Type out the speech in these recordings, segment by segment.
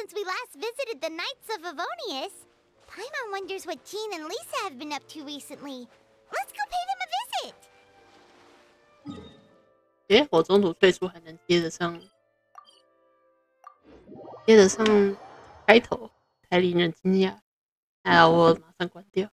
since we last visited the Knights of Avonius. Paimon wonders what Jean and Lisa have been up to recently. Let's go pay them a visit. 诶，我中途退出还能接得上开头，才令人惊讶。还好我马上关掉。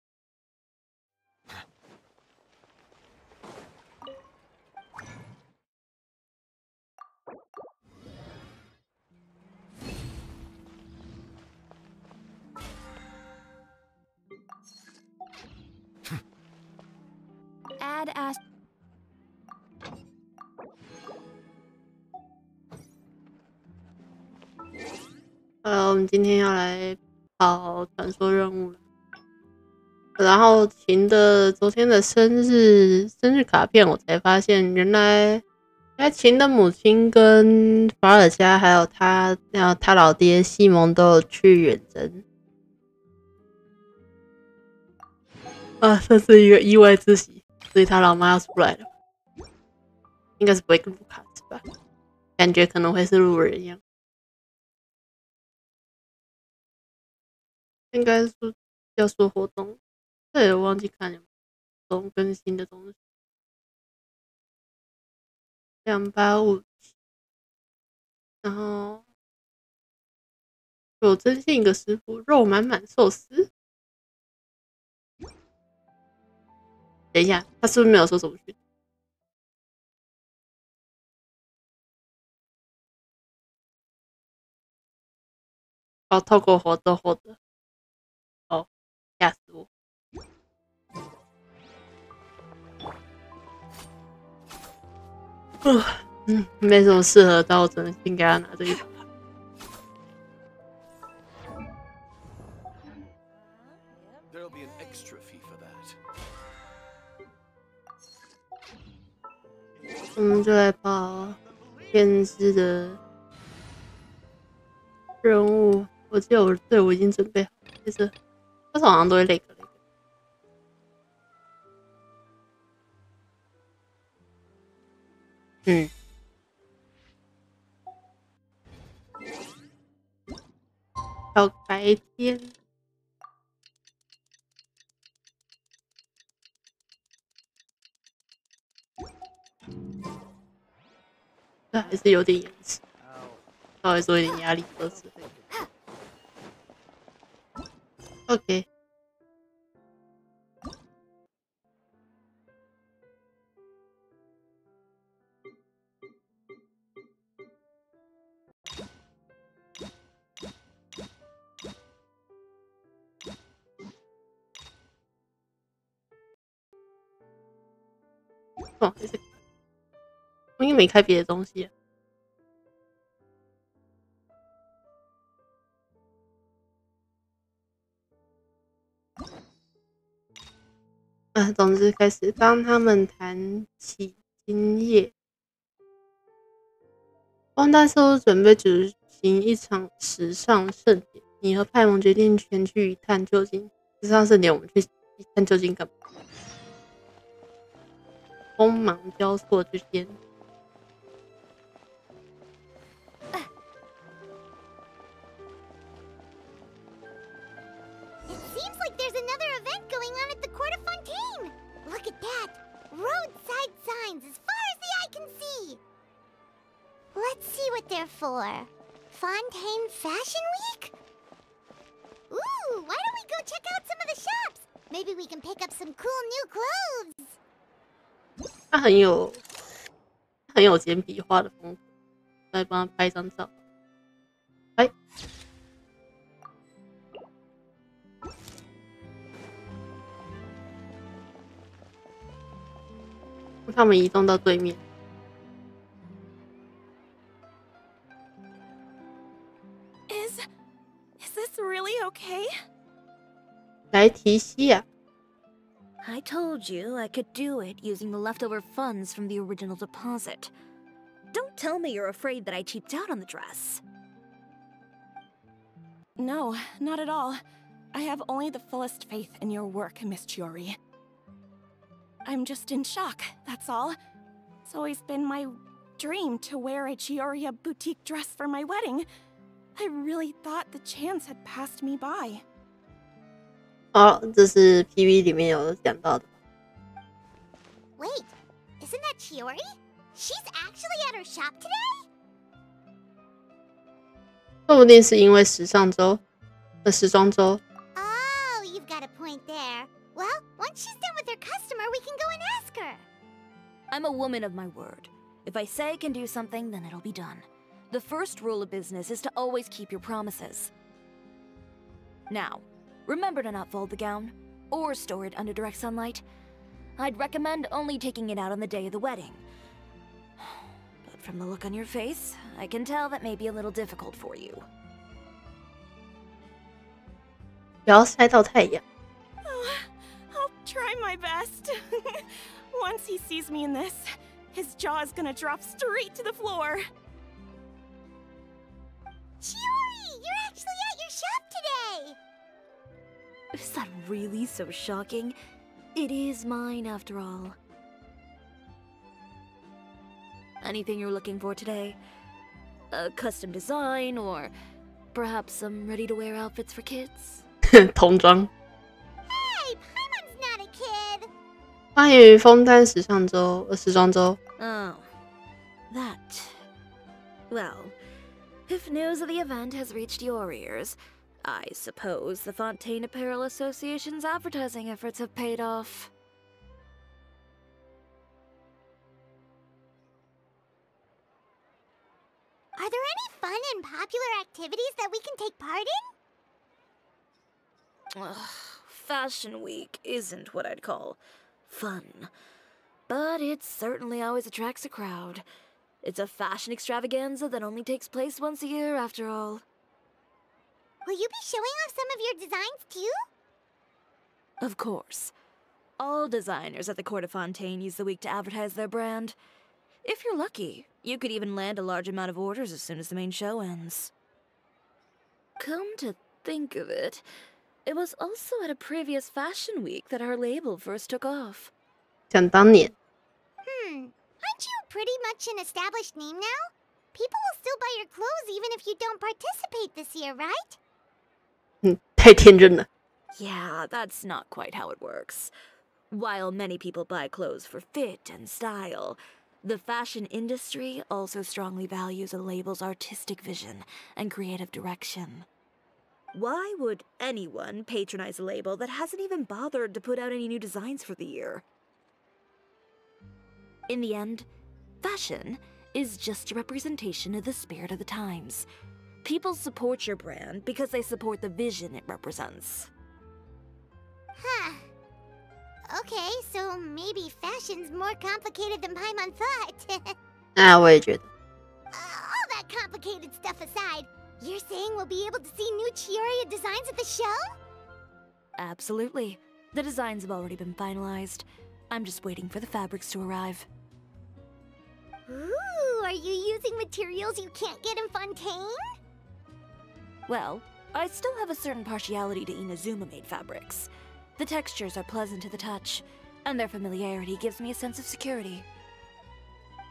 Add as. 我们今天要来跑传说任务了。然后秦的昨天的生日卡片，我才发现原来秦的母亲跟法尔加还有他老爹西蒙都有去远征。啊，这是一个意外之喜，所以他老妈要出来了，应该是不会跟卢卡斯吧？感觉可能会是路人一样。应该是要说活动，这也忘记看有没有更新的东西。2857，然后有征信一个师傅，肉满满寿司。等一下，他是不是没有说什么去？哦，透过活动获得。哦，吓死我！没什么适合的，我只能先给他拿这一把。我们就来跑天之的任务。我记得我已经准备好了，其实好像都会累个。到白天。这还是有点延迟，稍微说一点压力测试。OK。哦，我应该没开别的东西。总之开始帮他们谈起今夜。汪大叔准备举行一场时尚盛典，你和派蒙决定前去一探究竟。时尚盛典，我们去一探究竟干嘛？锋芒交错之间。Roadside signs as far as the eye can see. Let's see what they're for. Fontaine Fashion Week? Ooh, why don't we go check out some of the shops? Maybe we can pick up some cool new clothes. 他很有简笔画的风格，来帮他拍张照。哎。他们移动到对面。Is this really okay? 来提西亚。I told you I could do it using the leftover funds from the original deposit. Don't tell me you're afraid that I cheaped out on the dress. No, not at all. I have only the fullest faith in your work, Miss Chiori. I'm just in shock, that's all. It's always been my dream to wear a Chioria boutique dress for my wedding. I really thought the chance had passed me by. 哦，这是 PV 里面有讲到的。Wait, isn't that Chiori? She's actually at her shop today? 说不定是因为时装周。Oh, you've got a point there. Well, once she's done with her customer, we can go and ask her. I'm a woman of my word. If I say I can do something, then it'll be done. The first rule of business is to always keep your promises. Now, remember to not fold the gown, or store it under direct sunlight. I'd recommend only taking it out on the day of the wedding. But from the look on your face, I can tell that may be a little difficult for you. 不要晒到太阳。I'll try my best. Once he sees me in this, his jaw is gonna drop straight to the floor. Chiori, you're actually at your shop today! Is that really so shocking? It is mine, after all. Anything you're looking for today? A custom design, or perhaps some ready-to-wear outfits for kids? 童装。 Hey, Paimon's not a kid! 关于枫丹时装周。 Oh, that. Well, if news of the event has reached your ears, I suppose the Fontaine Apparel Association's advertising efforts have paid off. Are there any fun and popular activities that we can take part in? Ugh, Fashion Week isn't what I'd call fun. But it certainly always attracts a crowd. It's a fashion extravaganza that only takes place once a year, after all. Will you be showing off some of your designs too? Of course. All designers at the Court of Fontaine use the week to advertise their brand. If you're lucky, you could even land a large amount of orders as soon as the main show ends. Come to think of it, it was also at a previous Fashion Week that our label first took off. 想当年。 Aren't you pretty much an established name now? People will still buy your clothes even if you don't participate this year, right? 太天真了。 Yeah, that's not quite how it works. While many people buy clothes for fit and style, the fashion industry also strongly values a label's artistic vision and creative direction. Why would anyone patronize a label that hasn't even bothered to put out any new designs for the year? In the end, fashion is just a representation of the spirit of the times. People support your brand because they support the vision it represents. Huh. Okay, so maybe fashion's more complicated than Paimon thought. 啊，我也觉得。 All that complicated stuff aside, you're saying we'll be able to see new Chiori designs at the show? Absolutely. The designs have already been finalized. I'm just waiting for the fabrics to arrive. Ooh, are you using materials you can't get in Fontaine? Well, I still have a certain partiality to Inazuma-made fabrics. The textures are pleasant to the touch, and their familiarity gives me a sense of security.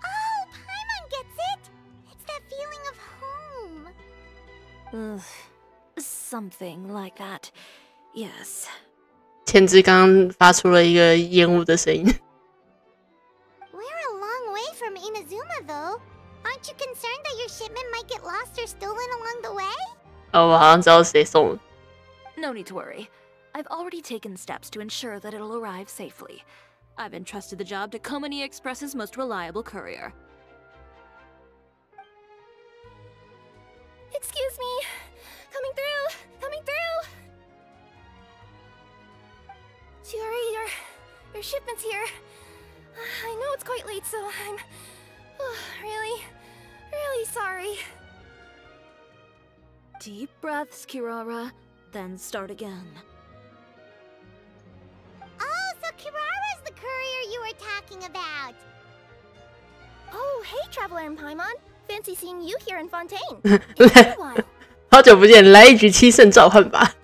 Oh, Paimon gets it! It's that feeling of home. Ugh, something like that. Yes. 千之刚刚发出了一个厌恶的声音。 We're a long way from Inazuma, though. Aren't you concerned that your shipment might get lost or stolen along the way? 哦，我好像知道谁送了。 No need to worry. I've already taken steps to ensure that it'll arrive safely. I've entrusted the job to Komani Express's most reliable courier. Excuse me. Coming through. Coming through. Chiori, your shipment's here. I know it's quite late, so I'm really sorry. Deep breaths, Kirara, then start again. Oh, so Kirara's the courier you were talking about. Oh, hey, Traveler in Paimon. Fancy seeing you here in Fontaine. It's been a while. 好久不见，来一局7胜召唤吧。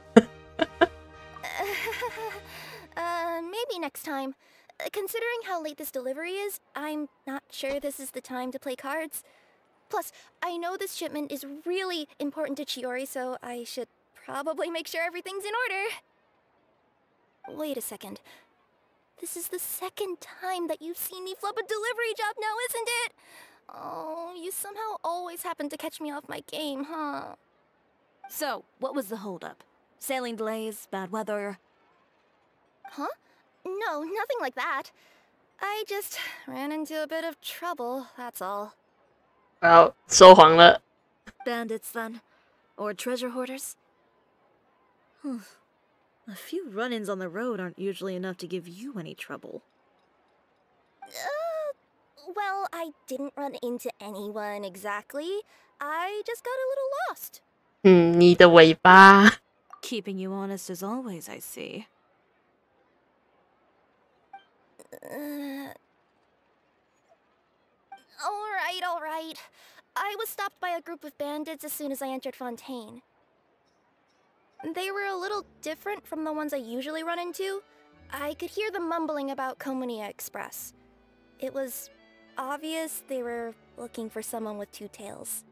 Maybe next time. Considering how late this delivery is, I'm not sure this is the time to play cards. Plus, I know this shipment is really important to Chiori, so I should probably make sure everything's in order. Wait a second. This is the second time that you've seen me flub a delivery job now, isn't it? Oh, you somehow always happen to catch me off my game, huh? So, what was the holdup? Sailing delays, bad weather? Huh? No, nothing like that. I just ran into a bit of trouble, that's all. 要收黄了。 Bandits, then? Or treasure hoarders? A few run-ins on the road aren't usually enough to give you any trouble. Well, I didn't run into anyone exactly. I just got a little lost. 你的尾巴。 Keeping you honest as always, I see. All right. I was stopped by a group of bandits as soon as I entered Fontaine. They were a little different from the ones I usually run into. I could hear them mumbling about Komunia Express. It was obvious they were looking for someone with two tails.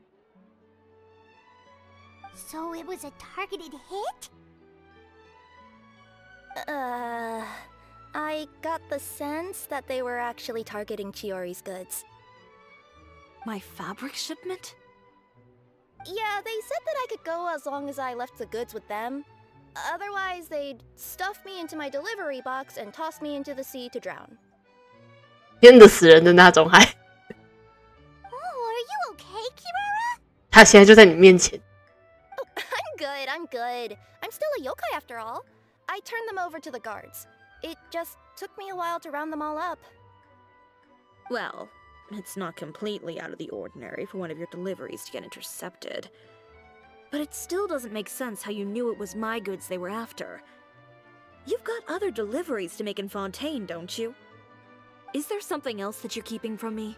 So it was a targeted hit? I got the sense that they were actually targeting Chiori's goods. My fabric shipment? Yeah, they said that I could go as long as I left the goods with them. Otherwise, they'd stuff me into my delivery box and toss me into the sea to drown. 淹得死人的那种还。Oh, are you okay, Kirara? 他现在就在你面前。 I'm good. I'm still a yokai after all. I turned them over to the guards. It just took me a while to round them all up. Well, it's not completely out of the ordinary for one of your deliveries to get intercepted. But it still doesn't make sense how you knew it was my goods they were after. You've got other deliveries to make in Fontaine, don't you? Is there something else that you're keeping from me?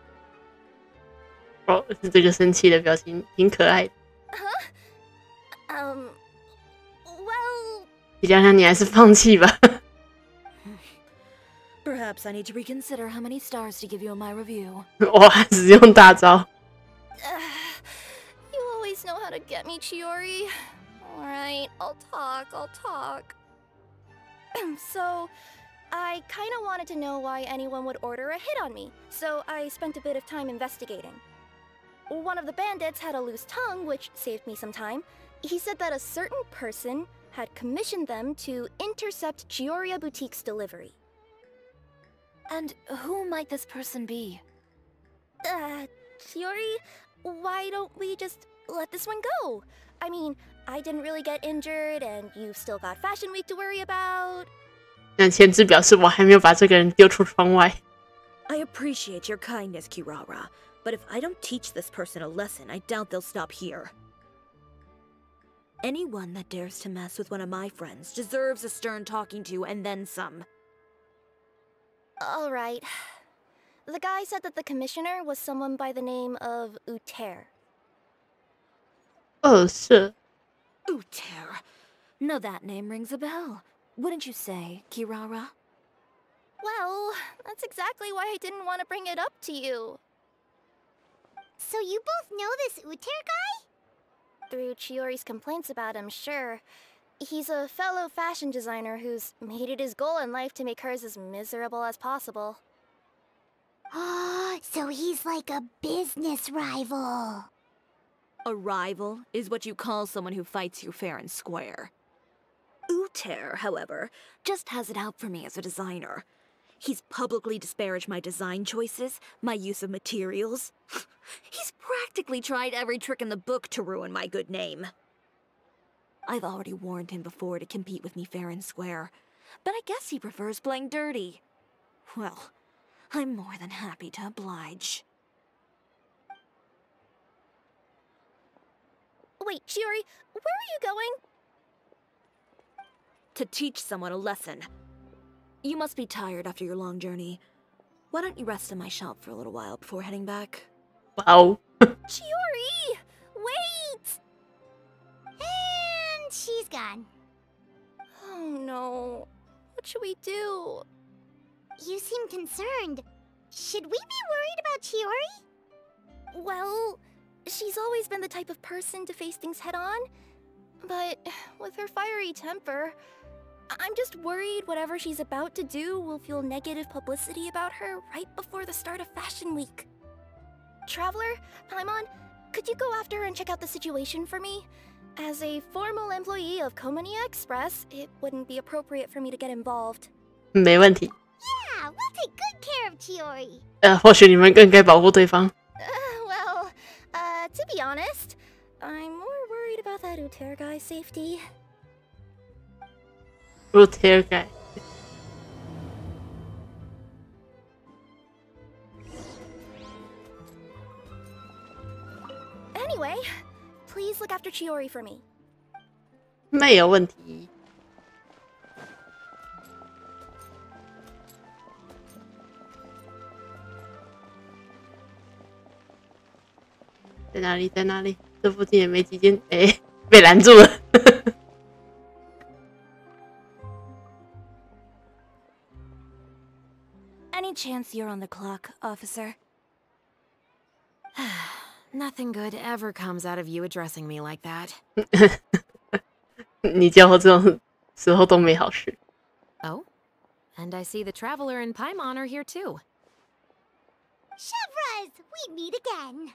哦，是这个生气的表情，挺可爱的。 Well... 你想想，你还是放弃吧。 Perhaps I need to reconsider how many stars to give you in my review. 哇，使用大招。 You always know how to get me, Chiori. Alright, I'll talk. So, I kinda wanted to know why anyone would order a hit on me, so I spent a bit of time investigating. One of the bandits had a loose tongue, which saved me some time. He said that a certain person had commissioned them to intercept Chioria Boutique's delivery. And who might this person be? Chiori, why don't we just let this one go? I mean, I didn't really get injured, and you've still got Fashion Week to worry about. 那前置表示我还没有把这个人丢出窗外。 I appreciate your kindness, Kirara, but if I don't teach this person a lesson, I doubt they'll stop here. Anyone that dares to mess with one of my friends deserves a stern talking to and then some. Alright. The guy said that the commissioner was someone by the name of Uter. 二色。 Uter. No, that name rings a bell. Wouldn't you say, Kirara? Well, that's exactly why I didn't want to bring it up to you. So you both know this Uter guy? Through Chiori's complaints about him, sure. He's a fellow fashion designer who's made it his goal in life to make hers as miserable as possible. So he's like a business rival. A rival is what you call someone who fights you fair and square. Uter, however, just has it out for me as a designer. He's publicly disparaged my design choices, my use of materials. He's practically tried every trick in the book to ruin my good name. I've already warned him before to compete with me fair and square, but I guess he prefers playing dirty. Well, I'm more than happy to oblige. Wait, Chiori, where are you going? To teach someone a lesson. You must be tired after your long journey. Why don't you rest in my shop for a little while before heading back? Wow. Chiori! Wait! And she's gone. Oh no. What should we do? You seem concerned. Should we be worried about Chiori? Well, She's always been the type of person to face things head on. But with her fiery temper, I'm just worried whatever she's about to do will feel negative publicity about her right before the start of Fashion Week. Traveler, Paimon, could you go after and check out the situation for me? As a formal employee of Komania Express, it wouldn't be appropriate for me to get involved. 没问题。 Yeah, we'll take good care of Chiori. 或许你们更该保护对方。To be honest, I'm more worried about that Uter guy's safety. Uter guy. Anyway, please look after Chiori for me. 没有问题。在哪里？在哪里？这附近也没几间，哎，被拦住了。Any chance you're on the clock, officer? Nothing good ever comes out of you addressing me like that. 你叫我这种时候都没好事。Oh? And I see the Traveler and Paimon are here too. Chevraz, we meet again.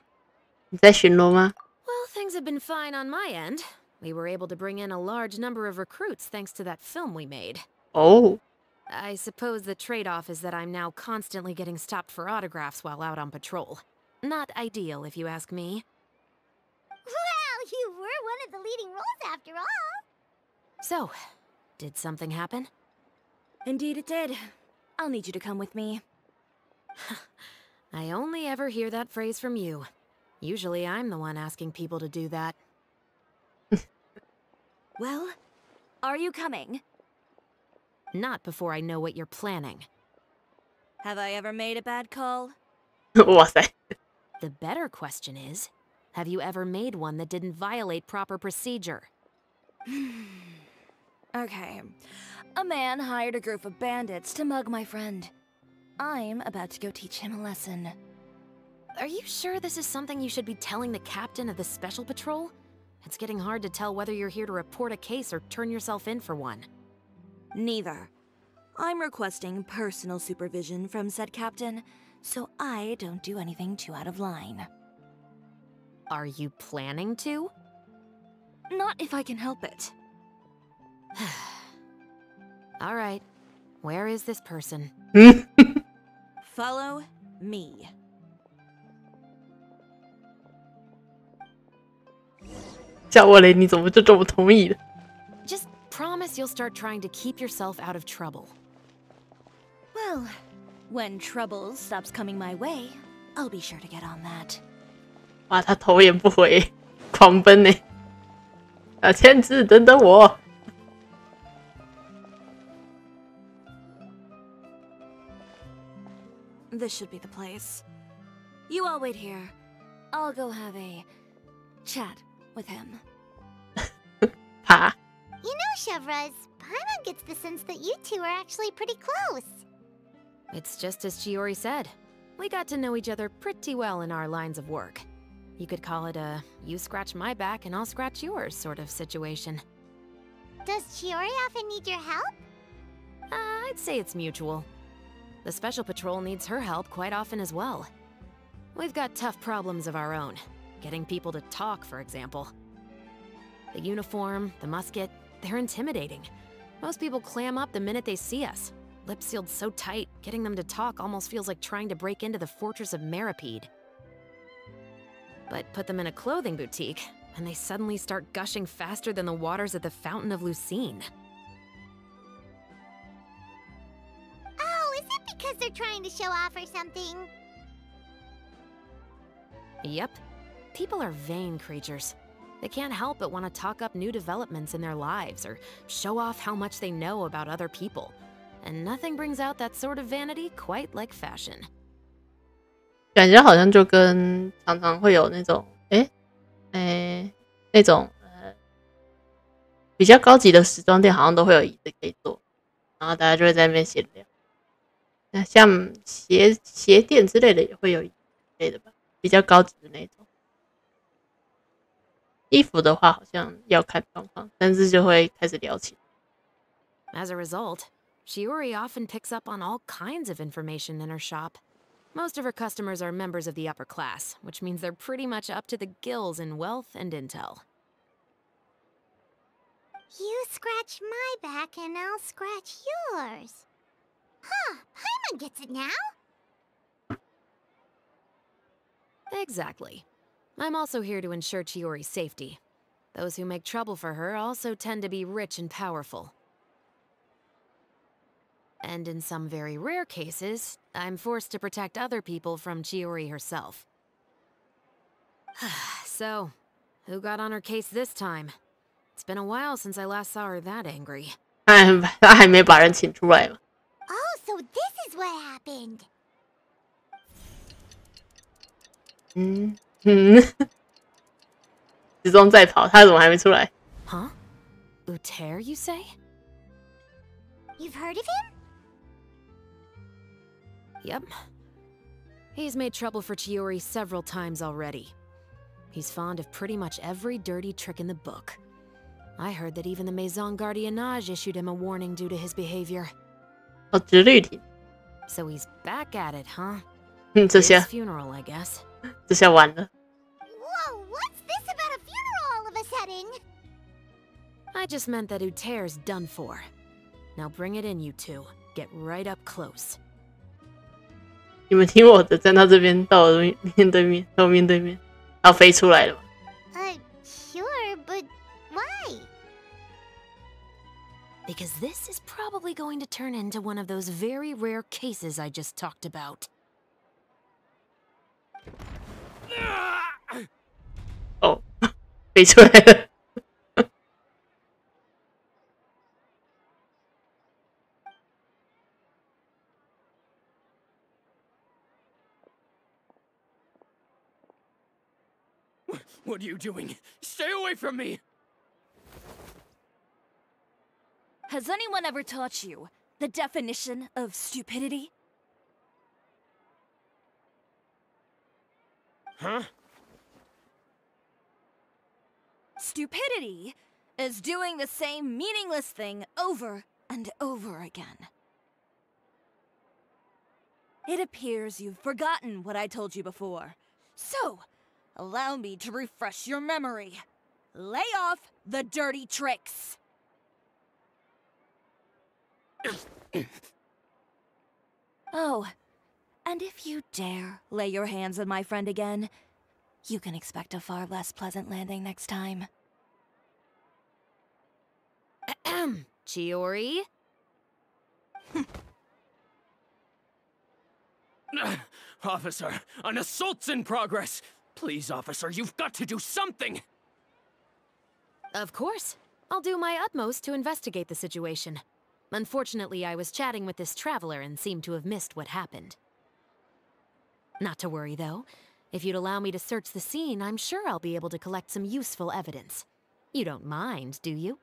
你在巡逻吗？ Well, things have been fine on my end. We were able to bring in a large number of recruits thanks to that film we made. Oh. I suppose the trade-off is that I'm now constantly getting stopped for autographs while out on patrol. Not ideal, if you ask me. Well, you were one of the leading roles after all. So, did something happen? Indeed it did. I'll need you to come with me. I only ever hear that phrase from you. Usually I'm the one asking people to do that. Well, are you coming? Not before I know what you're planning. Have I ever made a bad call? 哇塞！ The better question is, have you ever made one that didn't violate proper procedure? Okay. A man hired a group of bandits to mug my friend. I'm about to go teach him a lesson. Are you sure this is something you should be telling the captain of the Special Patrol? It's getting hard to tell whether you're here to report a case or turn yourself in for one. Neither. I'm requesting personal supervision from said captain, so I don't do anything too out of line. Are you planning to? Not if I can help it. All right. Where is this person? Follow me. 叫我嘞，你怎么就这么同意了？ Just promise you'll start trying to keep yourself out of trouble. Well, when trouble stops coming my way, I'll be sure to get on that. 哇，他头也不回，狂奔呢！千纸，等等我！ This should be the place. You all wait here. I'll go have a chat with him. 爬。 You know, Chevraz, Paimon gets the sense that you two are actually pretty close. It's just as Chiori said. We got to know each other pretty well in our lines of work. You could call it a you scratch my back and I'll scratch yours sort of situation. Does Chiori often need your help? I'd say it's mutual. The Special Patrol needs her help quite often as well. We've got tough problems of our own. Getting people to talk, for example. The uniform, the musket, they're intimidating. Most people clam up the minute they see us. Lips sealed so tight, getting them to talk almost feels like trying to break into the fortress of Meripede. But put them in a clothing boutique, and they suddenly start gushing faster than the waters at the Fountain of Lucine. Oh, is it because they're trying to show off or something? Yep. People are vain creatures. They can't help but want to talk up new developments in their lives or show off how much they know about other people. And nothing brings out that sort of vanity quite like fashion. 感觉好像就跟常常会有那种，那种比较高级的时装店，好像都会有椅子可以坐，然后大家就会在那边闲聊。那像鞋店之类的也会有椅子之类的吧，比较高级的那种。衣服的话好像要看状况，但是就会开始聊起。As a result, Shiori often picks up on all kinds of information in her shop. Most of her customers are members of the upper class, which means they're pretty much up to the gills in wealth and intel. You scratch my back and I'll scratch yours. Huh, Paimon gets it now. Exactly. I'm also here to ensure Chiori's safety. Those who make trouble for her also tend to be rich and powerful. And in some very rare cases, I'm forced to protect other people from Chiori herself. So, who got on her case this time? It's been a while since I last saw her that angry. 他还没把人请出来嘛。 Oh, so this is what happened. 时钟在跑，他怎么还没出来？ Huh? Uter, you say? You've heard of him? Yep. He's made trouble for Chiori several times already. He's fond of pretty much every dirty trick in the book. I heard that even the Maison Gardiennage issued him a warning due to his behavior. 哦，直立挺。 So he's back at it, huh? 这 His 下 funeral, I guess. 这下完了。 Whoa, what's this about a funeral all of a sudden? I just meant that Uter's done for. Now bring it in, you two. Get right up close. 你们听我的，站到这边，到我面对面，到我面对面，然后飞出来了嘛。 Sure, but why? Because this is probably going to turn into one of those very rare cases I just talked about. 哦，飞出来了。 What are you doing? Stay away from me! Has anyone ever taught you the definition of stupidity? Huh? Stupidity is doing the same meaningless thing over and over again. It appears you've forgotten what I told you before. So, allow me to refresh your memory. Lay off the dirty tricks. Oh, and if you dare lay your hands on my friend again, you can expect a far less pleasant landing next time. Ahem. Chiori? Officer, an assault's in progress! Please, officer, you've got to do something! Of course. I'll do my utmost to investigate the situation. Unfortunately, I was chatting with this traveler and seemed to have missed what happened. Not to worry, though. If you'd allow me to search the scene, I'm sure I'll be able to collect some useful evidence. You don't mind, do you?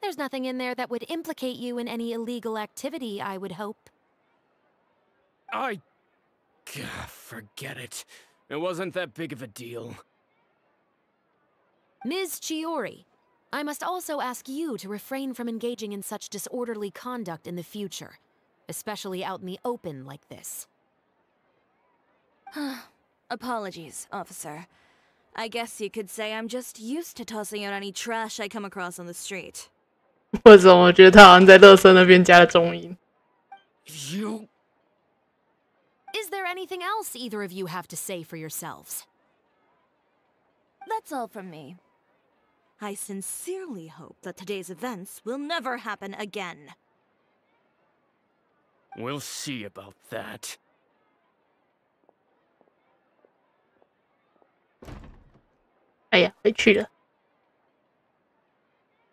There's nothing in there that would implicate you in any illegal activity, I would hope. Forget it. It wasn't that big of a deal. Ms. Chiori, I must also ask you to refrain from engaging in such disorderly conduct in the future, especially out in the open like this. Apologies, officer. I guess you could say I'm just used to tossing out any trash I come across on the street. 为什么我觉得他好像在垃圾那边加了重音？ You... Is there anything else either of you have to say for yourselves? That's all from me. I sincerely hope that today's events will never happen again. We'll see about that. 哎呀，回去了。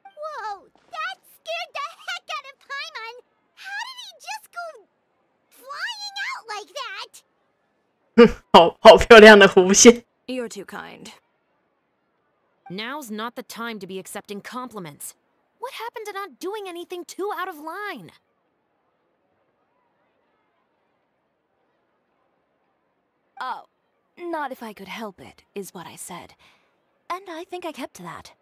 Whoa, that scared the heck out of Paimon! How did he just go flying out like that? 好漂亮的弧线。 You're too kind. Now's not the time to be accepting compliments. What happened to not doing anything too out of line? Oh, not if I could help it, is what I said. and I think I kept to that.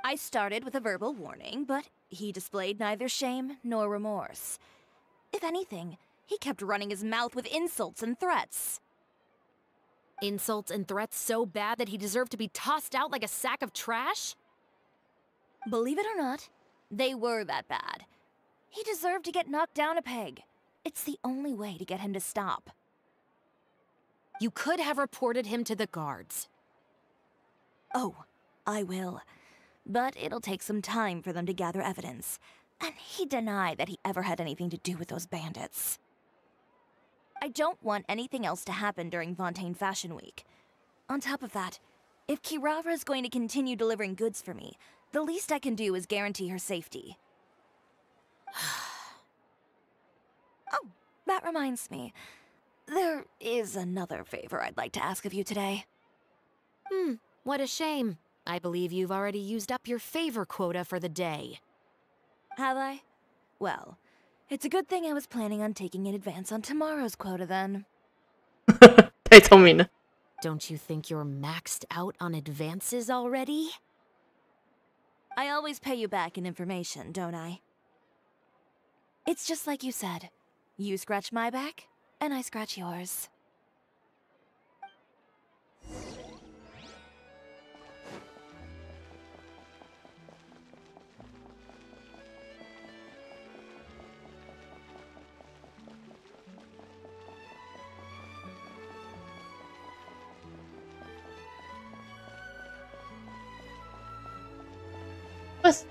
I started with a verbal warning, but he displayed neither shame nor remorse. If anything, he kept running his mouth with insults and threats. Insults and threats so bad that he deserved to be tossed out like a sack of trash? Believe it or not, they were that bad. He deserved to get knocked down a peg. It's the only way to get him to stop. You could have reported him to the guards. Oh, I will. But it'll take some time for them to gather evidence. And he denied that he ever had anything to do with those bandits. I don't want anything else to happen during Fontaine Fashion Week. On top of that, if Kirara is going to continue delivering goods for me, the least I can do is guarantee her safety. Oh, that reminds me. There is another favor I'd like to ask of you today. What a shame. I believe you've already used up your favor quota for the day. Have I? Well, it's a good thing I was planning on taking an advance on tomorrow's quota then. 太聪明了。 Don't you think you're maxed out on advances already? I always pay you back in information, don't I? It's just like you said. You scratch my back, and I scratch yours.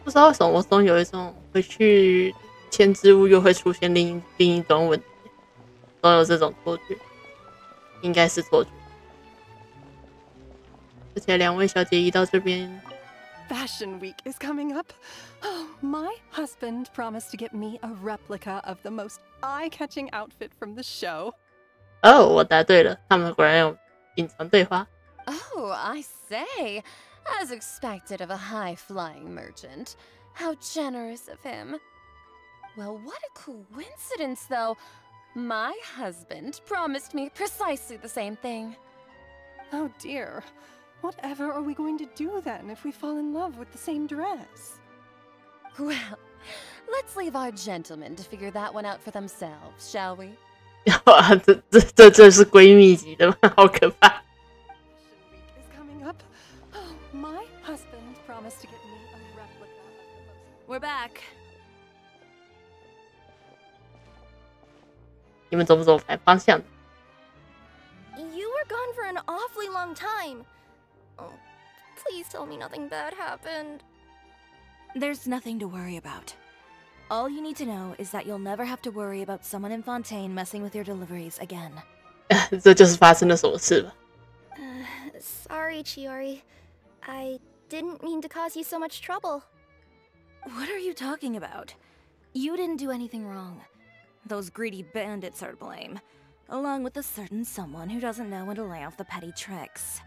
不知道为什么我总有一种回去签字物又会出现另一段问题，总有这种错觉，应该是错觉。而且两位小姐一到这边 Fashion Week is coming up. Oh, my husband promised to get me a replica of the most eye-catching outfit from the show. 哦，我答对了，他们果然有隐藏对话。 Oh, I say. As expected of a high-flying merchant. How generous of him. Well, what a coincidence, though. My husband promised me precisely the same thing. Oh dear. Whatever are we going to do then if we fall in love with the same dress? Well, let's leave our gentlemen to figure that one out for themselves, shall we? 这是闺蜜级的吗？好可怕。 Fashion Week is coming up. Oh, my husband promised to get me a replica of the most... We're back. 你们走不走反方向的？ You were gone for an awfully long time. Oh, please tell me nothing bad happened. There's nothing to worry about. All you need to know is that you'll never have to worry about someone in Fontaine messing with your deliveries again. 这就是发生了什么事吧？ Sorry, Chiori. I didn't mean to cause you so much trouble. What are you talking about? You didn't do anything wrong. Those greedy bandits are to blame, along with a certain someone who doesn't know when to lay off the petty tricks.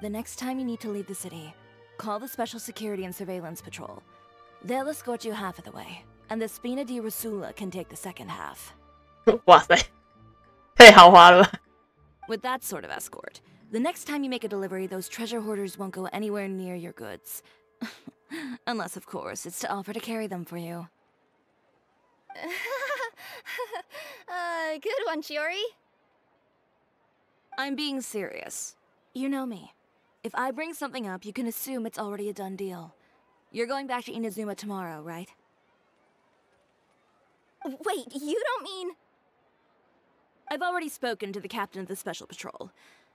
The next time you need to leave the city, call the Special Security and Surveillance Patrol. They'll escort you half of the way, and the Spina di Rosula can take the second half. 哇塞，太豪华了吧！ With that sort of escort, the next time you make a delivery, those treasure hoarders won't go anywhere near your goods. Unless, of course, it's to offer to carry them for you. Good one, Chiori. I'm being serious. You know me. If I bring something up, you can assume it's already a done deal. You're going back to Inazuma tomorrow, right? Wait, you don't mean... I've already spoken to the captain of the Special Patrol.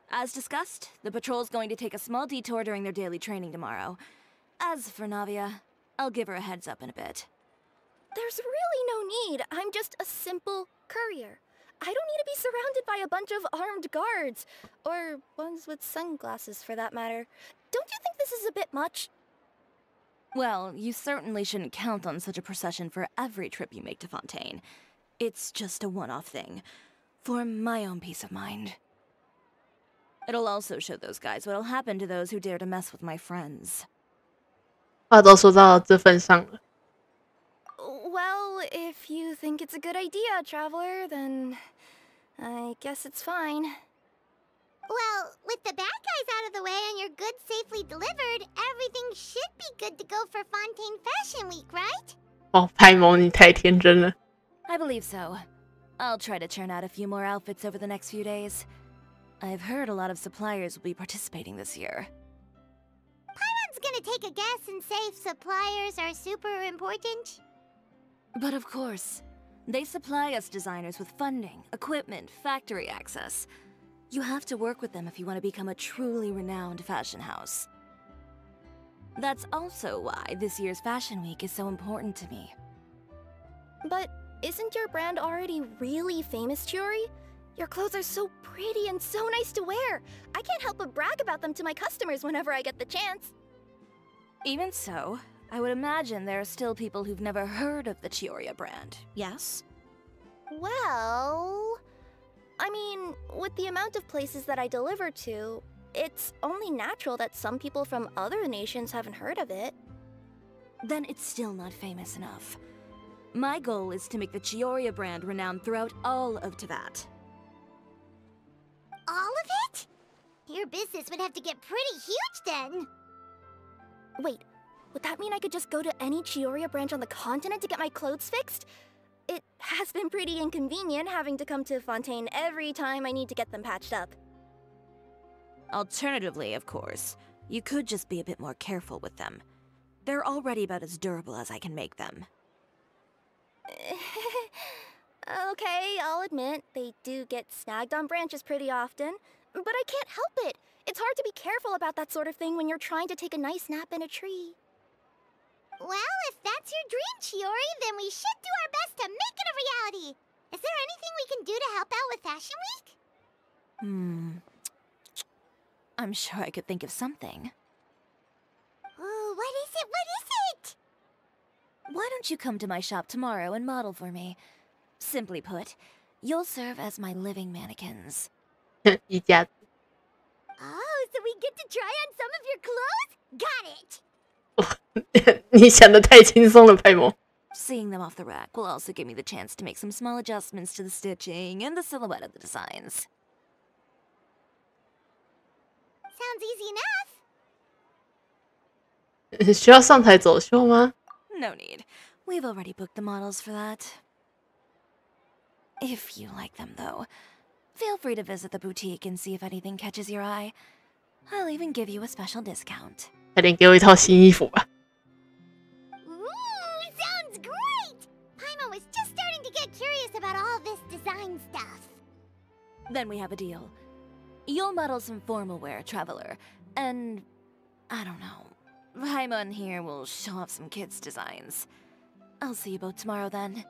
As discussed, the patrol's going to take a small detour during their daily training tomorrow. As for Navia, I'll give her a heads up in a bit. There's really no need. I'm just a simple courier. I don't need to be surrounded by a bunch of armed guards. Or ones with sunglasses, for that matter. Don't you think this is a bit much? Well, you certainly shouldn't count on such a procession for every trip you make to Fontaine. It's just a one-off thing, for my own peace of mind. It'll also show those guys what'll happen to those who dare to mess with my friends. 话都说到这份上了， Well, if you think it's a good idea, Traveler, then I guess it's fine. Well, with the bad guys out of the way and your goods safely delivered, everything should be good to go for Fontaine Fashion Week, right? 哦，派蒙，你太天真了。 I believe so. I'll try to churn out a few more outfits over the next few days. I've heard a lot of suppliers will be participating this year. Paimon's gonna take a guess and say suppliers are super important. But of course, they supply us designers with funding, equipment, factory access. You have to work with them if you want to become a truly renowned fashion house. That's also why this year's Fashion Week is so important to me. But isn't your brand already really famous, Chiori? Your clothes are so pretty and so nice to wear. I can't help but brag about them to my customers whenever I get the chance. Even so, I would imagine there are still people who've never heard of the Chiori brand, yes? Well, I mean, with the amount of places that I deliver to, it's only natural that some people from other nations haven't heard of it. Then it's still not famous enough. My goal is to make the Chiori brand renowned throughout all of Teyvat. All of it? Your business would have to get pretty huge then. Wait, would that mean I could just go to any Chiori branch on the continent to get my clothes fixed? It has been pretty inconvenient having to come to Fontaine every time I need to get them patched up. Alternatively, of course, you could just be a bit more careful with them. They're already about as durable as I can make them. Okay, I'll admit, they do get snagged on branches pretty often, but I can't help it. It's hard to be careful about that sort of thing when you're trying to take a nice nap in a tree. Well, if that's your dream, Chiori, then we should do our best to make it a reality. Is there anything we can do to help out with Fashion Week? I'm sure I could think of something. Ooh, what is it? What is it? Why don't you come to my shop tomorrow and model for me? Simply put, you'll serve as my living mannequins. 一家子。 Oh, so we get to try on some of your clothes? Got it! 你想的太轻松了，派蒙。 Seeing them off the rack will also give me the chance to make some small adjustments to the stitching and the silhouette of the designs. Sounds easy enough. 需要上台走秀吗？ No need. We've already booked the models for that. If you like them, though, feel free to visit the boutique and see if anything catches your eye. I'll even give you a special discount. 快点给我一套新衣服吧。 Ooh, sounds great! Paimon was just starting to get curious about all this design stuff. Then we have a deal. You'll model some formal wear, Traveler, and I don't know. Paimon here will show off some kids' designs. I'll see you both tomorrow then.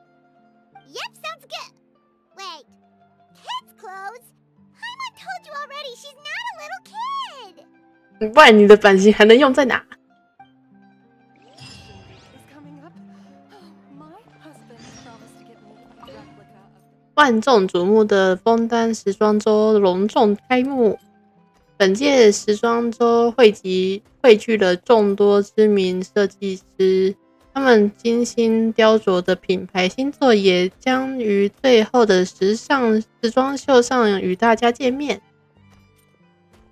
Yep, sounds good. Wait, kids' clothes? Paimon told you already she's not a little kid. 不然你的版型还能用在哪？ 万众瞩目的枫丹时装周隆重开幕。本届时装周汇聚了众多知名设计师，他们精心雕琢的品牌新作也将于最后的时装秀上与大家见面。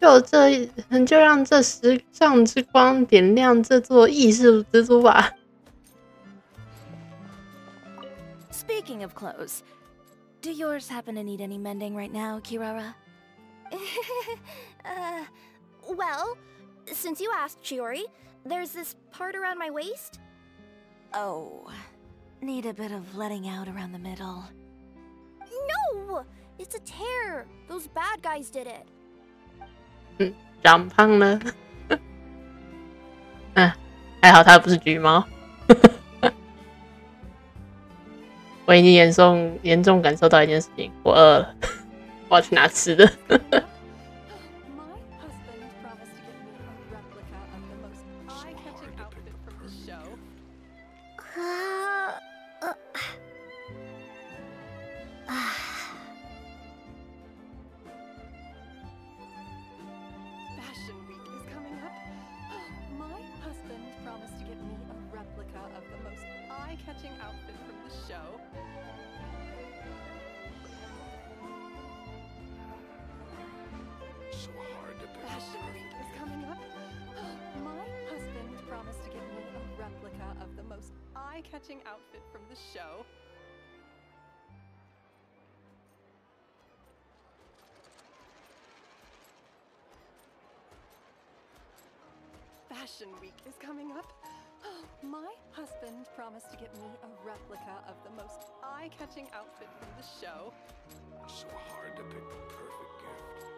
就让这时尚之光点亮这座艺术之都吧。 Speaking of clothes, do yours happen to need any mending right now, Kirara? Well, since you asked, Chiori, there's this part around my waist. Oh, need a bit of letting out around the middle. No! It's a tear. Those bad guys did it. 长胖了。还好它不是橘猫。我已经严重感受到一件事情，我饿了，我要去拿吃的。eye-catching outfit from the show. Fashion Week is coming up. Oh, my husband promised to get me a replica of the most eye-catching outfit from the show. So hard to pick the perfect gift.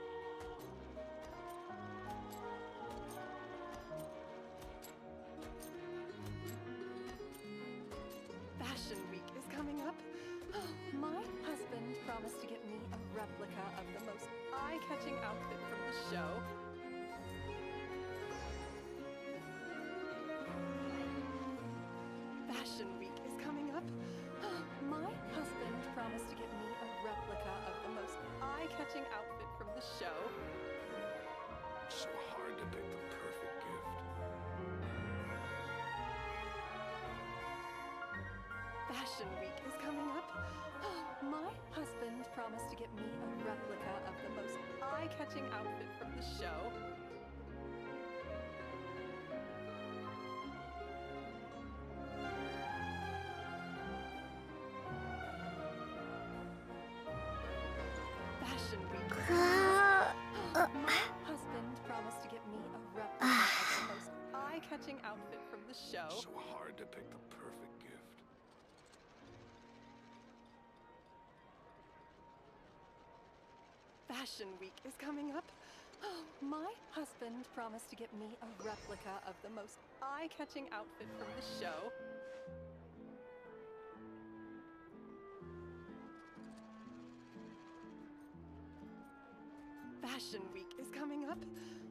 Fashion Week is coming up. Oh, my husband promised to get me a replica of the most eye-catching outfit from the show. Fashion Week is coming up. Oh, my husband promised to get me a replica of the most eye-catching outfit from the show. So hard to pick the perfect gift. Fashion Week is coming up. Oh, my husband promised to get me a replica of the most eye-catching outfit from the show. Fashion Week is coming up. Oh, my husband promised to get me a replica of the most eye-catching outfit from the show. So hard to pick the perfect gift. Fashion Week is coming up. Oh, my husband promised to get me a replica of the most eye-catching outfit from the show. Fashion Week is coming up.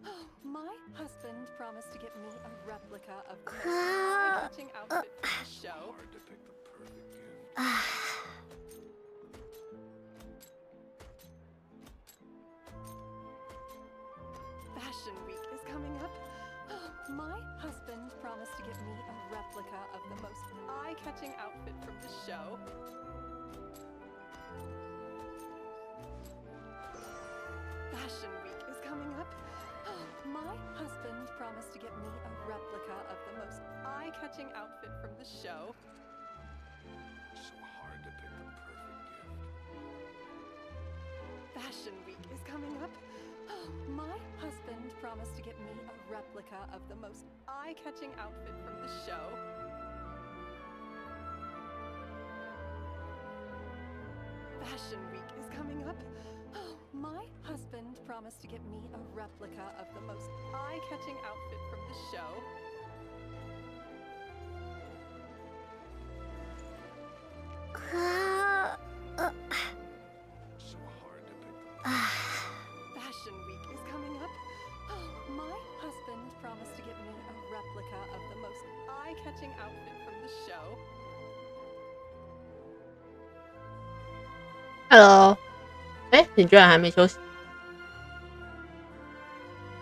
Oh, my husband promised to get me a replica of the most eye-catching outfit from the show. Hard to pick the perfect gift. Fashion Week is coming up. Oh, my husband promised to get me a replica of the most eye-catching outfit from the show. Fashion Week is coming up. Oh, my husband promised to get me a replica of the most eye-catching outfit from the show. So hard to pick the perfect gift. Fashion Week is coming up. Oh, my husband promised to get me a replica of the most eye-catching outfit from the show. Fashion Week is coming up. Oh, my husband promised to get me a replica of the most eye-catching outfit from the show. So hard to pick the Fashion Week is coming up. Oh, my husband promised to get me a replica of the most eye-catching outfit from the show. Hello， 哎，你居然还没休息？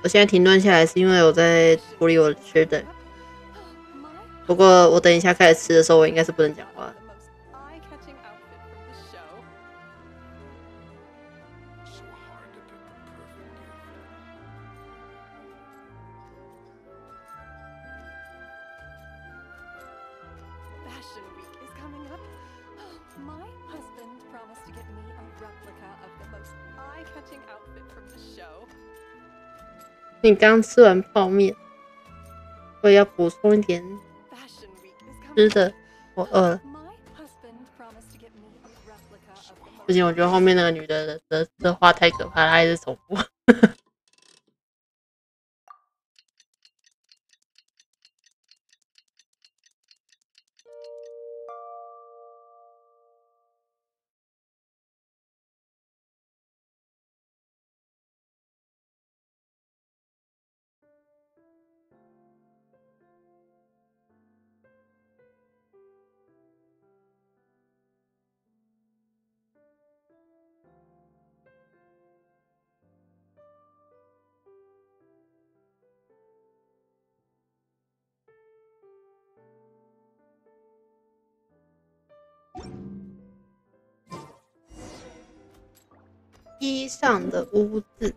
我现在停顿下来是因为我在处理我的吃的。不过我等一下开始吃的时候，我应该是不能讲话的。So hard to pick the perfect gift. Fashion Week is coming up. Oh, my husband promised to get me a replica of the most eye-catching outfit from the show. 你刚吃完泡面，我也要补充一点 Fashion Week is 吃 coming 的 up. 我饿了。 My husband promised to get me a replica of the 不行，我觉得后面那个女的的话太可怕了，她一直重复。衣上的污渍，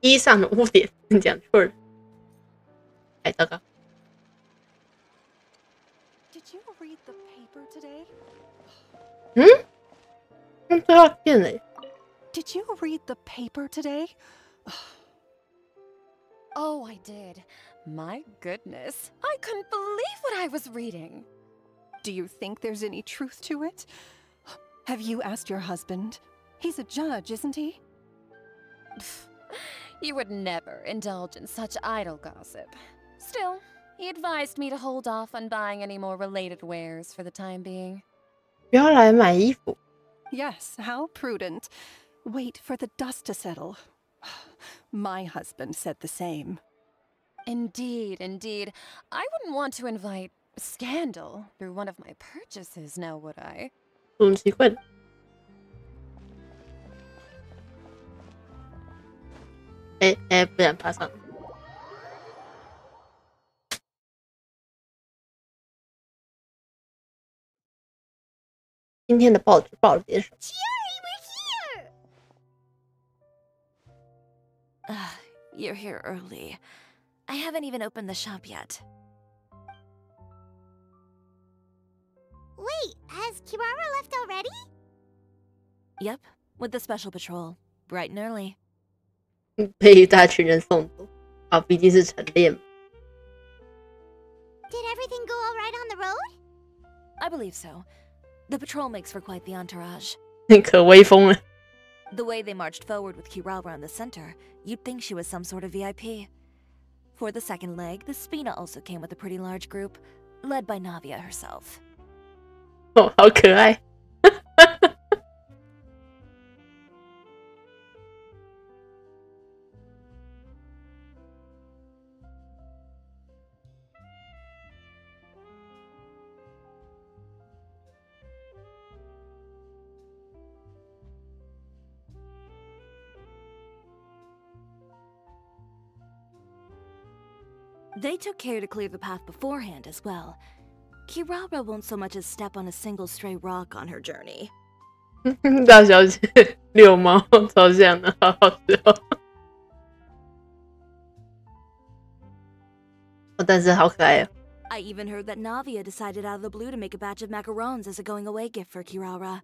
衣上的污点，讲错了，太糟糕。paper today? 这要变了。 Did you read the paper today? Oh, I did. My goodness. I couldn't believe what I was reading. Do you think there's any truth to it? Have you asked your husband? He's a judge, isn't he? You would never indulge in such idle gossip. Still, he advised me to hold off on buying any more related wares for the time being. 不要来买衣服。 Yes, how prudent. Wait for the dust to settle. My husband said the same. Indeed, indeed. I wouldn't want to invite scandal through one of my purchases now, would I? 很奇怪的。不想爬上。今天的报纸报了点什么？ You're here early. I haven't even opened the shop yet. Wait, has Kirara left already? Yep, with the special patrol. Bright and early. 被一大群人送走。毕竟是晨练。 Did everything go all right on the road? I believe so. The patrol makes for quite the entourage. 可威风了。 The way they marched forward with Kirara in the center, you'd think she was some sort of VIP. For the second leg, the Spina also came with a pretty large group, led by Navia herself. 哦，好可爱。They took care to clear the path beforehand as well. Kirara won't so much as step on a single stray rock on her journey. 大小姐遛猫，超像的，好好笑。但是好可爱哦。 I even heard that Navia decided out of the blue to make a batch of macarons as a going-away gift for Kirara.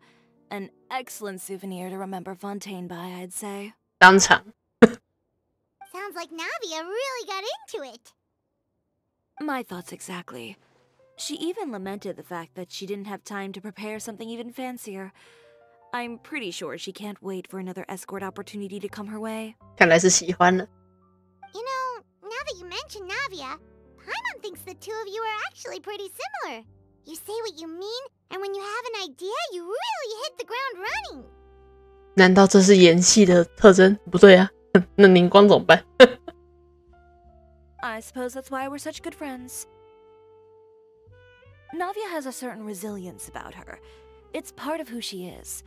An excellent souvenir to remember Fontaine by, I'd say. 当场。 Sounds like Navia really got into it. My thoughts exactly. She even lamented the fact that she didn't have time to prepare something even fancier. I'm pretty sure she can't wait for another escort opportunity to come her way. 看来是喜欢了。 You know, now that you mention Navia, Paimon thinks the two of you are actually pretty similar. You say what you mean, and when you have an idea, you really hit the ground running. 难道这是演戏的特征？不对啊，那凝光怎么办？ I suppose that's why we're such good friends. Navia has a certain resilience about her. It's part of who she is.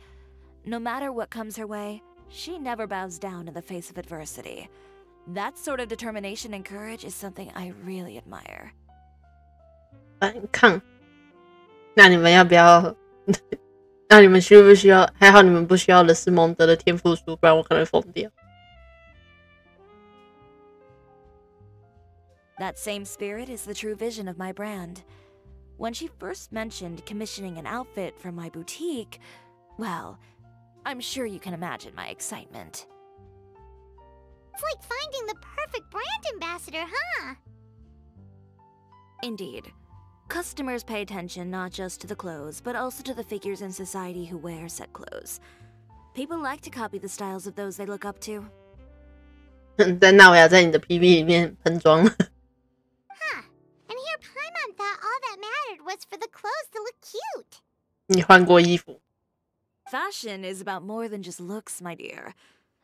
No matter what comes her way, she never bows down in the face of adversity. That sort of determination and courage is something I really admire. 反抗？那你们要不要？那你们需不需要？还好你们不需要的是蒙德的天赋书，不然我可能疯掉。 That same spirit is the true vision of my brand. When she first mentioned commissioning an outfit from my boutique, well, I'm sure you can imagine my excitement. It's like finding the perfect brand ambassador, huh? Indeed. Customers pay attention not just to the clothes, but also to the figures in society who wear said clothes. People like to copy the styles of those they look up to. 在那我要在你的 PV 里面喷妆了。 Huh. And here Paimon thought all that mattered was for the clothes to look cute. 你换过衣服？ Fashion is about more than just looks, my dear.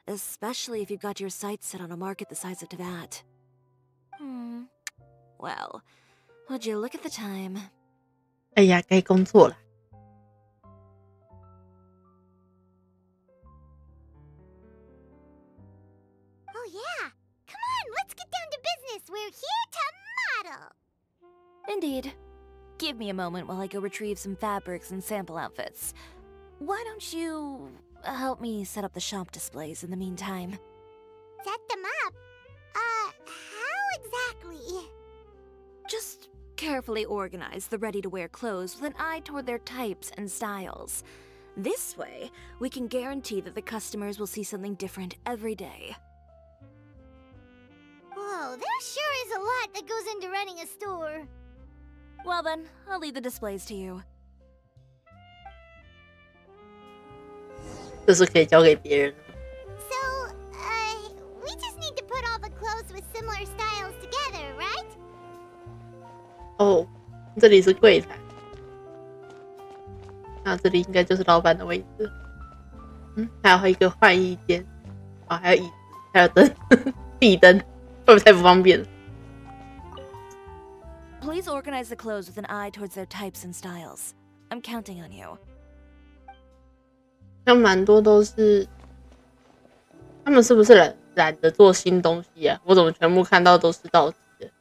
Especially if you've got your sights set on a market the size of Teyvat. Well, would you look at the time? 哎呀，该工作了。 Oh yeah. Come on, let's get down to business. We're here to model. Indeed. Give me a moment while I go retrieve some fabrics and sample outfits. Why don't you help me set up the shop displays in the meantime? Set them up? How exactly? Just carefully organize the ready-to-wear clothes with an eye toward their types and styles. This way, we can guarantee that the customers will see something different every day. Whoa, there sure is a lot that goes into running a store. Well then, I'll leave the displays to you. 这是可以交给别人的。 So, we just need to put all the clothes with similar styles together, right? 哦，这里是柜台，那这里应该就是老板的位置。还有一个换衣间，还有椅子，还有灯，壁灯，会不会太不方便了？ Please organize the clothes with an eye towards their types and styles. I'm counting on you. 像蛮多都是，他们是不是懒得做新东西啊？我怎么全部看到都是到期的？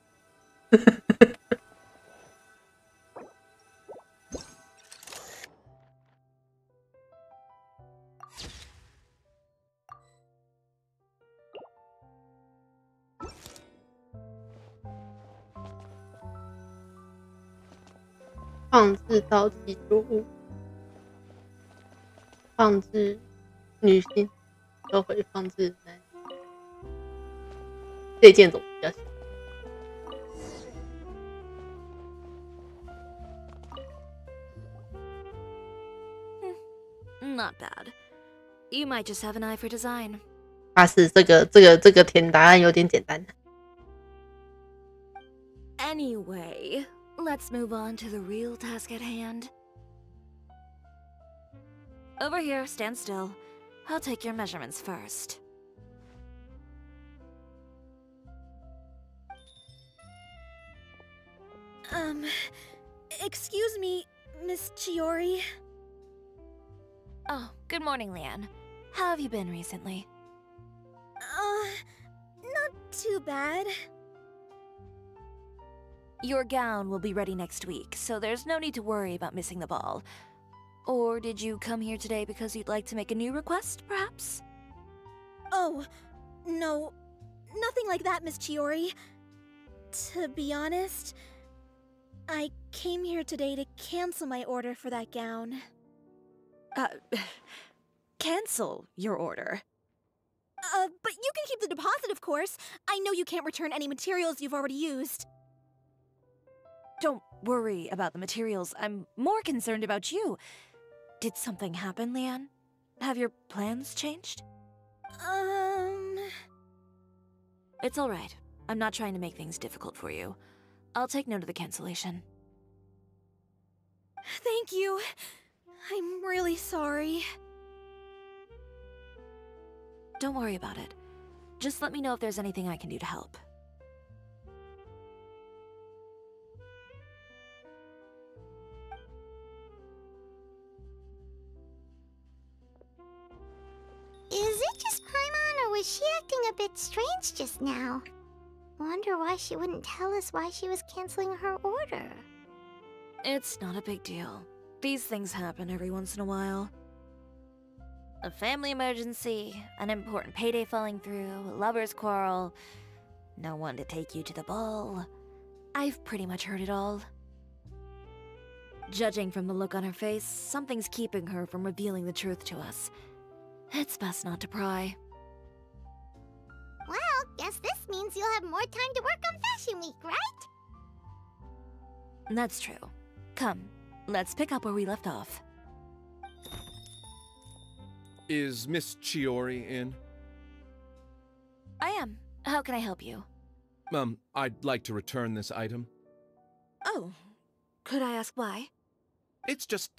放置到期作物，放置女性，收回放置男性。这件怎么比较小？ Not bad. You might just have an eye for design. 发誓这个填答案有点简单。 Anyway, let's move on to the real task at hand. Over here, stand still. I'll take your measurements first. Excuse me, Miss Chiori. Oh, good morning, Leanne. How have you been recently? Not too bad. Your gown will be ready next week, so there's no need to worry about missing the ball. Or did you come here today because you'd like to make a new request, perhaps? Oh, no. Nothing like that, Miss Chiori. To be honest, I came here today to cancel my order for that gown. Cancel your order. But you can keep the deposit, of course. I know you can't return any materials you've already used. Don't worry about the materials. I'm more concerned about you. Did something happen, Leanne? Have your plans changed? It's all right. I'm not trying to make things difficult for you. I'll take note of the cancellation. Thank you. I'm really sorry. Don't worry about it. Just let me know if there's anything I can do to help. Is it just Paimon, or was she acting a bit strange just now? Wonder why she wouldn't tell us why she was canceling her order. It's not a big deal. These things happen every once in a while. A family emergency, an important payday falling through, a lover's quarrel, no one to take you to the ball. I've pretty much heard it all. Judging from the look on her face, something's keeping her from revealing the truth to us. It's best not to pry. Well, guess this means you'll have more time to work on Fashion Week, right? That's true. Come, let's pick up where we left off. Is Miss Chiori in? I am. How can I help you? I'd like to return this item. Oh, could I ask why? It's just,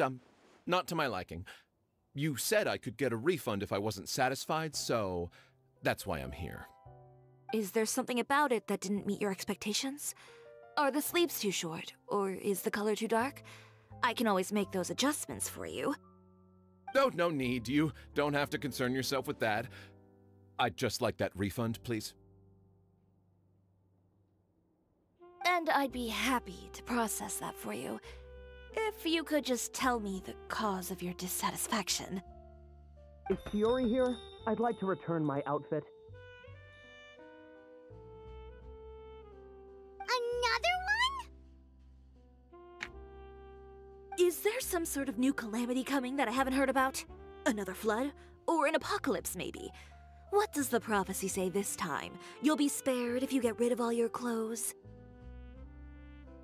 not to my liking. You said I could get a refund if I wasn't satisfied, so that's why I'm here. Is there something about it that didn't meet your expectations? Are the sleeves too short, or is the color too dark? I can always make those adjustments for you. Oh, no need. You don't have to concern yourself with that. I'd just like that refund, please. And I'd be happy to process that for you, if you could just tell me the cause of your dissatisfaction. Is Chiori here? I'd like to return my outfit. Another one? Is there some sort of new calamity coming that I haven't heard about? Another flood? Or an apocalypse, maybe? What does the prophecy say this time? You'll be spared if you get rid of all your clothes?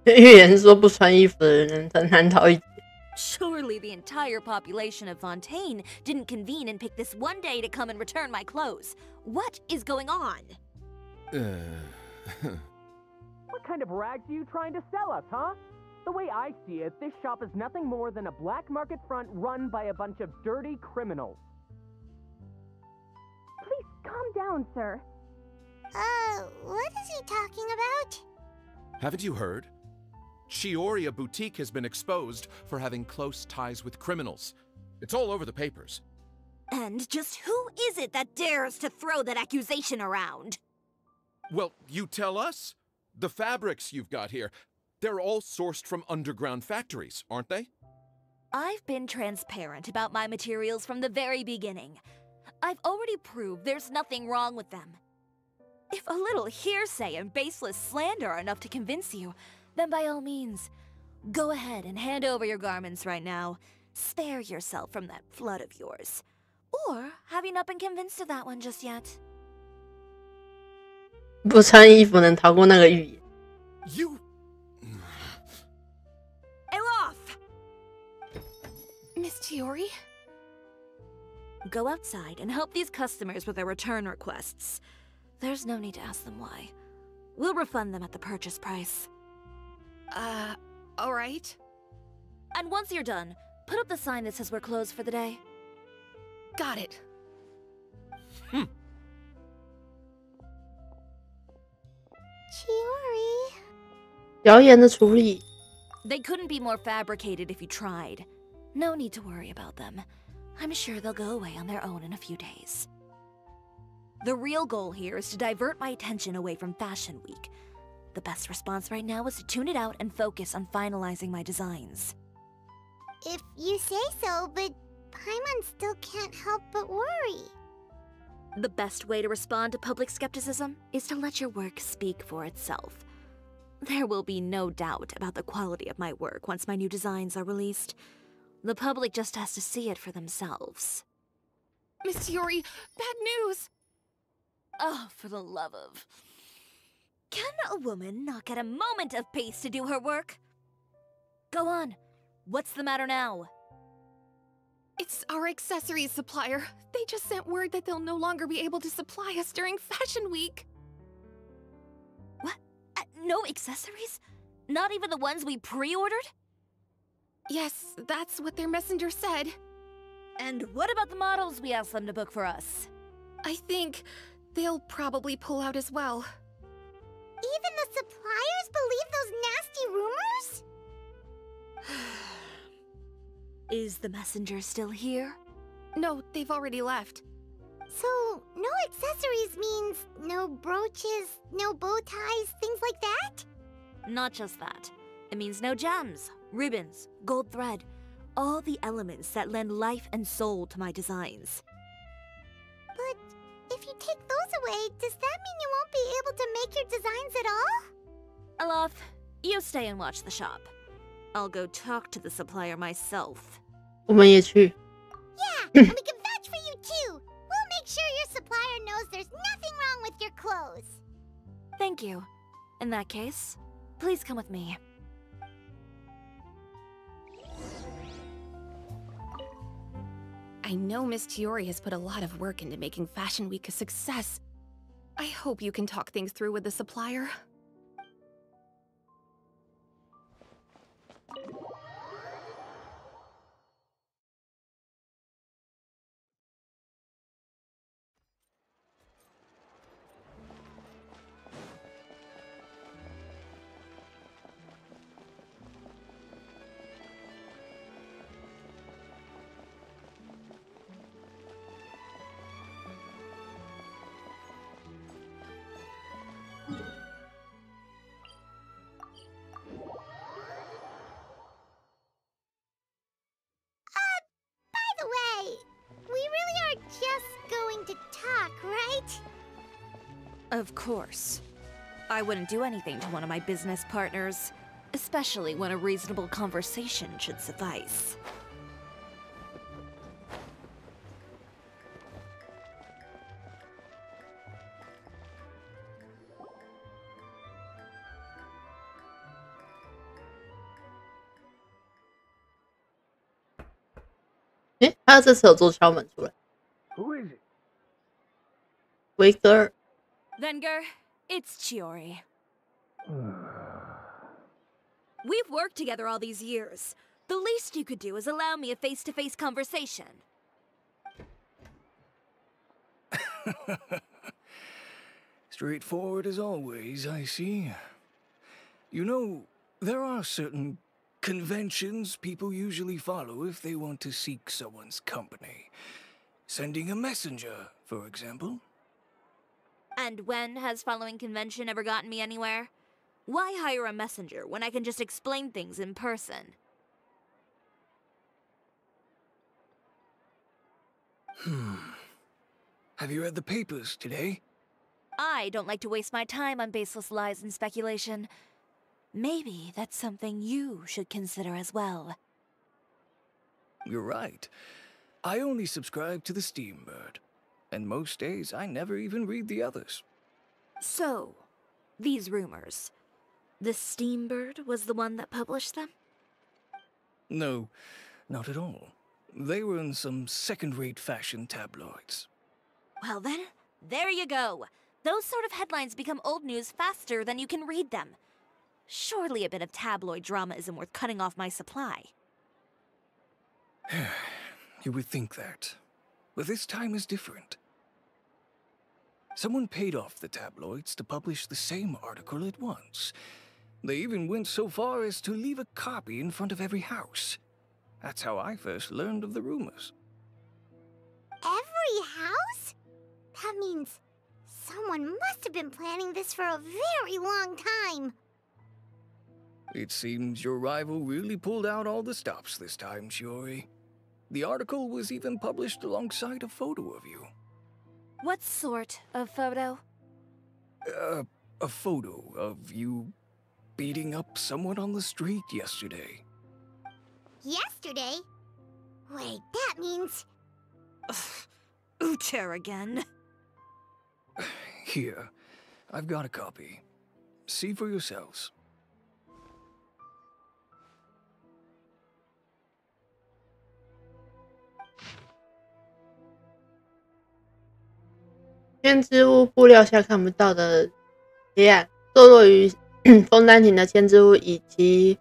预言说不穿衣服的人很难逃一劫。Surely the entire population of Fontaine didn't convene and pick this one day to come and return my clothes. What is going on? What kind of rags are you trying to sell us, huh? The way I see it, this shop is nothing more than a black market front run by a bunch of dirty criminals. Please calm down, sir. What is he talking about? Haven't you heard? Chioria Boutique has been exposed for having close ties with criminals. It's all over the papers. And just who is it that dares to throw that accusation around? Well, you tell us. The fabrics you've got here, they're all sourced from underground factories, aren't they? I've been transparent about my materials from the very beginning. I've already proved there's nothing wrong with them. If a little hearsay and baseless slander are enough to convince you, then by all means, go ahead and hand over your garments right now. Spare yourself from that flood of yours. Or have you not been convinced of that one just yet? 不穿衣服能逃过那个预言。You... Elof! Miss Chiori? Go outside and help these customers with their return requests. There's no need to ask them why. We'll refund them at the purchase price. Alright. And once you're done, put up the sign that says we're closed for the day. Got it. Chiori. 谣言的处理。 They couldn't be more fabricated if you tried. No need to worry about them. I'm sure they'll go away on their own in a few days. The real goal here is to divert my attention away from Fashion Week. The best response right now is to tune it out and focus on finalizing my designs. If you say so, but Paimon still can't help but worry. The best way to respond to public skepticism is to let your work speak for itself. There will be no doubt about the quality of my work once my new designs are released. The public just has to see it for themselves. Miss Chiori, bad news! Oh, for the love of... Can a woman not get a moment of peace to do her work? Go on. What's the matter now? It's our accessories supplier. They just sent word that they'll no longer be able to supply us during Fashion Week. What? No accessories? Not even the ones we pre-ordered? Yes, that's what their messenger said. And what about the models we asked them to book for us? I think they'll probably pull out as well. Even the suppliers believe those nasty rumors? Is the messenger still here? No, they've already left. So, no accessories means no brooches, no bow ties, things like that? Not just that. It means no gems, ribbons, gold thread, all the elements that lend life and soul to my designs. But if you take those away, does that mean you won't be able to make your designs at all? Alof, you stay and watch the shop. I'll go talk to the supplier myself. 我们也去。 Yeah, and we can vouch for you too. We'll make sure your supplier knows there's nothing wrong with your clothes. Thank you. In that case, please come with me. I know Miss Chiori has put a lot of work into making Fashion Week a success. I hope you can talk things through with the supplier. Of course. I wouldn't do anything to one of my business partners. especially when a reasonable conversation should suffice.他这次有做敲门出来。Who is it? 维格尔。Venger, it's Chiori. We've worked together all these years. The least you could do is allow me a face-to-face conversation. Straightforward as always, I see. You know, there are certain conventions people usually follow if they want to seek someone's company. Sending a messenger, for example. And when has following convention ever gotten me anywhere? Why hire a messenger when I can just explain things in person? Have you read the papers today? I don't like to waste my time on baseless lies and speculation. Maybe that's something you should consider as well. You're right. I only subscribe to the Steambird. And most days, I never even read the others. So, these rumors. The Steambird was the one that published them? No, not at all. They were in some second-rate fashion tabloids. Well then, there you go. Those sort of headlines become old news faster than you can read them. Surely a bit of tabloid drama isn't worth cutting off my supply. You would think that. But this time is different. Someone paid off the tabloids to publish the same article at once. They even went so far as to leave a copy in front of every house. That's how I first learned of the rumors. Every house? That means someone must have been planning this for a very long time. It seems your rival really pulled out all the stops this time, Shiori. The article was even published alongside a photo of you. What sort of photo? A photo of you beating up someone on the street yesterday. Yesterday? Wait, that means... Uter again. Here, I've got a copy. See for yourselves. 天之屋布料下看不到的黑暗，坐落于枫丹亭的千之屋以其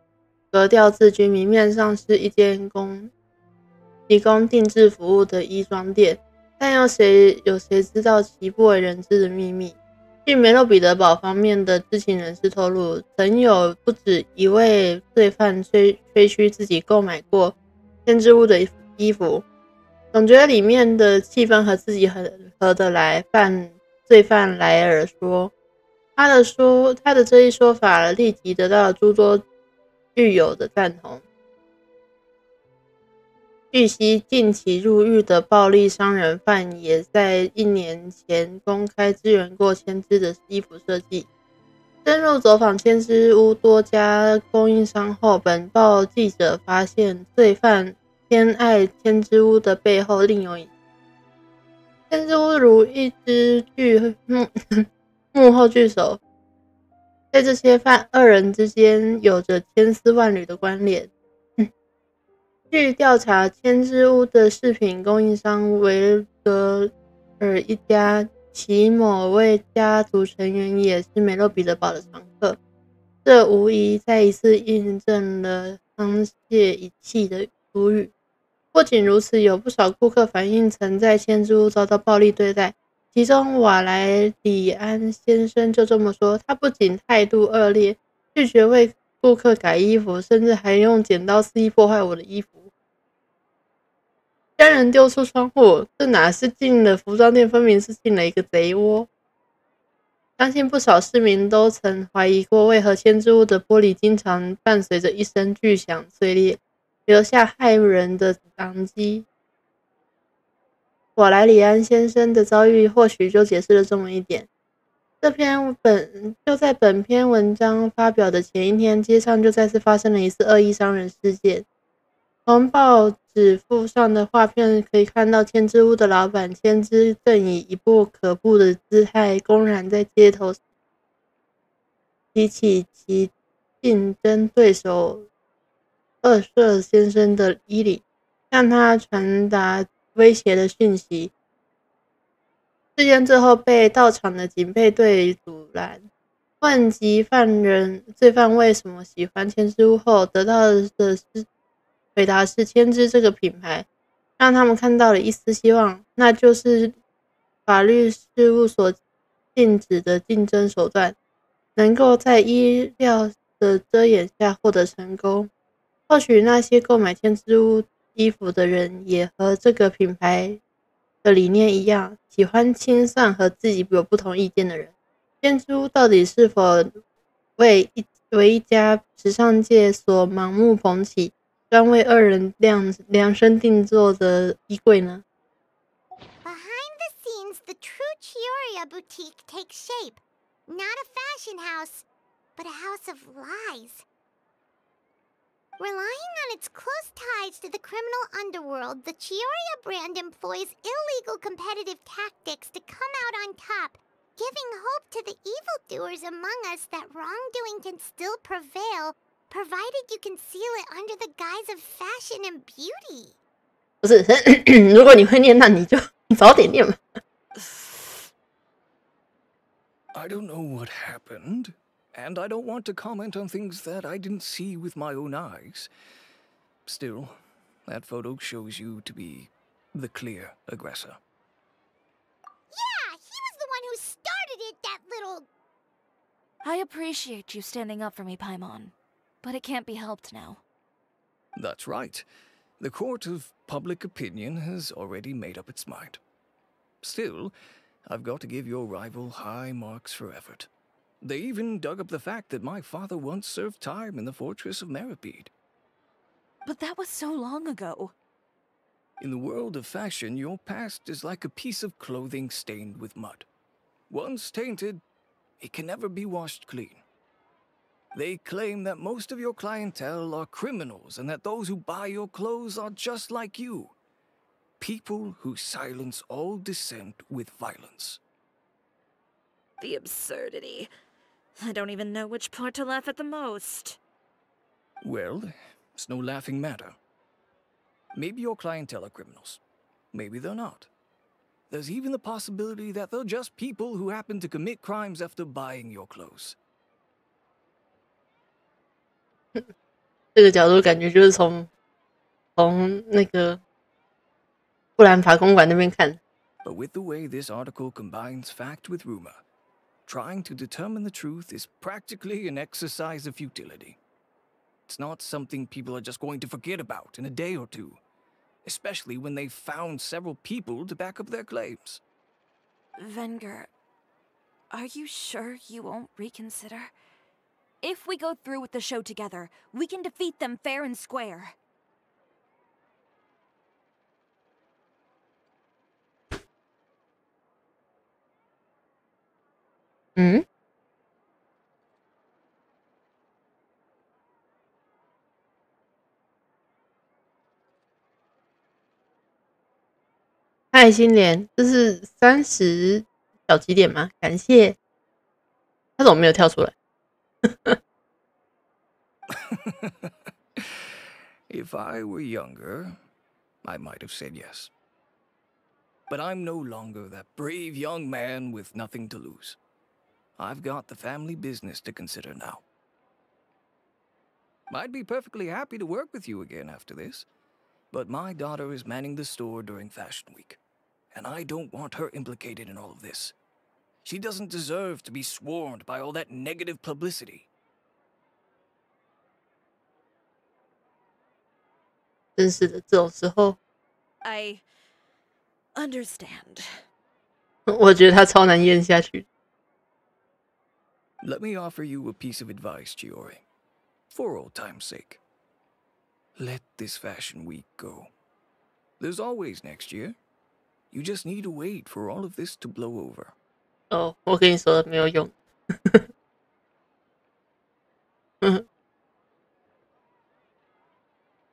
格调自居，明面上是一间提供定制服务的衣装店，但有谁知道其不为人知的秘密？据梅洛彼得堡方面的知情人士透露，曾有不止一位罪犯吹嘘自己购买过天之屋的衣服。总觉得里面的气氛和自己很合得来。罪犯莱尔说，他的这一说法立即得到了诸多狱友的赞同。据悉，近期入狱的暴力伤人犯也在1年前公开支援过千之的衣服设计。深入走访千之屋多家供应商后，本报记者发现罪犯偏爱千之屋的背后另有隐情。千之屋如一只幕后巨手，在这些二人之间有着千丝万缕的关联。据调查，千之屋的饰品供应商维格尔一家，其某位家族成员也是梅洛彼得堡的常客。这无疑再一次印证了沆瀣一气的俗语。不仅如此，有不少顾客反映曾在千之屋遭到暴力对待，其中瓦莱里安先生就这么说，他不仅态度恶劣，拒绝为顾客改衣服，甚至还用剪刀肆意破坏我的衣服，将人丢出窗户，这哪是进了服装店，分明是进了一个贼窝。相信不少市民都曾怀疑过，为何千之屋的玻璃经常伴随着一声巨响碎裂，留下骇人的狼藉。瓦莱里安先生的遭遇或许就解释了这么一点。就在本篇文章发表的前一天，街上就再次发生了一次恶意伤人事件。从报纸附上的画片可以看到，千之屋的老板千之正以一副可怖的姿态，公然在街头提起其竞争对手二社先生的衣领，向他传达威胁的讯息。事件最后被到场的警备队阻拦。问及罪犯为什么喜欢千之屋后，得到的回答是千之这个品牌让他们看到了一丝希望，那就是法律事务所禁止的竞争手段能够在意料的遮掩下获得成功。或许那些购买千之屋衣服的人也和这个品牌的理念一样，喜欢清算和自己有不同意见的人。千之屋到底是否为一家时尚界所盲目捧起，专为二人量身定做的衣柜呢？ Behind the scenes, the true Chiyoria boutique takes shape. Not a fashion house, but a house of lies. Relying on its close ties to the criminal underworld, the Chiyoria brand employs illegal competitive tactics to come out on top, giving hope to the evildoers among us that wrongdoing can still prevail, provided you conceal it under the guise of fashion and beauty. 不是，如果你会念，那你就早点念嘛。I don't know what happened, and I don't want to comment on things that I didn't see with my own eyes. Still, that photo shows you to be the clear aggressor. Yeah, he was the one who started it, that little... I appreciate you standing up for me, Paimon, but it can't be helped now. That's right. The court of public opinion has already made up its mind. Still, I've got to give your rival high marks for effort. They even dug up the fact that my father once served time in the fortress of Meripede. But that was so long ago. In the world of fashion, your past is like a piece of clothing stained with mud. Once tainted, it can never be washed clean. They claim that most of your clientele are criminals and that those who buy your clothes are just like you. People who silence all dissent with violence. The absurdity. I don't even know which part to laugh at the most. Well, it's no laughing matter. Maybe your clientele are criminals. Maybe they're not. There's even the possibility that they're just people who happen to commit crimes after buying your clothes. 这个角度感觉就是从那个布兰法公馆那边看。But with the way this article combines fact with rumor, trying to determine the truth is practically an exercise of futility. It's not something people are just going to forget about in a day or two, especially when they've found several people to back up their claims. Venger, are you sure you won't reconsider? If we go through with the show together, we can defeat them fair and square. Hmm? 爱心莲，这是30小几点吗？感谢。他怎么没有跳出来？ If I were younger, I might have said yes. But I'm no longer that brave young man with nothing to lose. I've got the family business to consider now. I'd be perfectly happy to work with you again after this, but my daughter is manning the store during Fashion Week, and I don't want her implicated in all of this. She doesn't deserve to be swarmed by all that negative publicity. 真是的，这种时候， I understand. 我觉得他超难咽下去。 Let me offer you a piece of advice, Chiori. For old time's sake. Let this fashion week go. There's always next year. You just need to wait for all of this to blow over. 哦，我跟你说的没有用。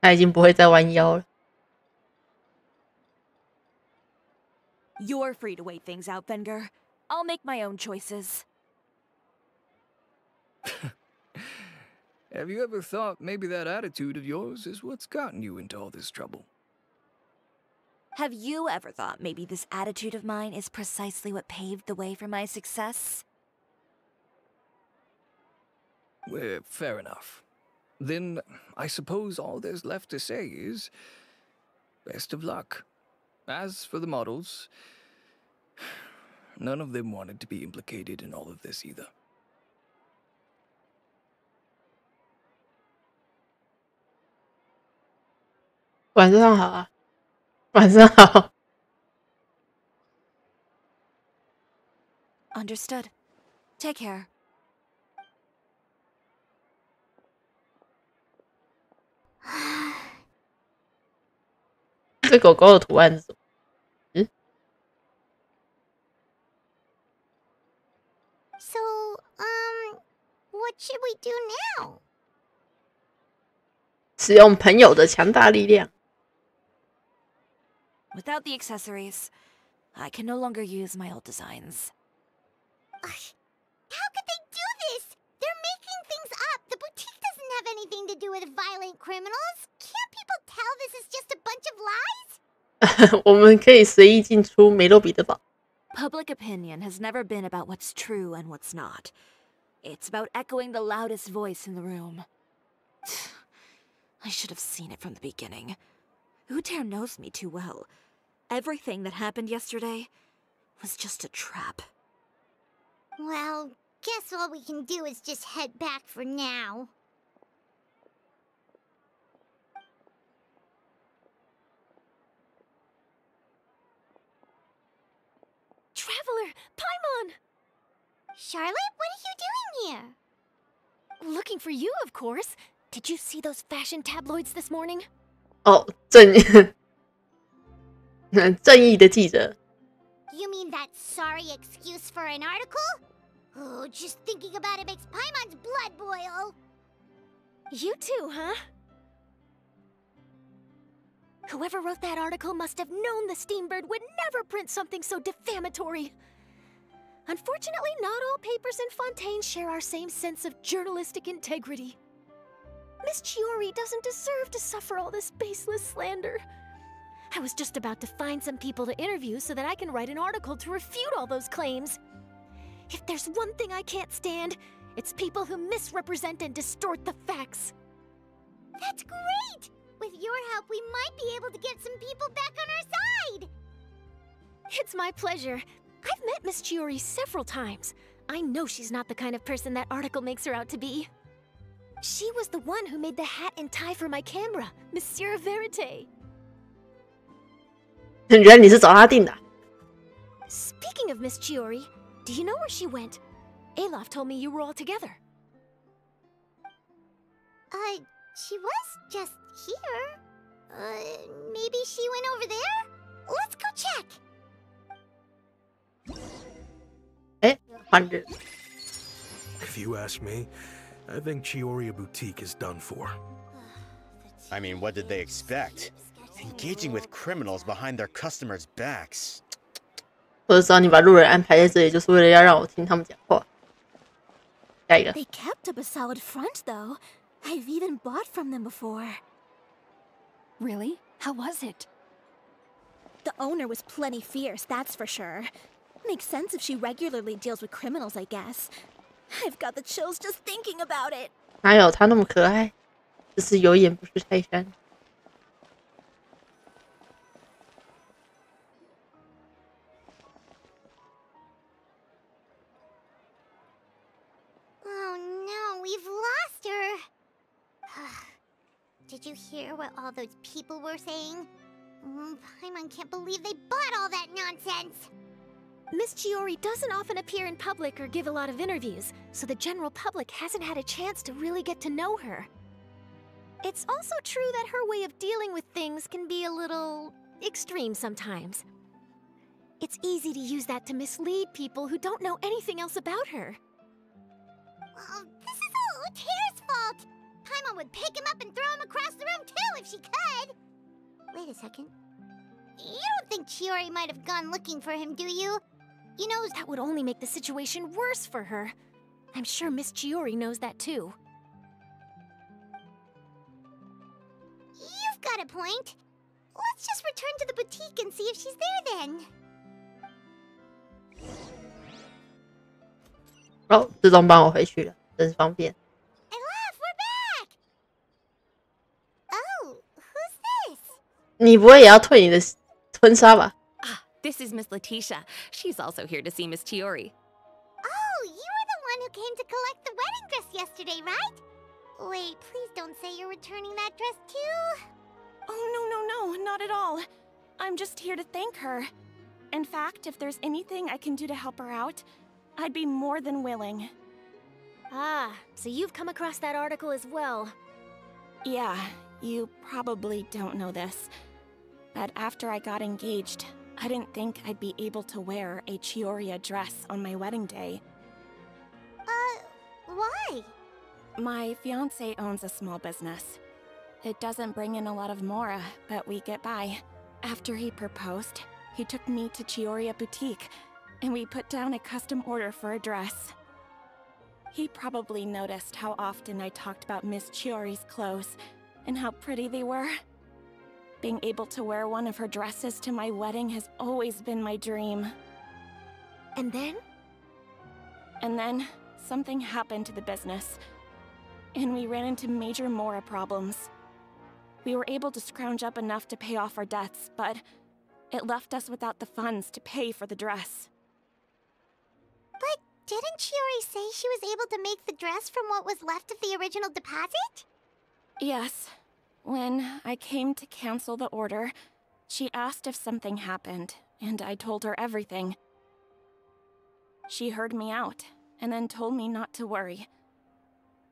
他已经不会再弯腰了。You're free to wait things out, Venger. I'll make my own choices. Have you ever thought maybe that attitude of yours is what's gotten you into all this trouble? Have you ever thought maybe this attitude of mine is precisely what paved the way for my success? Well, fair enough. Then I suppose all there's left to say is best of luck. As for the models, none of them wanted to be implicated in all of this either. 晚上好啊，晚上好。Understood. Take care. 这狗狗的图案是什么？嗯 So, what should we do now? 使用朋友的强大力量。 Without the accessories, I can no longer use my old designs. How could they do this? They're making things up. The boutique doesn't have anything to do with violent criminals. Can't people tell this is just a bunch of lies? 我们可以随意进出梅洛彼得堡。 Public opinion has never been about what's true and what's not. It's about echoing the loudest voice in the room. I should have seen it from the beginning. Uter knows me too well. Everything that happened yesterday was just a trap. Well, guess all we can do is just head back for now. Traveler, Paimon! Charlotte, what are you doing here? Looking for you, of course. Did you see those fashion tabloids this morning? 哦，正义的记者。 You mean that sorry excuse for an article? Oh, just thinking about it makes Paimon's blood boil. You too, huh? Whoever wrote that article must have known the Steambird would never print something so defamatory. Unfortunately, not all papers in Fontaine share our same sense of journalistic integrity. Miss Chiori doesn't deserve to suffer all this baseless slander. I was just about to find some people to interview so that I can write an article to refute all those claims. If there's one thing I can't stand, it's people who misrepresent and distort the facts. That's great! With your help, we might be able to get some people back on our side! It's my pleasure. I've met Miss Chiori several times. I know she's not the kind of person that article makes her out to be. She was the one who made the hat and tie for my camera, Monsieur Verite. 原来你是找他订的。 Speaking of Miss Chiori, do you know where she went? Alof told me you were all together. She was just here. Maybe she went over there? Let's go check. 哎，换人。 If you ask me, I think Chiori Boutique is done for. I mean, what did they expect? Engaging with criminals behind their customers' backs. 我就知道你把路人安排在这里，就是为了要让我听他们讲话。下一个。 They kept up a solid front, though. I've even bought from them before. Really? How was it? The owner was plenty fierce, that's for sure. Makes sense if she regularly deals with criminals, I guess. I've got the chills just thinking about it. 哪有他那么可爱？只是有眼不识泰山。 Oh no, we've lost her. Did you hear what all those people were saying? Paimon can't believe they bought all that nonsense. Miss Chiori doesn't often appear in public or give a lot of interviews, so the general public hasn't had a chance to really get to know her. It's also true that her way of dealing with things can be a little extreme sometimes. It's easy to use that to mislead people who don't know anything else about her. Well, this is all Uter's fault. Paimon would pick him up and throw him across the room too if she could. Wait a second. You don't think Chiori might have gone looking for him, do you? You know, That would only make the situation worse for her. I'm sure Miss Chiori knows that too. you've got a point. Let's just return to the boutique and see if she's there then. 哦，自动帮我回去了，真是方便。 We're back! Oh, who's this? 你不会也要退你的婚纱吧？ This is Miss Letitia. She's also here to see Miss Chiori. Oh, you were the one who came to collect the wedding dress yesterday, right? Wait, please don't say you're returning that dress too. Oh, no, not at all. I'm just here to thank her. In fact, if there's anything I can do to help her out, I'd be more than willing. Ah, so you've come across that article as well. Yeah, you probably don't know this, but after I got engaged, I didn't think I'd be able to wear a Chiori dress on my wedding day. Why? My fiancé owns a small business. It doesn't bring in a lot of mora, but we get by. After he proposed, he took me to Chiori Boutique, and we put down a custom order for a dress. He probably noticed how often I talked about Miss Chiori's clothes, and how pretty they were. Being able to wear one of her dresses to my wedding has always been my dream. And then? And then, something happened to the business, and we ran into major mora problems. We were able to scrounge up enough to pay off our debts, but it left us without the funds to pay for the dress. But didn't Chiori say she was able to make the dress from what was left of the original deposit? Yes. When I came to cancel the order, she asked if something happened, and I told her everything. She heard me out, and then told me not to worry.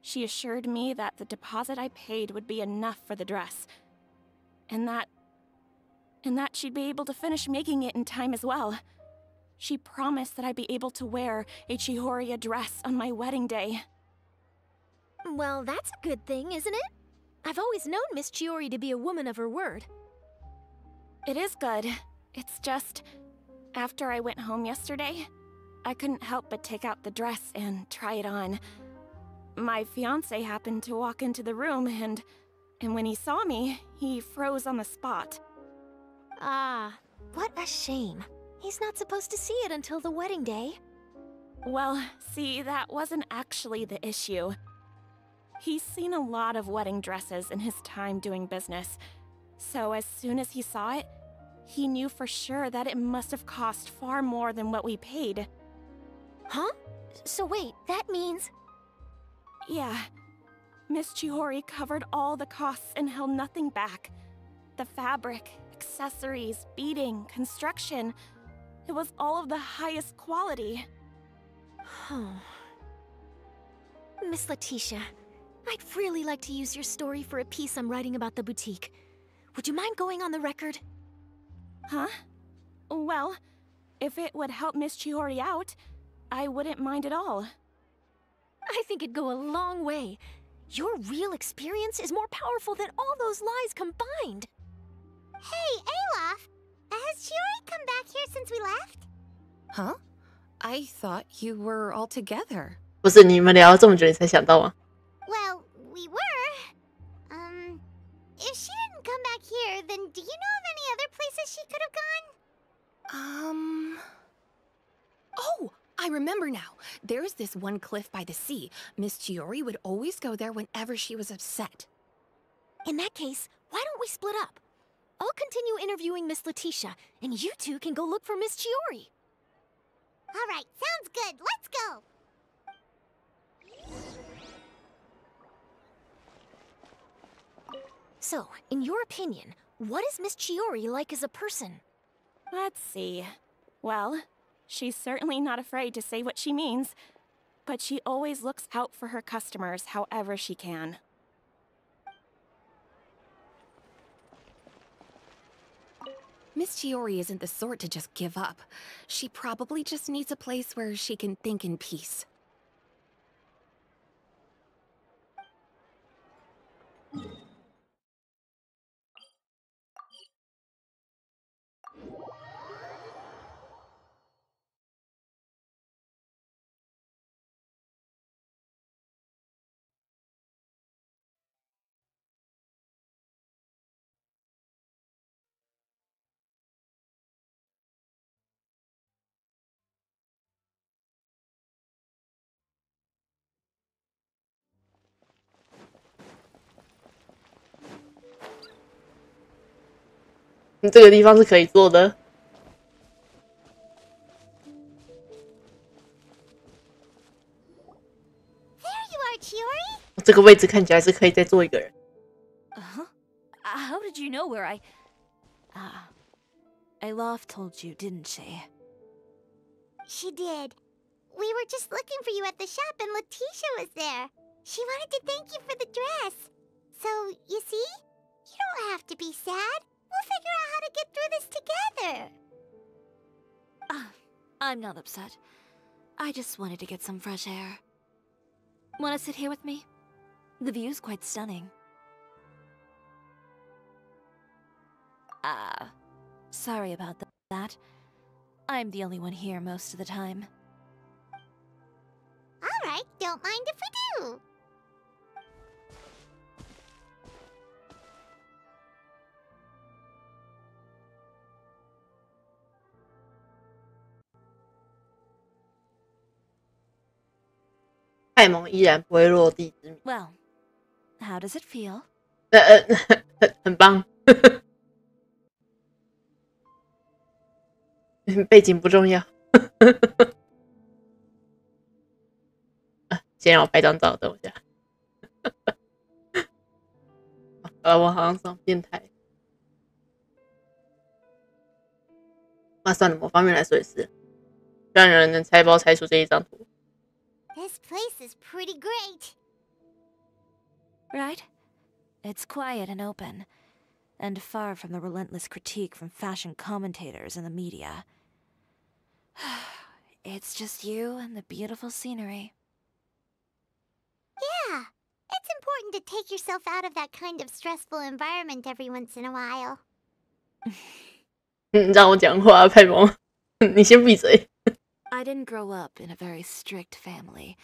She assured me that the deposit I paid would be enough for the dress, and that she'd be able to finish making it in time as well. She promised that I'd be able to wear a Chiori dress on my wedding day. Well, that's a good thing, isn't it? I've always known Miss Chiori to be a woman of her word. It is good. It's just, after I went home yesterday, I couldn't help but take out the dress and try it on. My fiancé happened to walk into the room, and when he saw me, he froze on the spot. Ah, what a shame. He's not supposed to see it until the wedding day. Well, see, that wasn't actually the issue. He's seen a lot of wedding dresses in his time doing business, so as soon as he saw it, he knew for sure that it must have cost far more than what we paid. Huh? So wait, that means... Yeah. Miss Chiori covered all the costs and held nothing back. The fabric, accessories, beading, construction, it was all of the highest quality. Oh. Miss Letitia, I'd really like to use your story for a piece I'm writing about the boutique. Would you mind going on the record? Huh? Well, if it would help Miss Chiori out, I wouldn't mind at all. I think it'd go a long way. Your real experience is more powerful than all those lies combined. Hey, Olaf! Has Chiori come back here since we left? Huh? I thought you were all together. 不是你们聊了这么久，你才想到吗？ Well, we were. If she didn't come back here, then do you know of any other places she could have gone? Oh, I remember now. There's this one cliff by the sea. Miss Chiori would always go there whenever she was upset. In that case, why don't we split up? I'll continue interviewing Miss Letitia, and you two can go look for Miss Chiori. All right, sounds good. Let's go. So, in your opinion, what is Miss Chiori like as a person? Let's see. Well, she's certainly not afraid to say what she means, but she always looks out for her customers however she can. Miss Chiori isn't the sort to just give up. She probably just needs a place where she can think in peace.这个地方是可以做的。There you are, Chiori. 这个位置看起来是可以再做一个人。How did you know where I... Alof told you, didn't she? She did. We were just looking for you at the shop and Letitia was there. She wanted to thank you for the dress. So, you see? You don't have to be sad. We'll figure out how to get through this together. I'm not upset. I just wanted to get some fresh air. Wanna sit here with me? The view's quite stunning. Sorry about that. I'm the only one here most of the time. Alright, don't mind if we do. Well, how does it feel? 很棒。背景不重要。先让我拍张照，等我一下。我好像是变态。算了，某方面来说也是，让人能猜包猜出这一张图。This place is pretty great. Right? It's quiet and open, and far from the relentless critique from fashion commentators and the media. It's just you and the beautiful scenery. Yeah, it's important to take yourself out of that kind of stressful environment every once in a while. 让我讲话，派蒙，你先闭嘴。I didn't grow up in a very strict family.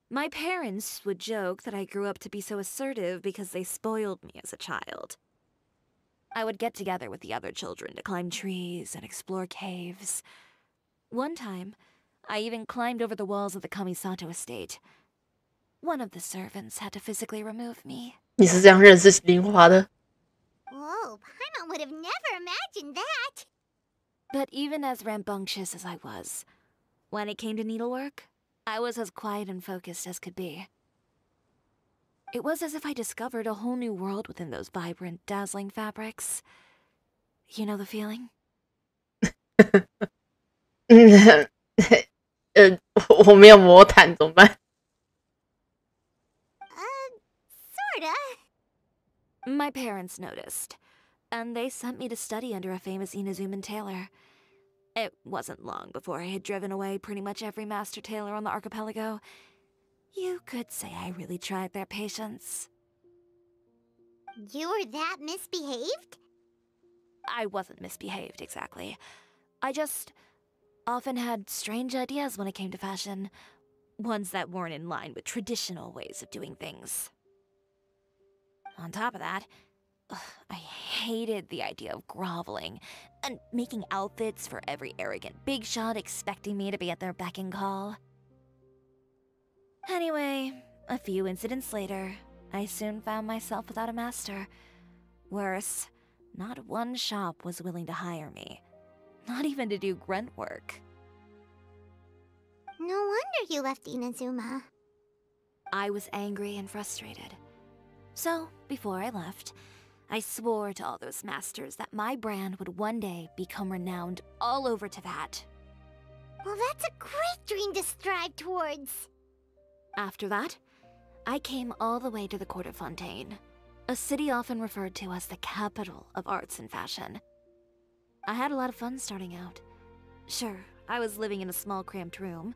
My parents would joke that I grew up to be so assertive because they spoiled me as a child. I would get together with the other children to climb trees and explore caves. One time, I even climbed over the walls of the Kamisato estate. One of the servants had to physically remove me. 你是这样认识林华的？ Whoa, Paimon would have never imagined that. But even as rambunctious as I was, when it came to needlework, I was as quiet and focused as could be. It was as if I discovered a whole new world within those vibrant, dazzling fabrics. You know the feeling? 我没有魔毯怎么办？ Sorta. My parents noticed, and they sent me to study under a famous Inazuman tailor. It wasn't long before I had driven away pretty much every master tailor on the archipelago. You could say I really tried their patience. You were that misbehaved? I wasn't misbehaved, exactly. I just often had strange ideas when it came to fashion. Ones that weren't in line with traditional ways of doing things. On top of that, I hated the idea of groveling and making outfits for every arrogant big shot expecting me to be at their beck and call. Anyway, a few incidents later, I soon found myself without a master. Worse, not one shop was willing to hire me. Not even to do grunt work. No wonder you left Inazuma. I was angry and frustrated. So, before I left, I swore to all those masters that my brand would one day become renowned all over Teyvat. Well, that's a great dream to strive towards. After that, I came all the way to the court of Fontaine, a city often referred to as the capital of arts and fashion. I had a lot of fun starting out. Sure, I was living in a small cramped room,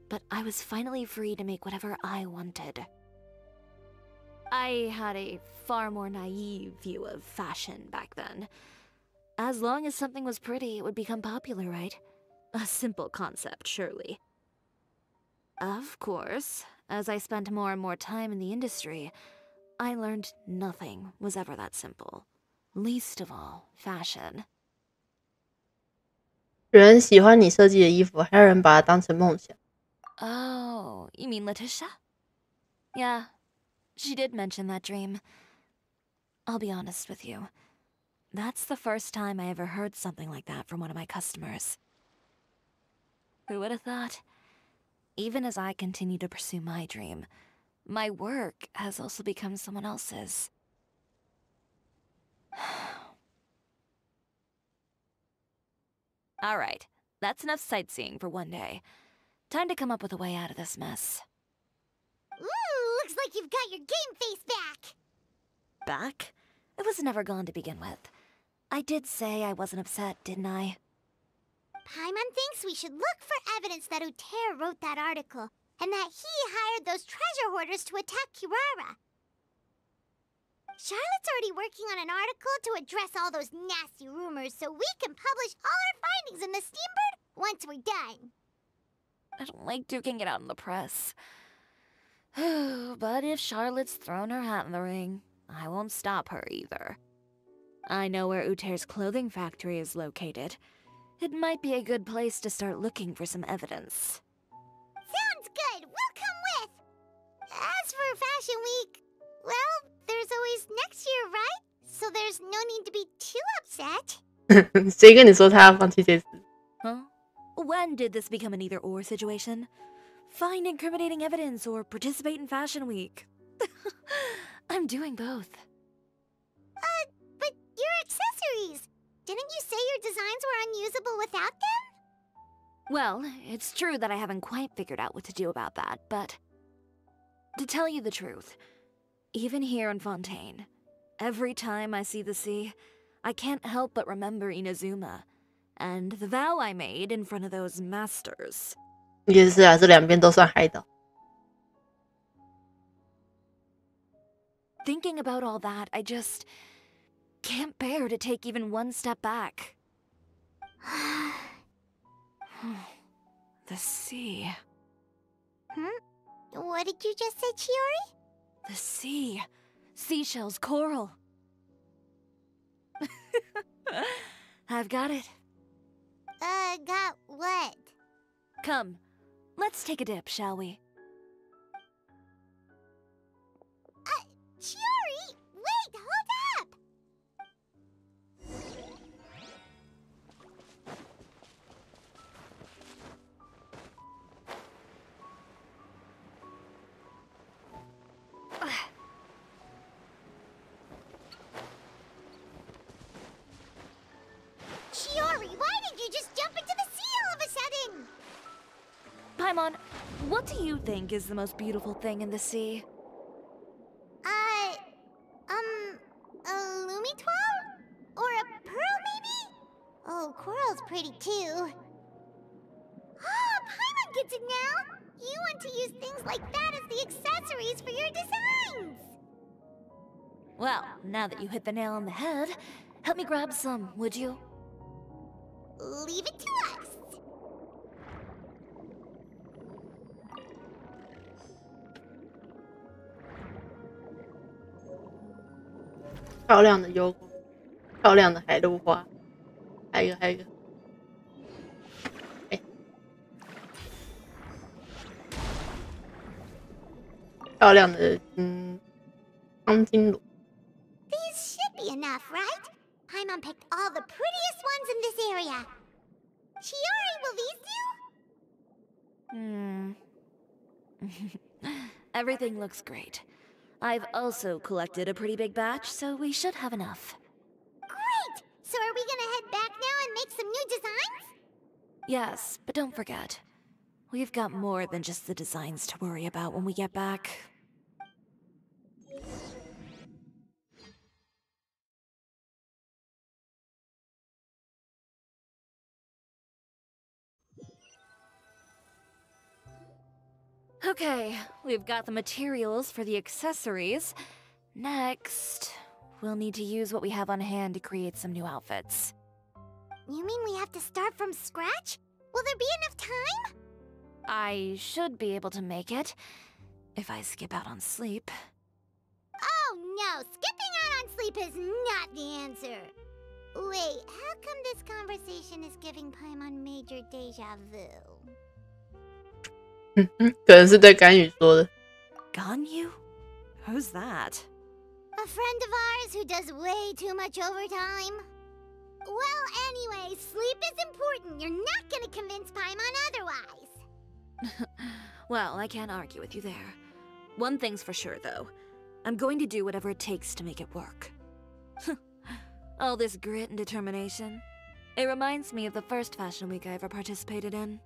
but I was finally free to make whatever I wanted. I had a far more naive view of fashion back then. As long as something was pretty, it would become popular, right? A simple concept, surely. Of course, as I spent more and more time in the industry, I learned nothing was ever that simple. Least of all, fashion. 有人喜欢你设计的衣服，还有人把它当成梦想。Oh, you mean Letitia? Yeah, she did mention that dream. I'll be honest with you. That's the first time I ever heard something like that from one of my customers. Who would have thought? Even as I continue to pursue my dream, my work has also become someone else's. Alright, that's enough sightseeing for one day. Time to come up with a way out of this mess. Ooh, looks like you've got your game face back! Back? It was never gone to begin with. I did say I wasn't upset, didn't I? Paimon thinks we should look for evidence that Uter wrote that article, and that he hired those treasure hoarders to attack Kirara. Charlotte's already working on an article to address all those nasty rumors so we can publish all our findings in the Steambird once we're done. I don't like duking it out in the press. But if Charlotte's thrown her hat in the ring, I won't stop her either. I know where Uter's clothing factory is located. It might be a good place to start looking for some evidence. Sounds good! We'll come with! As for Fashion Week, well, there's always next year, right? So there's no need to be too upset. 谁跟你说他要放弃这次？ Huh? When did this become an either-or situation? Find incriminating evidence or participate in Fashion Week. I'm doing both. But your accessories! Didn't you say your designs were unusable without them? Well, it's true that I haven't quite figured out what to do about that, but... To tell you the truth, even here in Fontaine, every time I see the sea, I can't help but remember Inazuma, and the vow I made in front of those masters. 也是啊，这两边都算海岛。 Thinking about all that, I just can't bear to take even one step back. The sea. What did you just say, Chiori? The sea. Seashells, coral. I've got it. Got what? Come, let's take a dip, shall we? Chiori! Wait, hold up! Chiori, why did you just jump into the sea all of a sudden? Paimon, what do you think is the most beautiful thing in the sea? A Lumitwal? Or a pearl, maybe? Oh, coral's pretty too. Ah, Paimon gets it now! You want to use things like that as the accessories for your designs! Well, now that you hit the nail on the head, help me grab some, would you? Leave it to us! 漂亮的油光，漂亮的海陆花，还有一个，漂亮的钢筋螺。 These should be enough, right? Paimon picked all the prettiest ones in this area. Chiori, will these do? Everything looks great. I've also collected a pretty big batch, so we should have enough. Great! So are we gonna head back now and make some new designs? Yes, but don't forget, we've got more than just the designs to worry about when we get back. Okay, we've got the materials for the accessories. Next, we'll need to use what we have on hand to create some new outfits. You mean we have to start from scratch? Will there be enough time? I should be able to make it, if I skip out on sleep. Oh no, skipping out on sleep is not the answer. Wait, how come this conversation is giving Paimon major deja vu? 可能是对干预说的。Ganyu? Who's that? A friend of ours who does way too much overtime. Well, anyway, sleep is important. You're not gonna convince Paimon otherwise. Well, I can't argue with you there. One thing's for sure, though. I'm going to do whatever it takes to make it work. All this grit and determination. It reminds me of the first fashion week I ever participated in.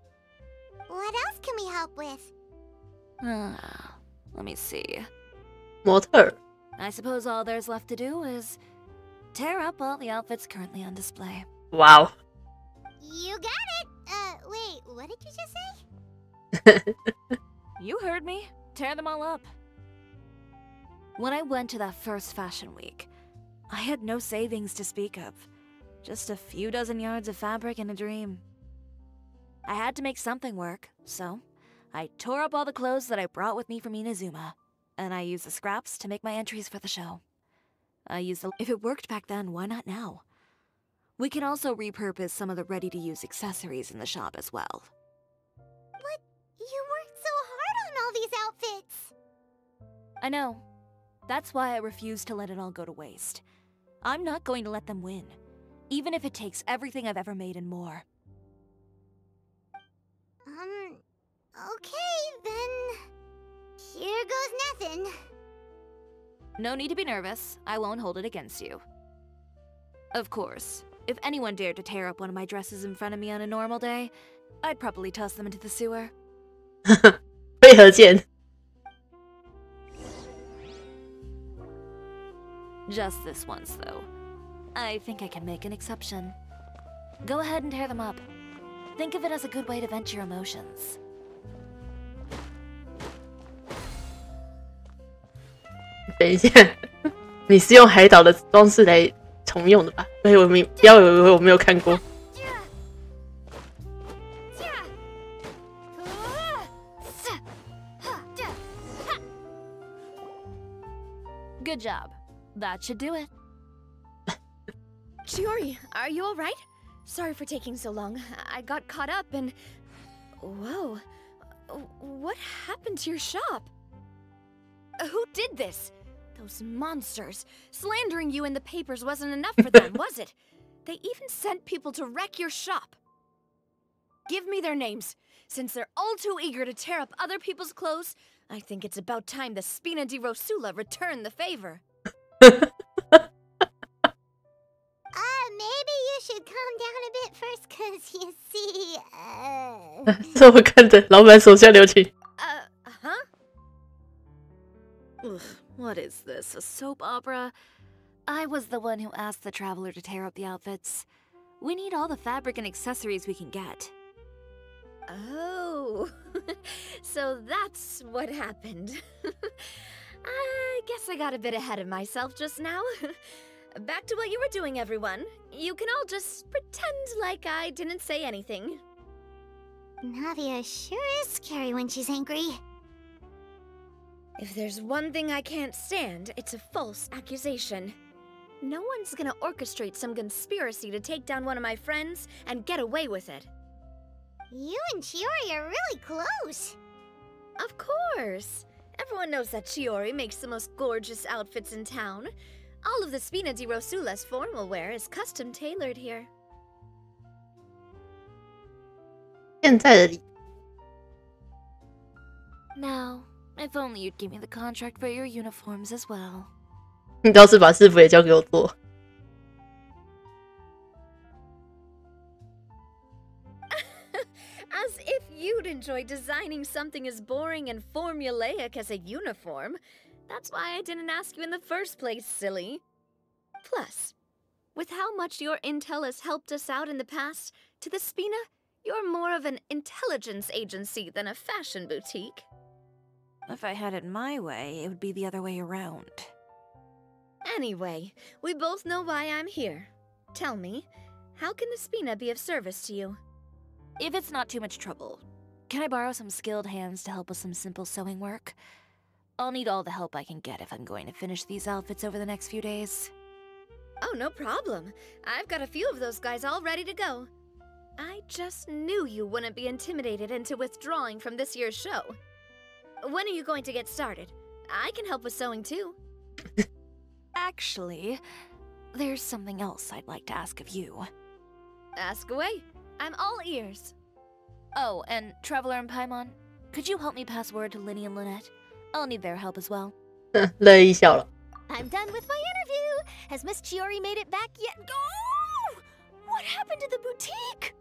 What else can we help with? Let me see. 模特。I suppose all there's left to do is tear up all the outfits currently on display. Wow. You got it! Wait, what did you just say? You heard me. Tear them all up. When I went to that first fashion week, I had no savings to speak of. Just a few dozen yards of fabric and a dream. I had to make something work, so I tore up all the clothes that I brought with me from Inazuma, and I used the scraps to make my entries for the show. If it worked back then, why not now? We can also repurpose some of the ready-to-use accessories in the shop as well. But you worked so hard on all these outfits! I know. That's why I refuse to let it all go to waste. I'm not going to let them win, even if it takes everything I've ever made and more. Okay, then... Here goes nothing. No need to be nervous. I won't hold it against you. Of course, if anyone dared to tear up one of my dresses in front of me on a normal day, I'd probably toss them into the sewer. 配合键。 Just this once, though. I think I can make an exception. Go ahead and tear them up. Think of it as a good way to vent your emotions. 等一下，你是用海岛的装饰来重用的吧？所以我不要以为我没有看过。Good job. That should do it. Chiori, are you alright? Sorry for taking so long. I got caught up and... Whoa. What happened to your shop? Who did this? Those monsters. Slandering you in the papers wasn't enough for them, was it? They even sent people to wreck your shop. Give me their names. Since they're all too eager to tear up other people's clothes, I think it's about time the Spina di Rosula return the favor. Maybe you should calm down a bit first, cause you see, 这我看着老板手下留情。Huh? Ugh, what is this, a soap opera? I was the one who asked the traveler to tear up the outfits. We need all the fabric and accessories we can get. Oh, so that's what happened. I guess I got a bit ahead of myself just now. Back to what you were doing, everyone. You can all just pretend like I didn't say anything. Navia sure is scary when she's angry. If there's one thing I can't stand, it's a false accusation. No one's gonna orchestrate some conspiracy to take down one of my friends and get away with it. You and Chiori are really close. Of course. Everyone knows that Chiori makes the most gorgeous outfits in town. All of the Spina di Rosula's formal wear is custom tailored here. 现在的礼 Now, if only you'd give me the contract for your uniforms as well. 你倒是把制服也交给我做。As if you'd enjoy designing something as boring and formulaic as a uniform. That's why I didn't ask you in the first place, silly. Plus, with how much your intel has helped us out in the past, to the Spina, you're more of an intelligence agency than a fashion boutique. If I had it my way, it would be the other way around. Anyway, we both know why I'm here. Tell me, how can the Spina be of service to you? If it's not too much trouble, can I borrow some skilled hands to help with some simple sewing work? I'll need all the help I can get if I'm going to finish these outfits over the next few days. Oh, no problem. I've got a few of those guys all ready to go. I just knew you wouldn't be intimidated into withdrawing from this year's show. When are you going to get started? I can help with sewing too. Actually, there's something else I'd like to ask of you. Ask away. I'm all ears. Oh, and Traveler and Paimon, could you help me pass word to Linny and Lynette? I'll need their help as well. 乐意笑了。 I'm done with my interview. Has Miss Chiori made it back yet? Oh! What happened to the boutique?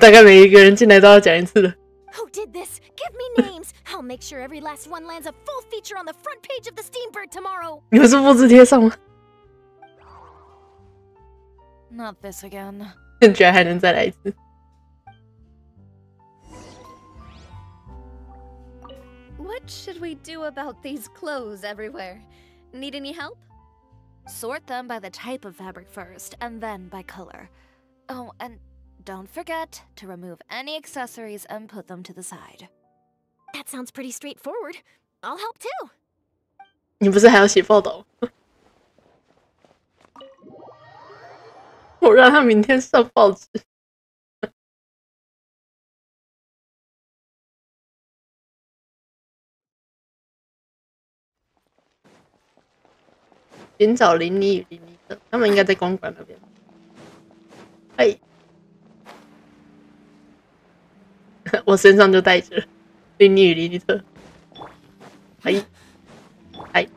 大概每一个人进来都要讲一次了。 Who did this? Give me names. I'll make sure every last one lands a full feature on the front page of the Steambird tomorrow. 你们是复制贴上吗？ Not this again. 居然还能再来一次。 What should we do about these clothes everywhere? Need any help? Sort them by the type of fabric first, and then by color. Oh, and don't forget to remove any accessories and put them to the side. That sounds pretty straightforward. I'll help too. 你不是还要写报道吗？我让他明天上报纸。寻找林妮与林妮特，他们应该在公馆那边。哎，我身上就带着林妮与林妮特。哎，哎。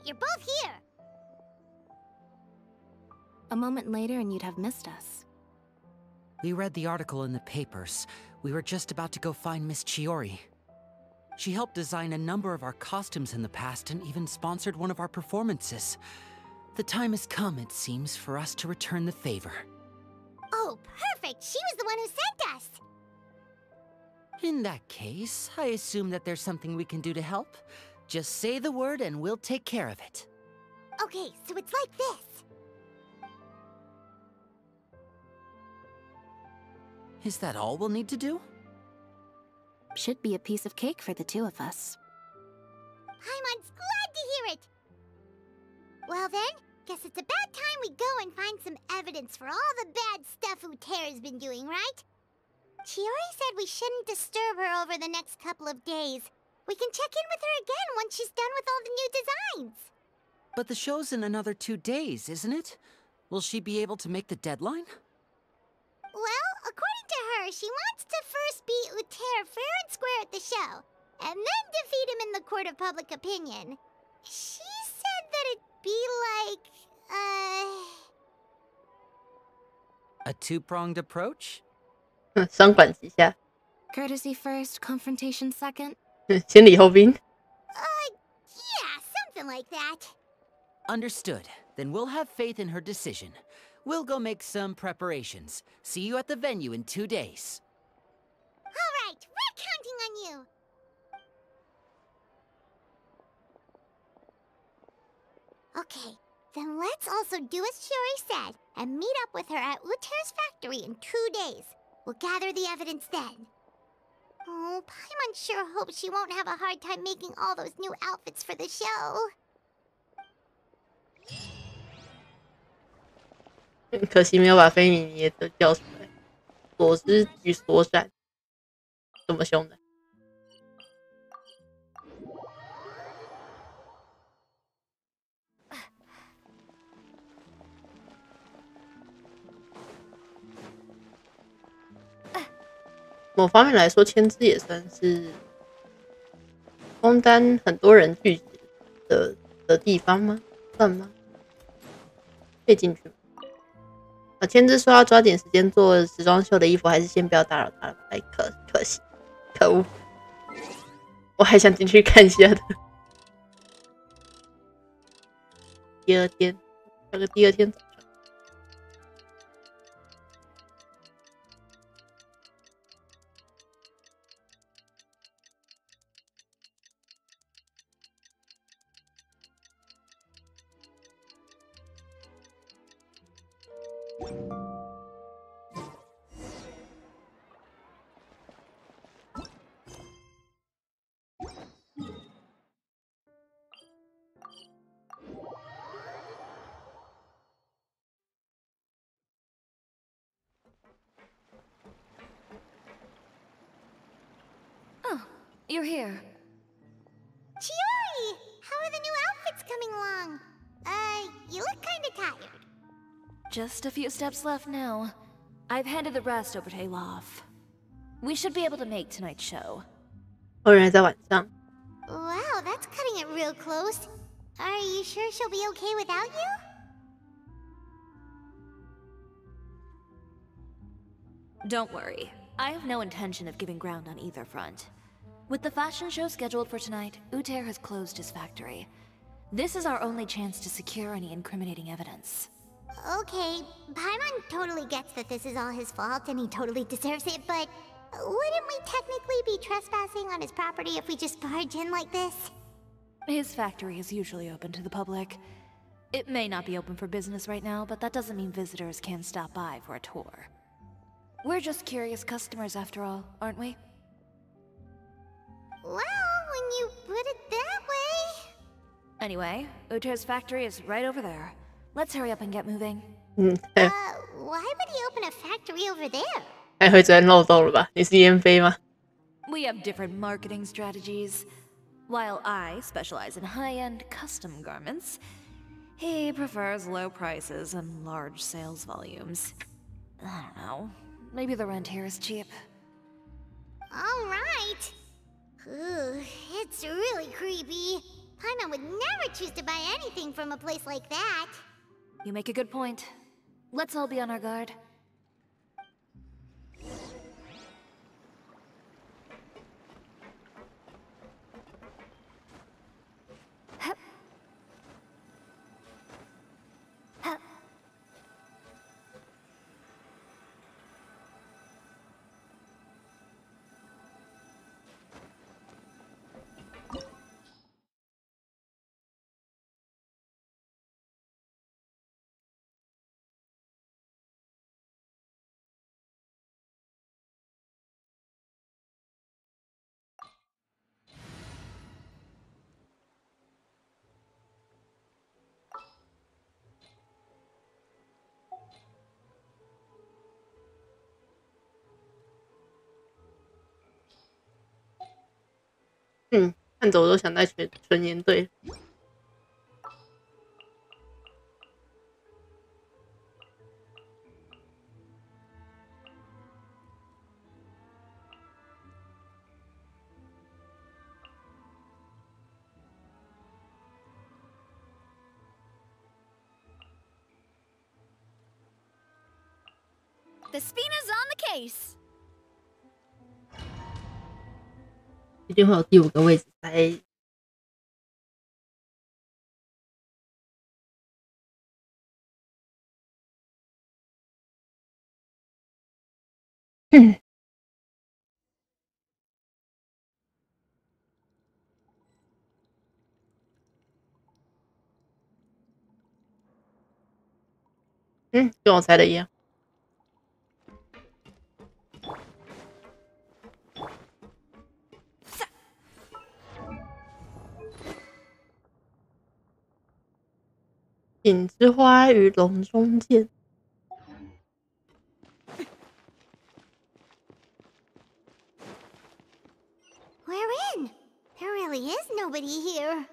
You're both here! A moment later and you'd have missed us. We read the article in the papers. We were just about to go find Miss Chiori. She helped design a number of our costumes in the past and even sponsored one of our performances. The time has come, it seems, for us to return the favor. Oh, perfect! She was the one who sent us! In that case, I assume that there's something we can do to help. Just say the word and we'll take care of it. Okay, so it's like this. Is that all we'll need to do? Should be a piece of cake for the two of us. Paimon's glad to hear it! Well then, guess it's about time we go and find some evidence for all the bad stuff Utera's been doing, right? Chiori said we shouldn't disturb her over the next couple of days. We can check in with her again once she's done with all the new designs. But the show's in another 2 days, isn't it? Will she be able to make the deadline? Well, according to her, she wants to first beat Uther fair and square at the show, and then defeat him in the court of public opinion. She said that it'd be like, A two-pronged approach? 双管齐下。 Courtesy first, confrontation second. 先礼后兵。yeah, something like that. Understood. Then we'll have faith in her decision. We'll go make some preparations. See you at the venue in 2 days. All right, we're counting on you. Okay, then let's also do as Chiori said and meet up with her at Uther's factory in 2 days. We'll gather the evidence then. Oh, Paimon sure hopes she won't have a hard time making all those new outfits for the show. 可惜没有把菲米尼的叫出来。所知与所闪，这么凶的。某方面来说，千枝也算是枫丹很多人聚集的地方吗？算吗？可以进去吗？啊，千之说要抓紧时间做时装秀的衣服，还是先不要打扰他了。哎，可惜，可恶！我还想进去看一下的。第二天，那个第二天早上。You're here. Chiori! How are the new outfits coming along? You look kinda tired. Just a few steps left now. I've handed the rest over to Alof. We should be able to make tonight's show. 后人还在晚上。Wow, that's cutting it real close. Are you sure she'll be okay without you? Don't worry. I have no intention of giving ground on either front. With the fashion show scheduled for tonight, Uter has closed his factory. This is our only chance to secure any incriminating evidence. Okay, Paimon totally gets that this is all his fault and he totally deserves it, but wouldn't we technically be trespassing on his property if we just barge in like this? His factory is usually open to the public. It may not be open for business right now, but that doesn't mean visitors can't stop by for a tour. We're just curious customers after all, aren't we? Well, when you put it that way... Anyway, Uter's factory is right over there. Let's hurry up and get moving. Why would he open a factory over there? 还会钻漏洞了吧？你是烟飞吗？ We have different marketing strategies. While I specialize in high-end custom garments, he prefers low prices and large sales volumes. I don't know. Maybe the rent here is cheap. All right. Ugh, it's really creepy. Paimon would never choose to buy anything from a place like that. You make a good point. Let's all be on our guard. Hup. Hup.嗯，看着我都想带纯颜队。The Spina's on the case. 一定会有第5个位置塞。跟我猜的一样。锦之花与笼中见。We're in. There really is nobody here.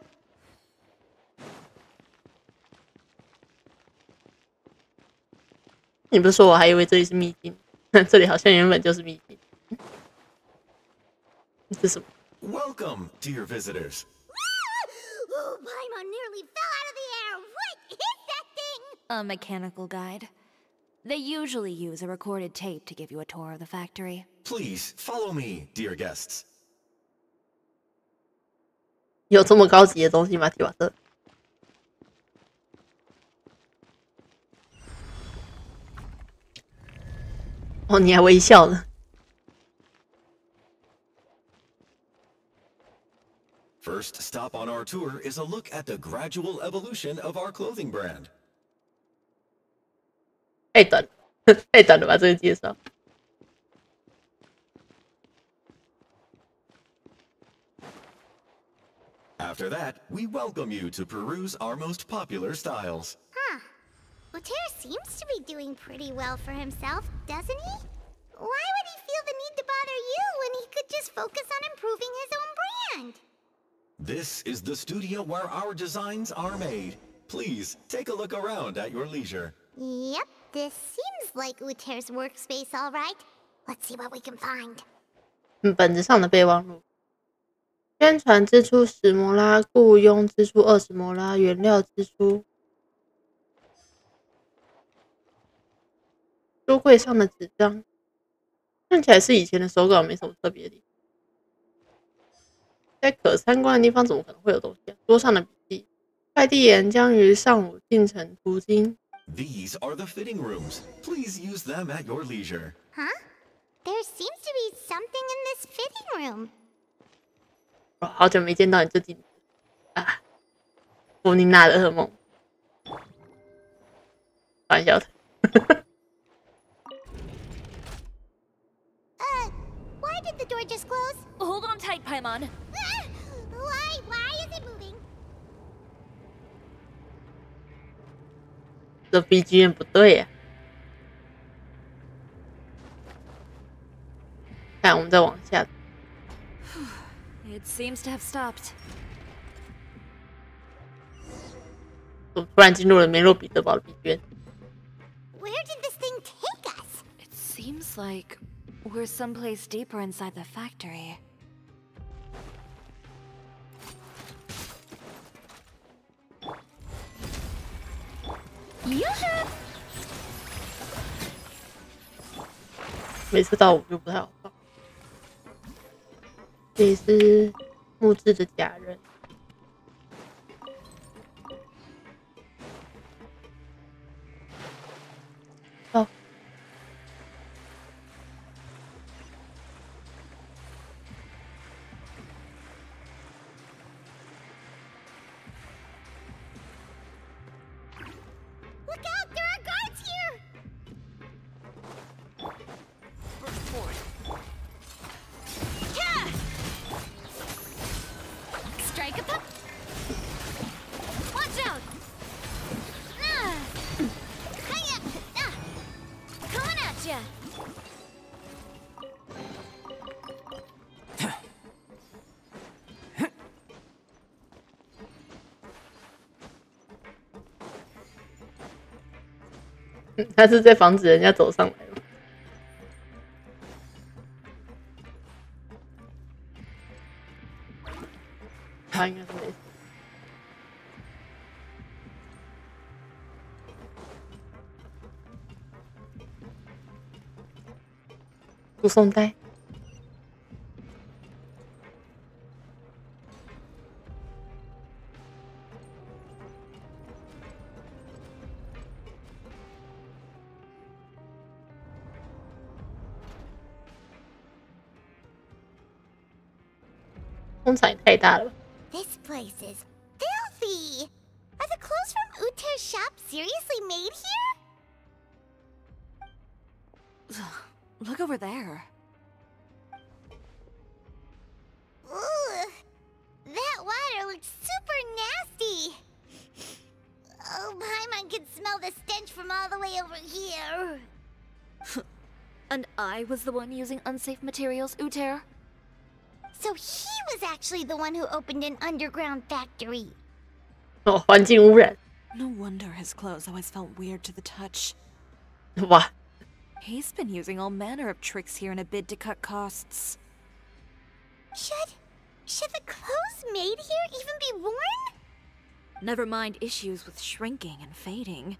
你不是说我还以为这里是秘境，这里好像原本就是秘境。这是什么 Welcome, dear visitors. Oh, Paimon nearly fell out of the air. A mechanical guide. They usually use a recorded tape to give you a tour of the factory. Please follow me, dear guests. 有这么高级的东西吗？提瓦特？哦，你还微笑呢。First stop on our tour is a look at the gradual evolution of our clothing brand. 太短了，太短了吧？这个介绍。After that, we welcome you to peruse our most popular styles. Huh. Uter seems to be doing pretty well for himself, doesn't he? Why would he feel the need to bother you when he could just focus on improving his own brand? This is the studio where our designs are made. Please, take a look around at your leisure. Yep, this seems like Uter's workspace, all right. Let's see what we can find. 本子上的备忘录。宣传支出10摩拉，雇佣支出20摩拉，原料支出。书柜上的纸张，看起来是以前的手稿，没什么特别的。在可参观的地方，怎么可能会有东西啊？桌上的笔记，快递员将于上午进城途经。These are the fitting rooms. Please use them at your leisure. Huh? There seems to be something in this fitting room. 好久没见到你，最近啊，弗妮娜的噩梦，开玩笑的。Why did the door just close? Hold on tight, Paimon. Why is it moving? 这 BGM 不对呀、看，我们再往下。It seems to have stopped. 我突然进入了梅洛彼得堡的 BGM。 Where did this thing take us? It seems like we're someplace deeper inside the factory. Yoo-hoo! 每次到5就不太好放。这里是木质的假人。哦。Look out! There are guards here! Strike a pop! Watch out! Hiya! Coming at ya! 他是在防止人家走上来吗？他应该是没事。输送带。工厂也太大了吧。 This place is filthy! Are the clothes from Uter's shop seriously made here? Look over there. Ugh, that water looks super nasty. Oh, Paimon can smell the stench from all the way over here. And I was the one using unsafe materials, Uter? So he was actually the one who opened an underground factory. 哦，环境污染。 No wonder his clothes always felt weird to the touch. 哇， He's been using all manner of tricks here in a bid to cut costs. Should the clothes made here even be worn? Never mind issues with shrinking and fading.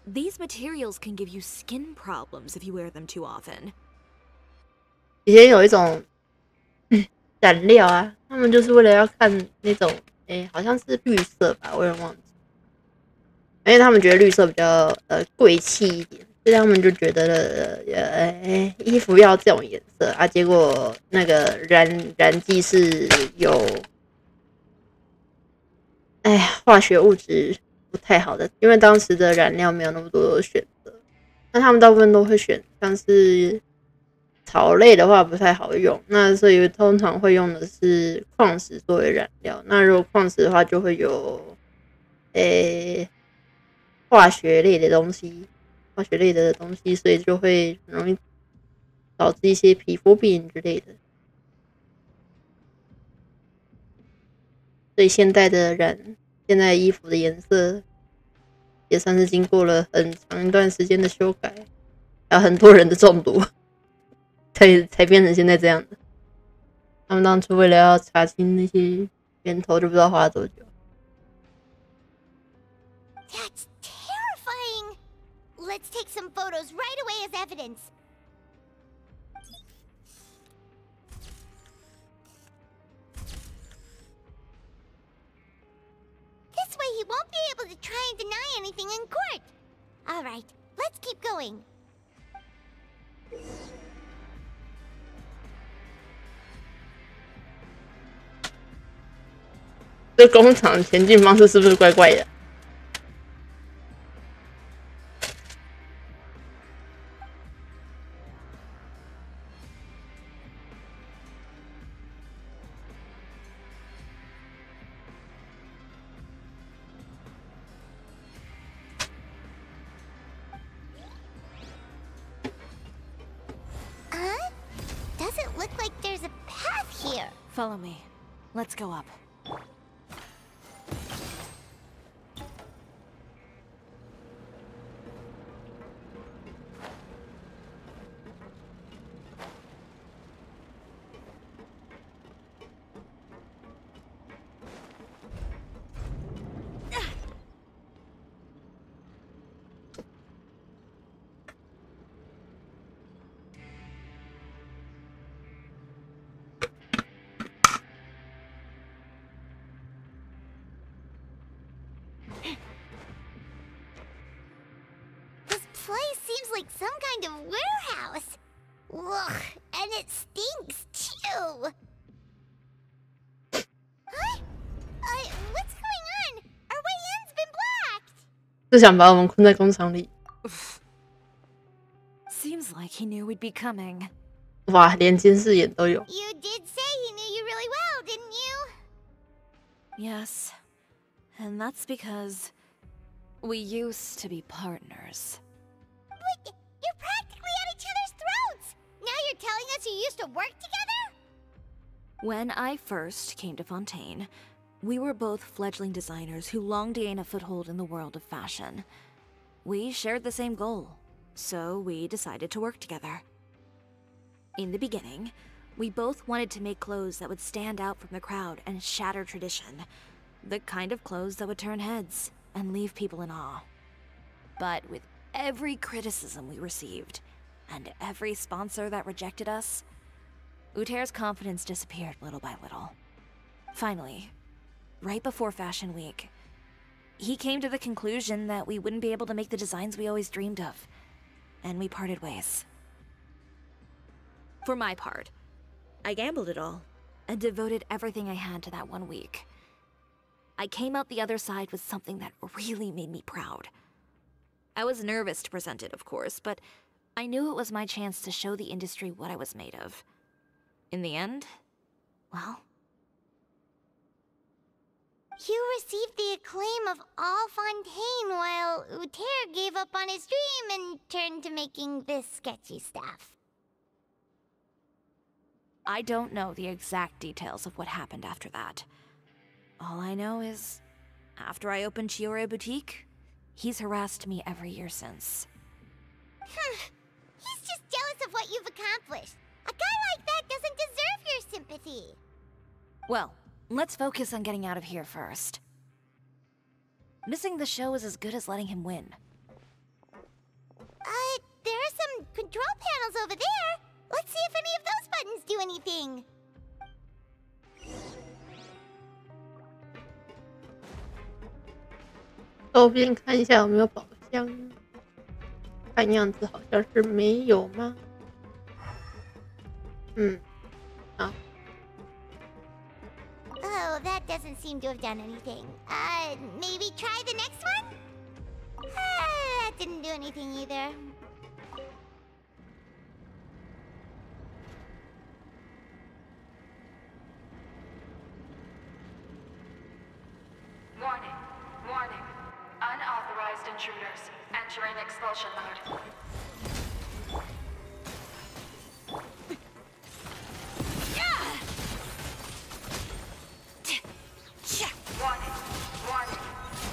These materials can give you skin problems if you wear them too often. 以前有一种染料啊，他们就是为了要看那种，好像是绿色吧，我有点忘记。因为他们觉得绿色比较贵气一点，所以他们就觉得衣服要这种颜色啊。结果那个染剂是有化学物质不太好的，因为当时的染料没有那么多的选择，那他们大部分都会选像是草类的话不太好用，那所以通常会用的是矿石作为染料。那如果矿石的话，就会有化学类的东西，所以就会很容易导致一些皮肤病之类的。所以现代衣服的颜色也算是经过了很长一段时间的修改，还有很多人的中毒，才变成现在这样的。他们当初为了要查清那些源头，就不知道花了多久。That's terrifying! Let's take some photos right away as evidence. This way he won't be able to try and deny anything in court. All right, let's keep going. 这工厂前进方式是不是怪怪的？Doesn't look like there's a path here. Follow me. Let's go up. Like some kind of warehouse. Ugh, and it stinks too. Huh? What's going on? Our way in's been blocked. 是想把我们困在工厂里。Seems like he knew we'd be coming. 哇，连监视眼都有。 You did say he knew you really well, didn't you? Yes, and that's because we used to be partners. You're practically at each other's throats! Now you're telling us you used to work together? When I first came to Fontaine, we were both fledgling designers who longed to gain a foothold in the world of fashion. We shared the same goal, so we decided to work together. In the beginning, we both wanted to make clothes that would stand out from the crowd and shatter tradition. The kind of clothes that would turn heads and leave people in awe. But with every criticism we received, and every sponsor that rejected us, Uter's confidence disappeared little by little. Finally, right before Fashion Week, he came to the conclusion that we wouldn't be able to make the designs we always dreamed of, and we parted ways. For my part, I gambled it all, and devoted everything I had to that 1 week. I came out the other side with something that really made me proud. I was nervous to present it, of course, but I knew it was my chance to show the industry what I was made of. In the end, well... You received the acclaim of all Fontaine while Uter gave up on his dream and turned to making this sketchy stuff. I don't know the exact details of what happened after that. All I know is, after I opened Chiore Boutique, he's harassed me every year since. He's just jealous of what you've accomplished. A guy like that doesn't deserve your sympathy. Well, let's focus on getting out of here first. Missing the show is as good as letting him win. over there. Let's see if any of those buttons do anything. 周边看一下有没有宝箱，看样子好像是没有吗？好。Oh, that doesn't seem to have done anything. Maybe try the next one? That didn't do anything either. Warning, warning. Unauthorized intruders entering expulsion mode. Warning, warning.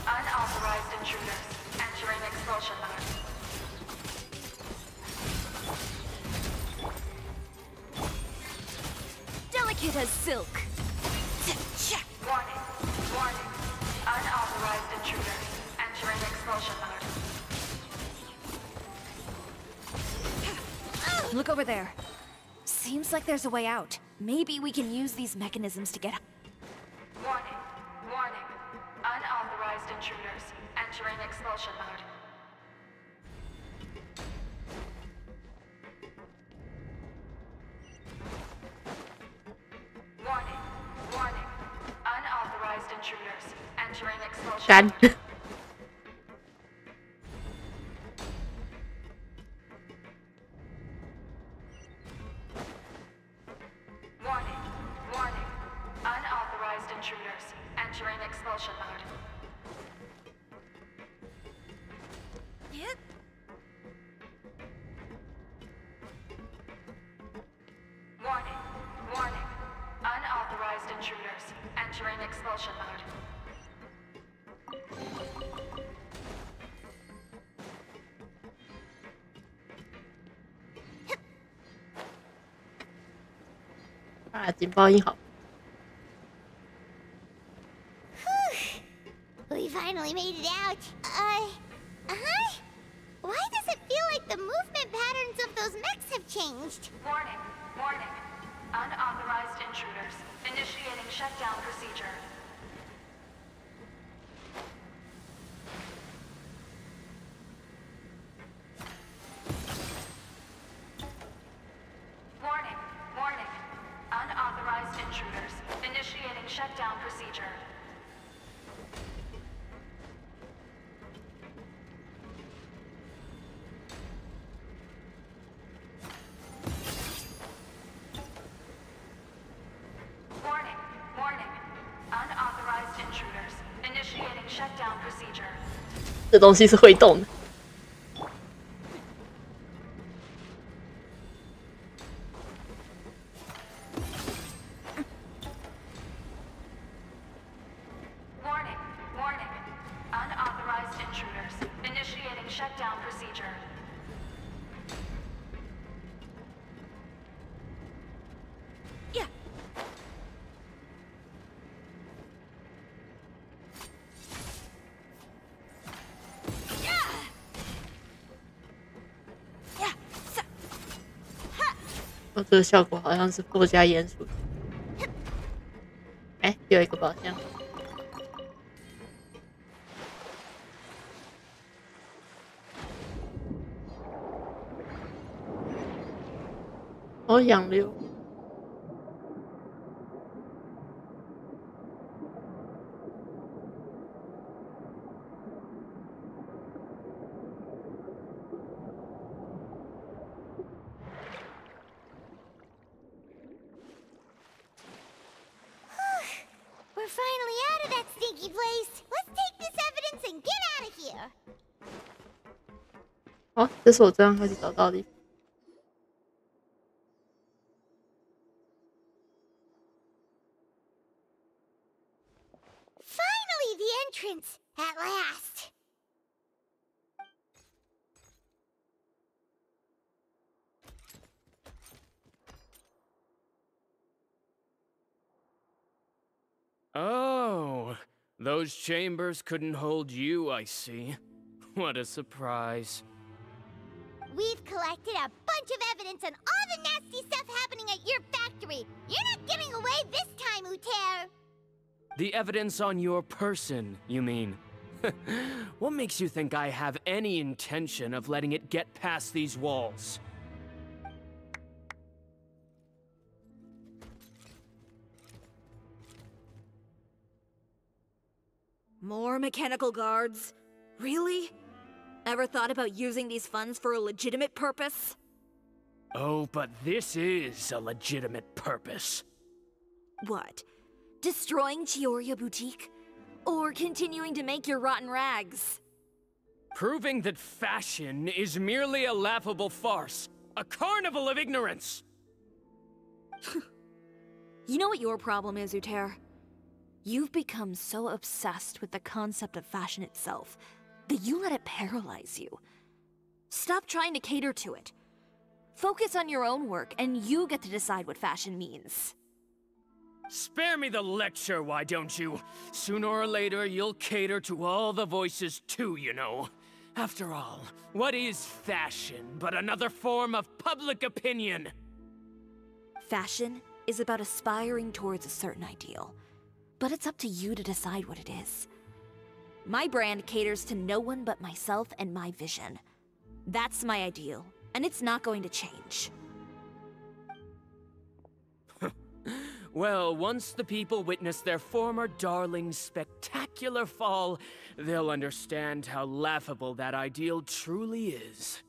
Unauthorized intruders entering expulsion mode. Delicate as silk. Warning, warning. Unauthorized intruders entering expulsion mode. Look over there. Seems like there's a way out. Maybe we can use these mechanisms to get... Warning, warning. Unauthorized intruders entering expulsion mode. Warning, warning. Unauthorized intruders entering expulsion mode. Warning, warning. Unauthorized intruders entering expulsion mode. Warning, warning. Unauthorized intruders entering expulsion mode.警报音好。 We finally made it out. Why does it feel like the movement patterns of those mechs have changed? Warning, warning. Unauthorized intruders initiating shutdown procedure. Warning, warning. Unauthorized intruders initiating shutdown procedure. Warning, warning. Unauthorized intruders initiating shutdown procedure. 这东西是会动的。 Warning, warning. Unauthorized intruders initiating shutdown procedure. Yeah.哦，这个效果好像是附加元素。哎，有一个宝箱。哦，养流。We're finally out of that stinky place. Let's take this evidence and get out of here. 哦，这是我这样开始找到的地方。 Finally, the entrance! At last! Oh, those chambers couldn't hold you, I see. What a surprise. We've collected a bunch of evidence on all the nasty stuff happening at your factory. You're not getting away this time, Uter. The evidence on your person, you mean? What makes you think I have any intention of letting it get past these walls? More mechanical guards? Really? Ever thought about using these funds for a legitimate purpose? Oh, but this is a legitimate purpose. What? Destroying Chioria Boutique? Or continuing to make your rotten rags? Proving that fashion is merely a laughable farce. A carnival of ignorance! You know what your problem is, Uter? You've become so obsessed with the concept of fashion itself that you let it paralyze you. Stop trying to cater to it. Focus on your own work, and you get to decide what fashion means. Spare me the lecture, why don't you? Sooner or later, you'll cater to all the voices too, you know. After all, what is fashion but another form of public opinion? Fashion is about aspiring towards a certain ideal. But it's up to you to decide what it is. My brand caters to no one but myself and my vision. That's my ideal, and it's not going to change. Well, once the people witness their former darling's spectacular fall, they'll understand how laughable that ideal truly is.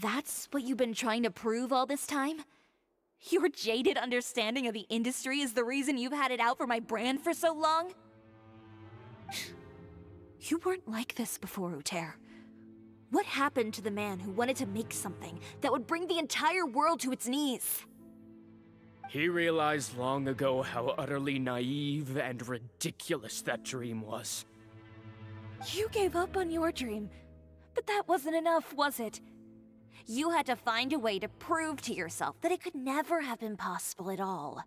That's what you've been trying to prove all this time? Your jaded understanding of the industry is the reason you've had it out for my brand for so long? You weren't like this before, Uter. What happened to the man who wanted to make something that would bring the entire world to its knees? He realized long ago how utterly naive and ridiculous that dream was. You gave up on your dream, but that wasn't enough, was it? You had to find a way to prove to yourself that it could never have been possible at all.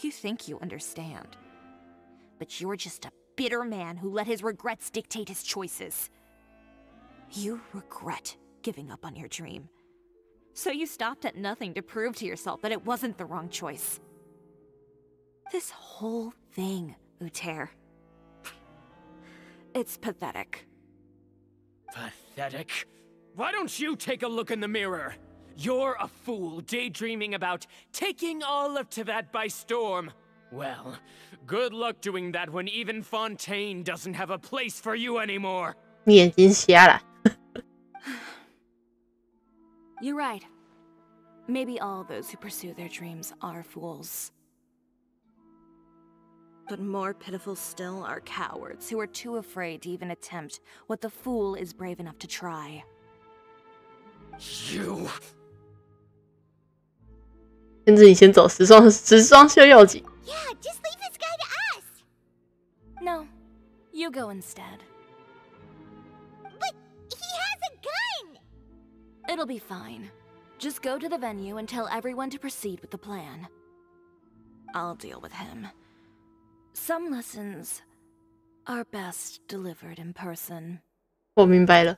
You think you understand, but you're just a bitter man who let his regrets dictate his choices. You regret giving up on your dream. So you stopped at nothing to prove to yourself that it wasn't the wrong choice. This whole thing, Uter. It's pathetic. Pathetic? Why don't you take a look in the mirror? You're a fool daydreaming about taking all of Teyvat by storm. Well, good luck doing that when even Fontaine doesn't have a place for you anymore. 你眼睛瞎了。 You're right. Maybe all those who pursue their dreams are fools. But more pitiful still are cowards who are too afraid to even attempt what the fool is brave enough to try. You. 先自己先走，时装秀要紧。 Yeah, just leave this guy to us. No, you go instead. But he has a gun. It'll be fine. Just go to the venue and tell everyone to proceed with the plan. I'll deal with him. Some lessons are best delivered in person. 我明白了。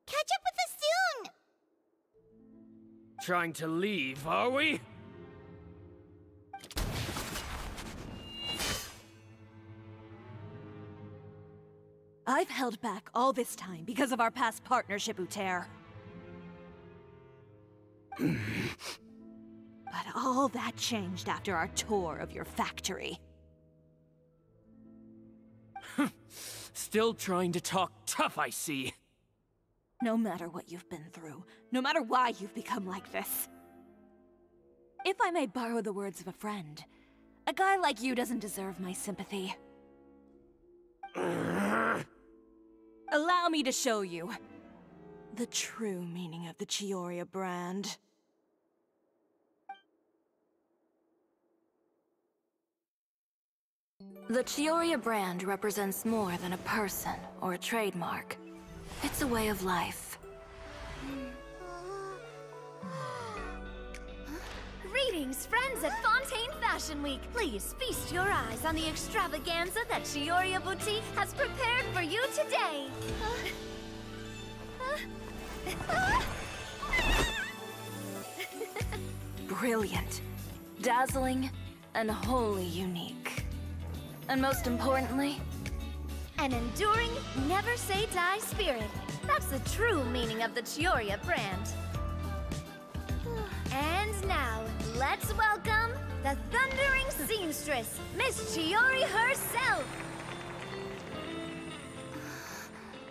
Catch up with us soon. Trying to leave, are we? I've held back all this time because of our past partnership, Uter. But all that changed after our tour of your factory. Still trying to talk tough, I see. No matter what you've been through, no matter why you've become like this. If I may borrow the words of a friend, a guy like you doesn't deserve my sympathy. Allow me to show you the true meaning of the Chioria brand. The Chioria brand represents more than a person or a trademark. It's a way of life. Greetings, friends at Fontaine Fashion Week. Please feast your eyes on the extravaganza that Chioria Boutique has prepared for you today. Brilliant, dazzling, and wholly unique. And most importantly, an enduring, never-say-die spirit. That's the true meaning of the Chioria brand. And now, let's welcome the thundering seamstress, Miss Chiori herself!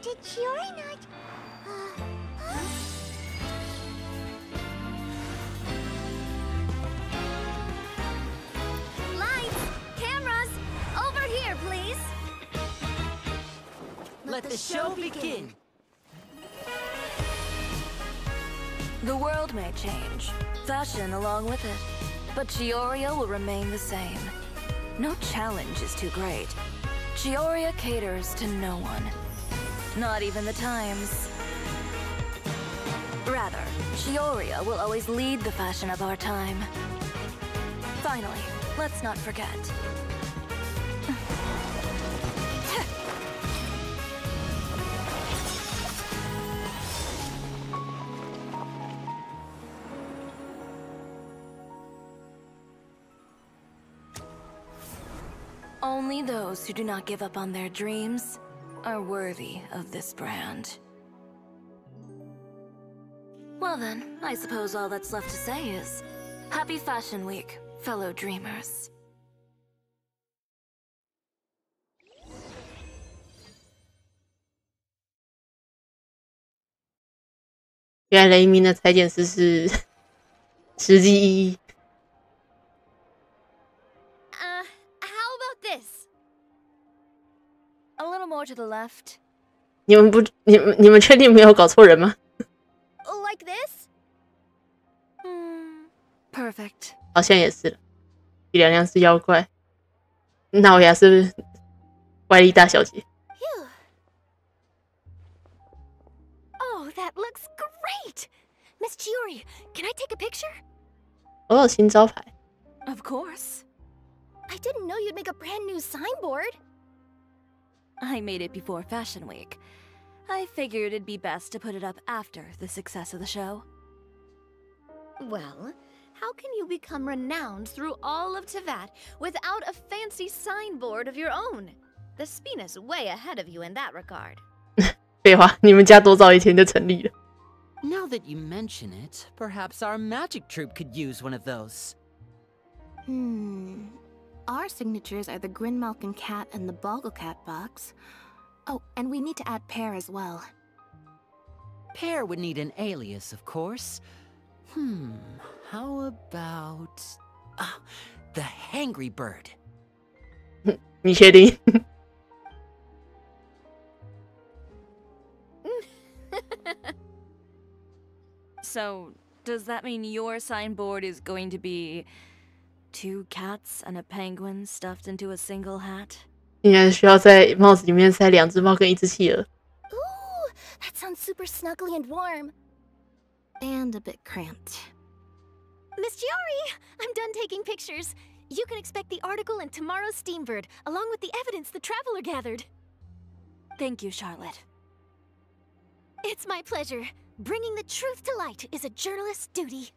Did Chiori not... Lights! Cameras! Over here, please! Let the show begin! the world may change, fashion along with it, but Chioria will remain the same. No challenge is too great. Chioria caters to no one. Not even the times. Rather, Chioria will always lead the fashion of our time. Finally, let's not forget. Only those who do not give up on their dreams are worthy of this brand. Well then, I suppose all that's left to say is, Happy Fashion Week, fellow dreamers. 原来雷鸣的裁剪师是实际意义。How about this? A little more to the left. 你们确定没有搞错人吗？ Like this? Perfect. 好像也是了。这两辆是妖怪，那我也是怪力大小姐。 Oh, that looks great! Miss Chiori, can I take a picture? 哦，新招牌。 Of course. I didn't know you'd make a brand new signboard. I made it before Fashion Week. I figured it'd be best to put it up after the success of the show. Well, how can you become renowned through all of Teyvat without a fancy signboard of your own? The Spina's way ahead of you in that regard. 废话，你们家多早以前就成立了。 Now that you mention it, perhaps our magic troupe could use one of those. Our signatures are the Grinmalkin cat and the Bogglecat box. Oh, and we need to add Pear as well. Pear would need an alias, of course. How about... the Hangry Bird. 你确定？ So, does that mean your signboard is going to be 2 cats and a penguin stuffed into a single hat? 应该需要在帽子里面塞2只猫跟1只企鹅。 Ooh, that sounds super snuggly and warm. And a bit cramped. Miss Chiori, I'm done taking pictures. You can expect the article in tomorrow's Steambird, along with the evidence the Traveler gathered. Thank you, Charlotte. It's my pleasure. Bringing the truth to light is a journalist's duty.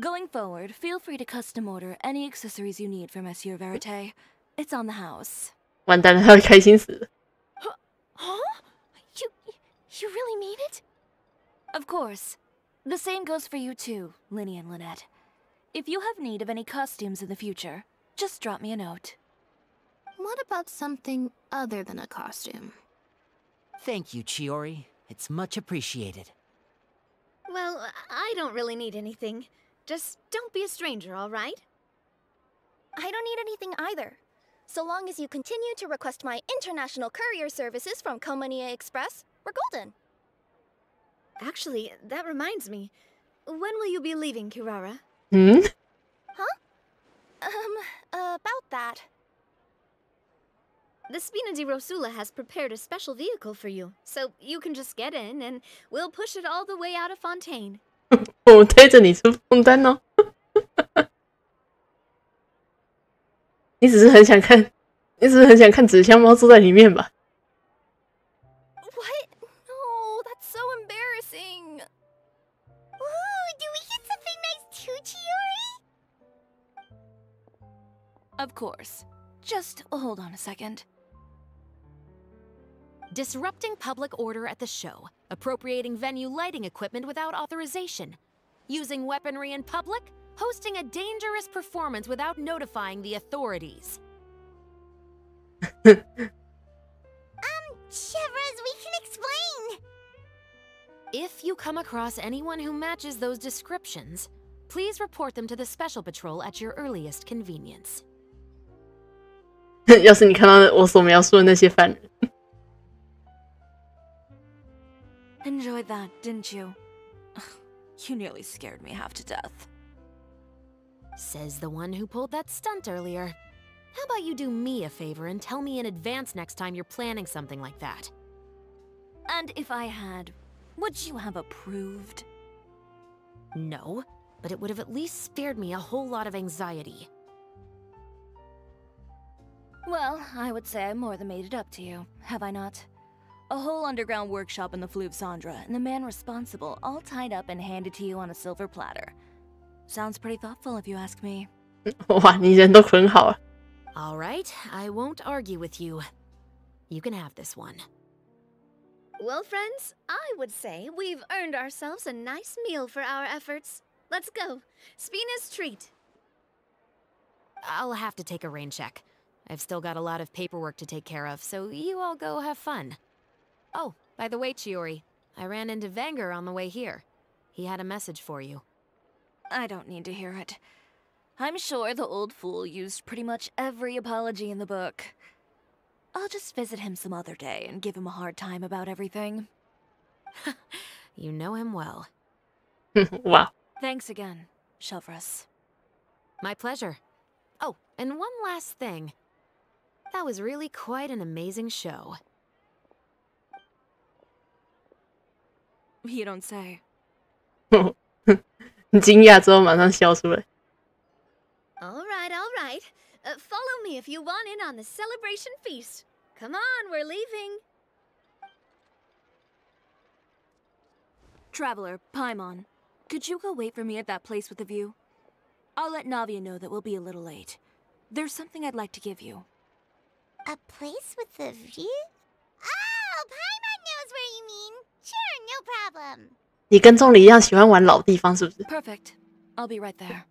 Going forward, feel free to custom order any accessories you need for Monsieur Verite. It's on the house. 完蛋了，他会开心死了。 Huh? You really mean it? Of course. The same goes for you too, Linny and Lynette. If you have need of any costumes in the future, just drop me a note. What about something other than a costume? Thank you, Chiori. It's much appreciated. Well, I don't really need anything. Just don't be a stranger, all right? I don't need anything either. So long as you continue to request my international courier services from Komania Express, we're golden. Actually, that reminds me. When will you be leaving, Kirara? Huh? About that. The Spina di Rosula has prepared a special vehicle for you, so you can just get in and we'll push it all the way out of Fontaine. 我推着你出风单哦。你只是很想看纸箱猫坐在里面吧？ What? No, that's so embarrassing. Ooh, do we get something nice too, Chiori? Of course. Just hold on a second. Disrupting public order at the show, appropriating venue lighting equipment without authorization, using weaponry in public, hosting a dangerous performance without notifying the authorities. Chevras, we can explain. If you come across anyone who matches those descriptions, please report them to the Special Patrol at your earliest convenience. 要是你看到我所描述的那些犯人 Enjoyed that, didn't you? You nearly scared me half to death. Says the one who pulled that stunt earlier. How about you do me a favor and tell me in advance next time you're planning something like that? And if I had, would you have approved? No, but it would have at least spared me a whole lot of anxiety. Well, I would say I more than made it up to you, have I not? A whole underground workshop in the Fleuve Sandra, and the man responsible all tied up and handed to you on a silver platter. Sounds pretty thoughtful if you ask me. 哇，你人都捆好了。 All right, I won't argue with you. You can have this one. Well, friends, I would say we've earned ourselves a nice meal for our efforts. Let's go. Spina's treat. I'll have to take a rain check. I've still got a lot of paperwork to take care of, so you all go have fun. Oh, by the way, Chiori, I ran into Wenger on the way here. He had a message for you. I don't need to hear it. I'm sure the old fool used pretty much every apology in the book. I'll just visit him some other day and give him a hard time about everything. You know him well. Wow. Thanks again, Chevras. My pleasure. Oh, and one last thing. That was really quite an amazing show. You don't say. 惊讶之后马上笑出来。 All right, all right. Follow me if you want in on the celebration feast. Come on, we're leaving. Traveler, Paimon, could you go wait for me at that place with the view? I'll let Navia know that we'll be a little late. There's something I'd like to give you. A place with a view? Oh, Paimon knows where you mean. Sure, no problem. 你跟钟离一样喜欢玩老地方，是不是？ Perfect. I'll be right there.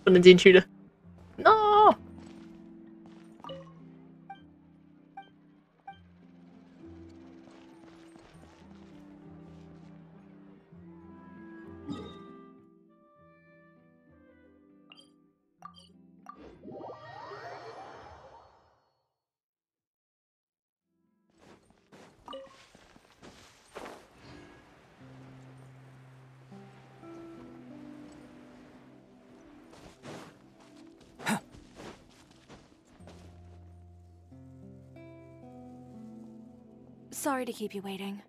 不能进去了。No。Sorry to keep you waiting.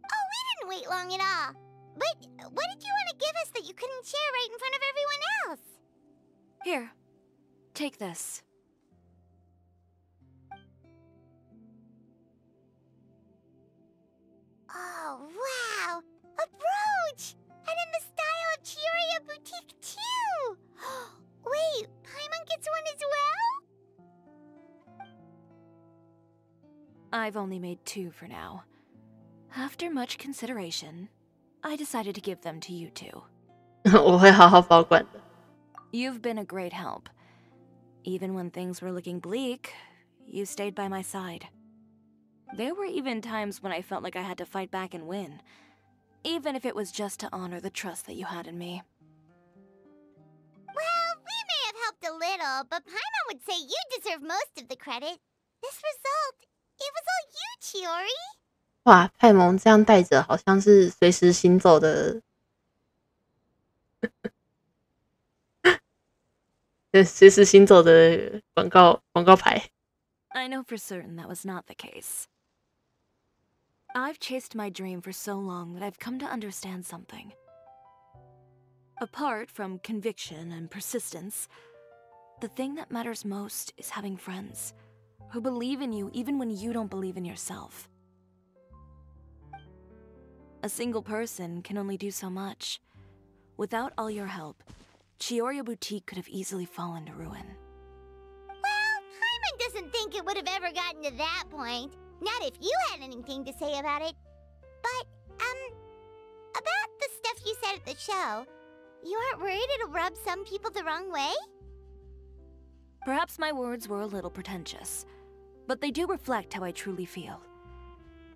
Oh, we didn't wait long at all. But what did you want to give us that you couldn't share right in front of everyone else? Here, take this. Oh, wow! A brooch! And in the style of Chioria Boutique, too! Wait, Paimon gets one as well? I've only made 2 for now. After much consideration, I decided to give them to you two. 我会好好保管的。 You've been a great help. Even when things were looking bleak, you stayed by my side. There were even times when I felt like I had to fight back and win, even if it was just to honor the trust that you had in me. Well, we may have helped a little, but Paimon would say you deserve most of the credit. This result, it was all you, Chiori. 哇，派蒙这样带着，好像是随时行走的，随时行走的广告牌。 I know for certain that was not the case. I've chased my dream for so long that I've come to understand something. Apart from conviction and persistence, the thing that matters most is having friends who believe in you even when you don't believe in yourself. A single person can only do so much. Without all your help, Chioria Boutique could have easily fallen to ruin. Well, Hyman doesn't think it would have ever gotten to that point. Not if you had anything to say about it. But, about the stuff you said at the show, you aren't worried it'll rub some people the wrong way? Perhaps my words were a little pretentious, but they do reflect how I truly feel.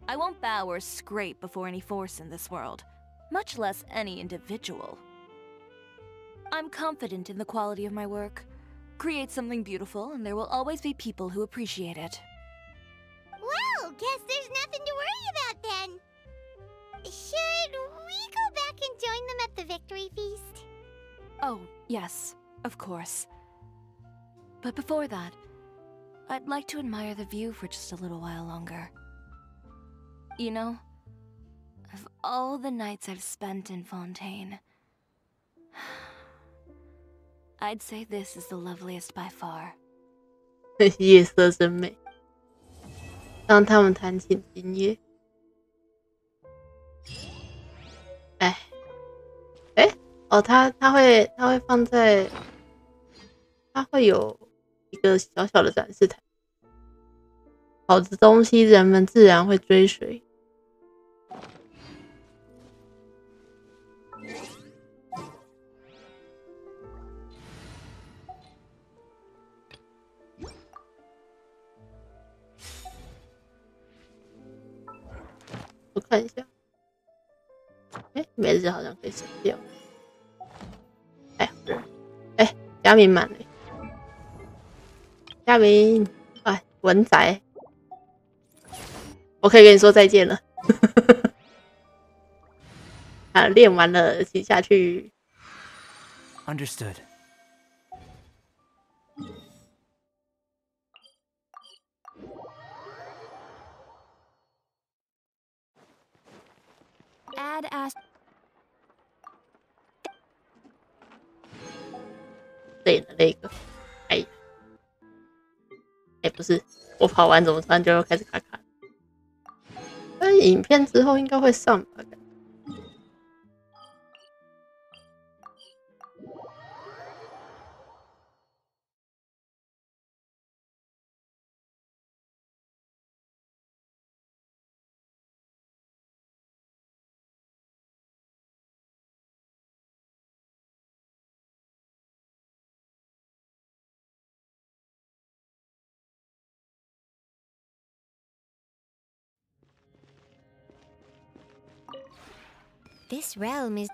I won't bow or scrape before any force in this world, much less any individual. I'm confident in the quality of my work. Create something beautiful, and there will always be people who appreciate it. Well, guess there's nothing to worry about then. Should we go back and join them at the victory feast? Oh, yes, of course. But before that, I'd like to admire the view for just a little while longer. You know, of all the nights I've spent in Fontaine, I'd say this is the loveliest by far. 夜色真美，让他们弹琴今夜。哦，它会放在，它会有一个小小的展示台。好的东西，人们自然会追随。我看一下，每日好像可以省掉。嘉明满了，嘉明，文仔，我可以跟你说再见了。练完了，骑下去。Understood. Add as 累了那个，不是，我跑完怎么突然就开始卡卡？但影片之后应该会上吧？This realm is...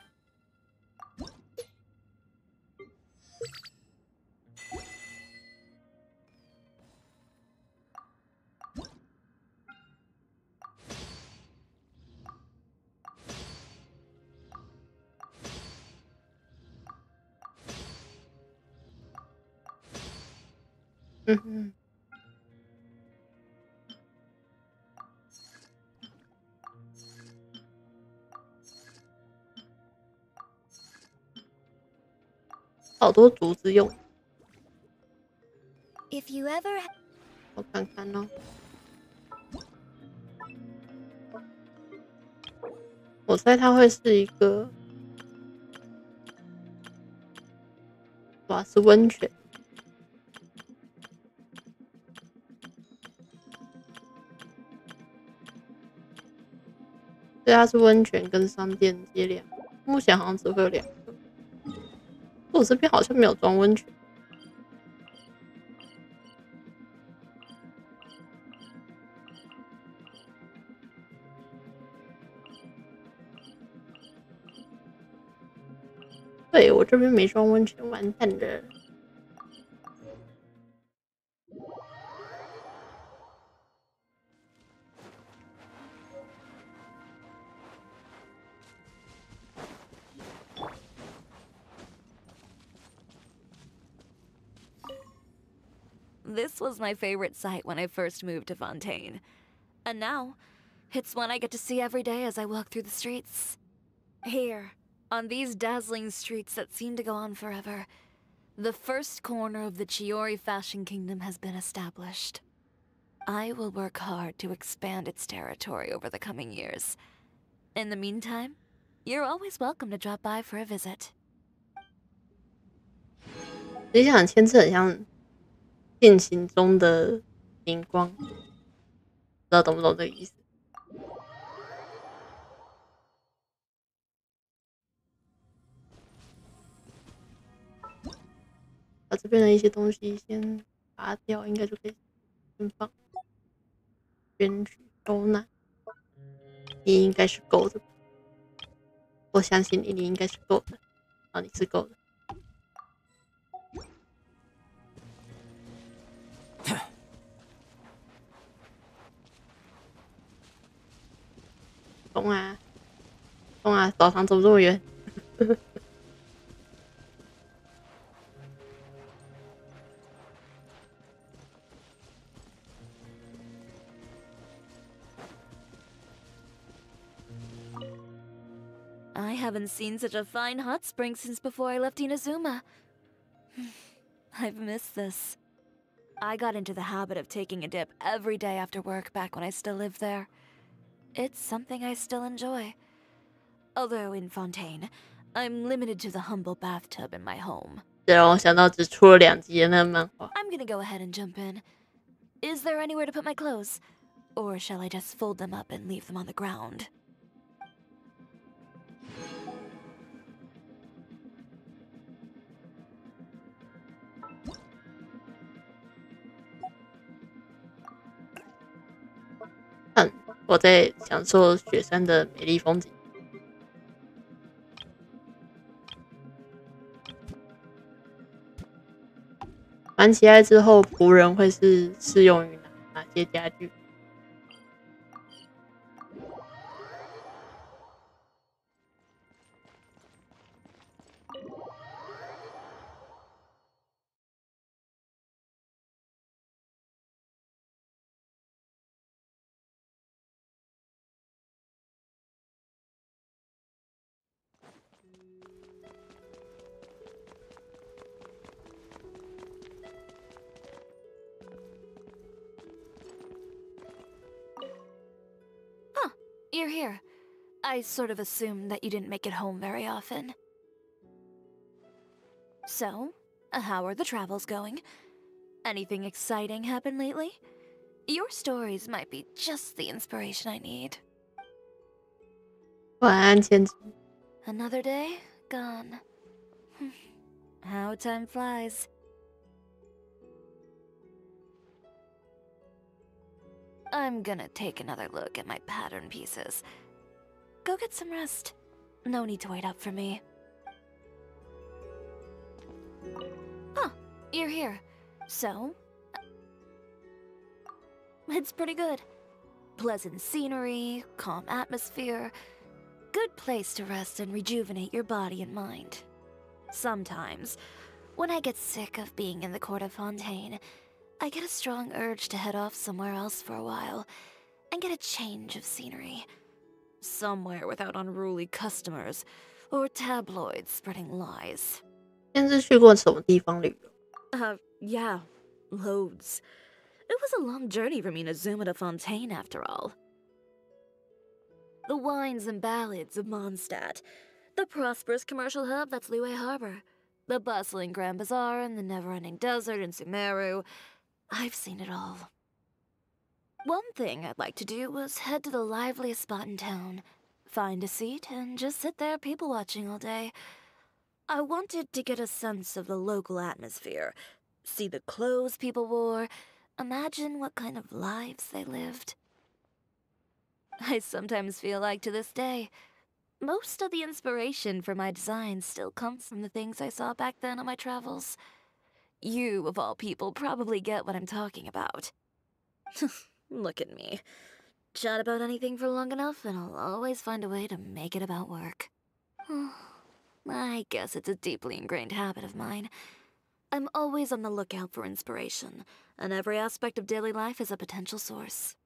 Mm-hmm. 好多竹子用。If you ever... 我看看哦。我猜它会是一个，哇，是温泉。对，它是温泉跟商店接连，目前好像只会有2个。我这边好像没有装温泉。对，我这边没装温泉，完蛋了。This was my favorite site when I first moved to Fontaine. And now, it's one I get to see every day as I walk through the streets. Here, on these dazzling streets that seem to go on forever, The first corner of the Chiori fashion kingdom has been established. I will work hard to expand its territory over the coming years. In the meantime, you're always welcome to drop by for a visit. 你想牵制很像进行中的荧光，不知道懂不懂这个意思？把这边的一些东西先拔掉，应该就可以先放。选取收纳，你应该是够的。我相信你，你应该是够的。啊，你是够的。冲啊！冲啊！澡堂怎么这么远？I haven't seen such a fine hot spring since before I left Inazuma. I've missed this. I got into the habit of taking a dip every day after work back when I still lived there. It's something I still enjoy. Although in Fontaine, I'm limited to the humble bathtub in my home. 这让我想到只出了2集的那个漫画。I'm gonna go ahead and jump in. Is there anywhere to put my clothes? Or shall I just fold them up and leave them on the ground?看，我在享受雪山的美丽风景。玩起来之后，仆人会是适用于哪些家具？You're here. I sort of assumed that you didn't make it home very often. So, how are the travels going? Anything exciting happened lately? Your stories might be just the inspiration I need. 晚安，千金。 Another day gone. How time flies. I'm gonna take another look at my pattern pieces. Go get some rest. No need to wait up for me. Huh, you're here. So? It's pretty good. Pleasant scenery, calm atmosphere. Good place to rest and rejuvenate your body and mind. Sometimes, when I get sick of being in the court of Fontaine, I get a strong urge to head off somewhere else for a while and get a change of scenery. Somewhere without unruly customers or tabloids spreading lies. 先是去过什么地方旅游？ Yeah, loads. It was a long journey from Inazuma to Fontaine, after all. The wines and ballads of Mondstadt, the prosperous commercial hub that's Liyue Harbor, the bustling Grand Bazaar and the never-ending desert in Sumeru. I've seen it all. One thing I'd like to do was head to the liveliest spot in town, find a seat, and just sit there people-watching all day. I wanted to get a sense of the local atmosphere, see the clothes people wore, imagine what kind of lives they lived. I sometimes feel like, to this day, most of the inspiration for my designs still comes from the things I saw back then on my travels. You, of all people, probably get what I'm talking about. Look at me. Chat about anything for long enough, and I'll always find a way to make it about work. I guess it's a deeply ingrained habit of mine. I'm always on the lookout for inspiration, and every aspect of daily life is a potential source.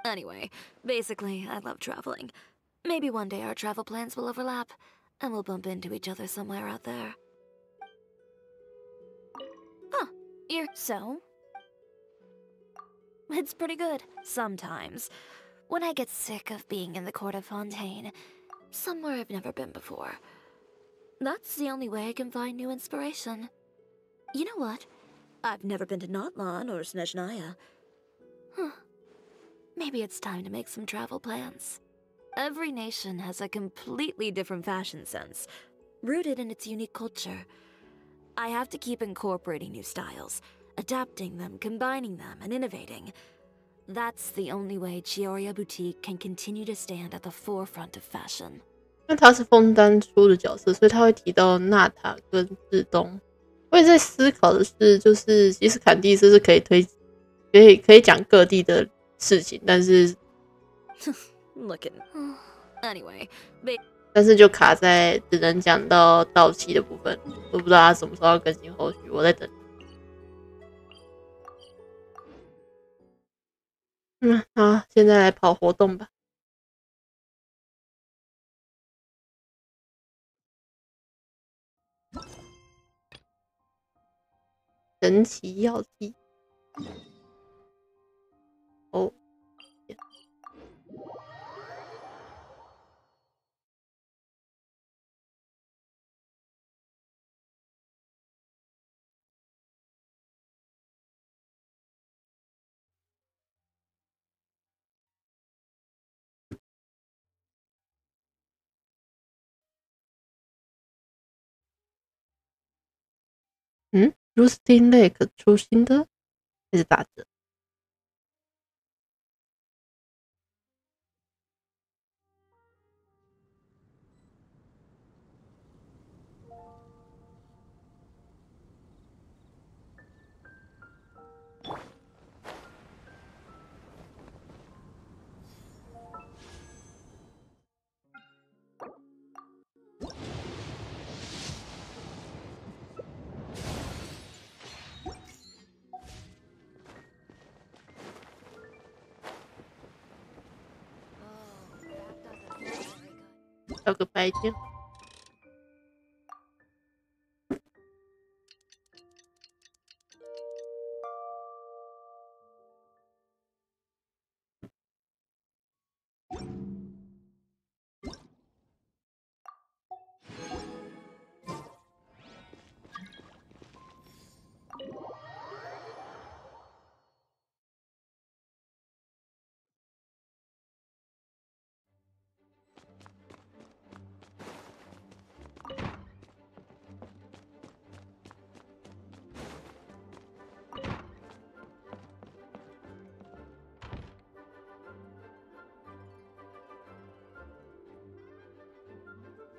Anyway, basically, I love traveling. Maybe one day our travel plans will overlap, and we'll bump into each other somewhere out there. So? It's pretty good, sometimes. When I get sick of being in the court of Fontaine, somewhere I've never been before. That's the only way I can find new inspiration. You know what? I've never been to Notlan or Snezhnaya. Maybe it's time to make some travel plans. Every nation has a completely different fashion sense, rooted in its unique culture. I have to keep incorporating new styles, adapting them, combining them, and innovating. That's the only way Chioria Boutique can continue to stand at the forefront of fashion. 因为他是枫丹出的角色，所以他会提到娜塔跟日东。我也在思考的是，就是其实坎蒂斯是可以讲各地的事情，但是Anyway, 但是就卡在只能讲到到期的部分，我不知道他什么时候要更新后续，我在等。好，现在来跑活动吧。神奇药剂。哦。Rustin Lake 出新的还是打折？找个白天。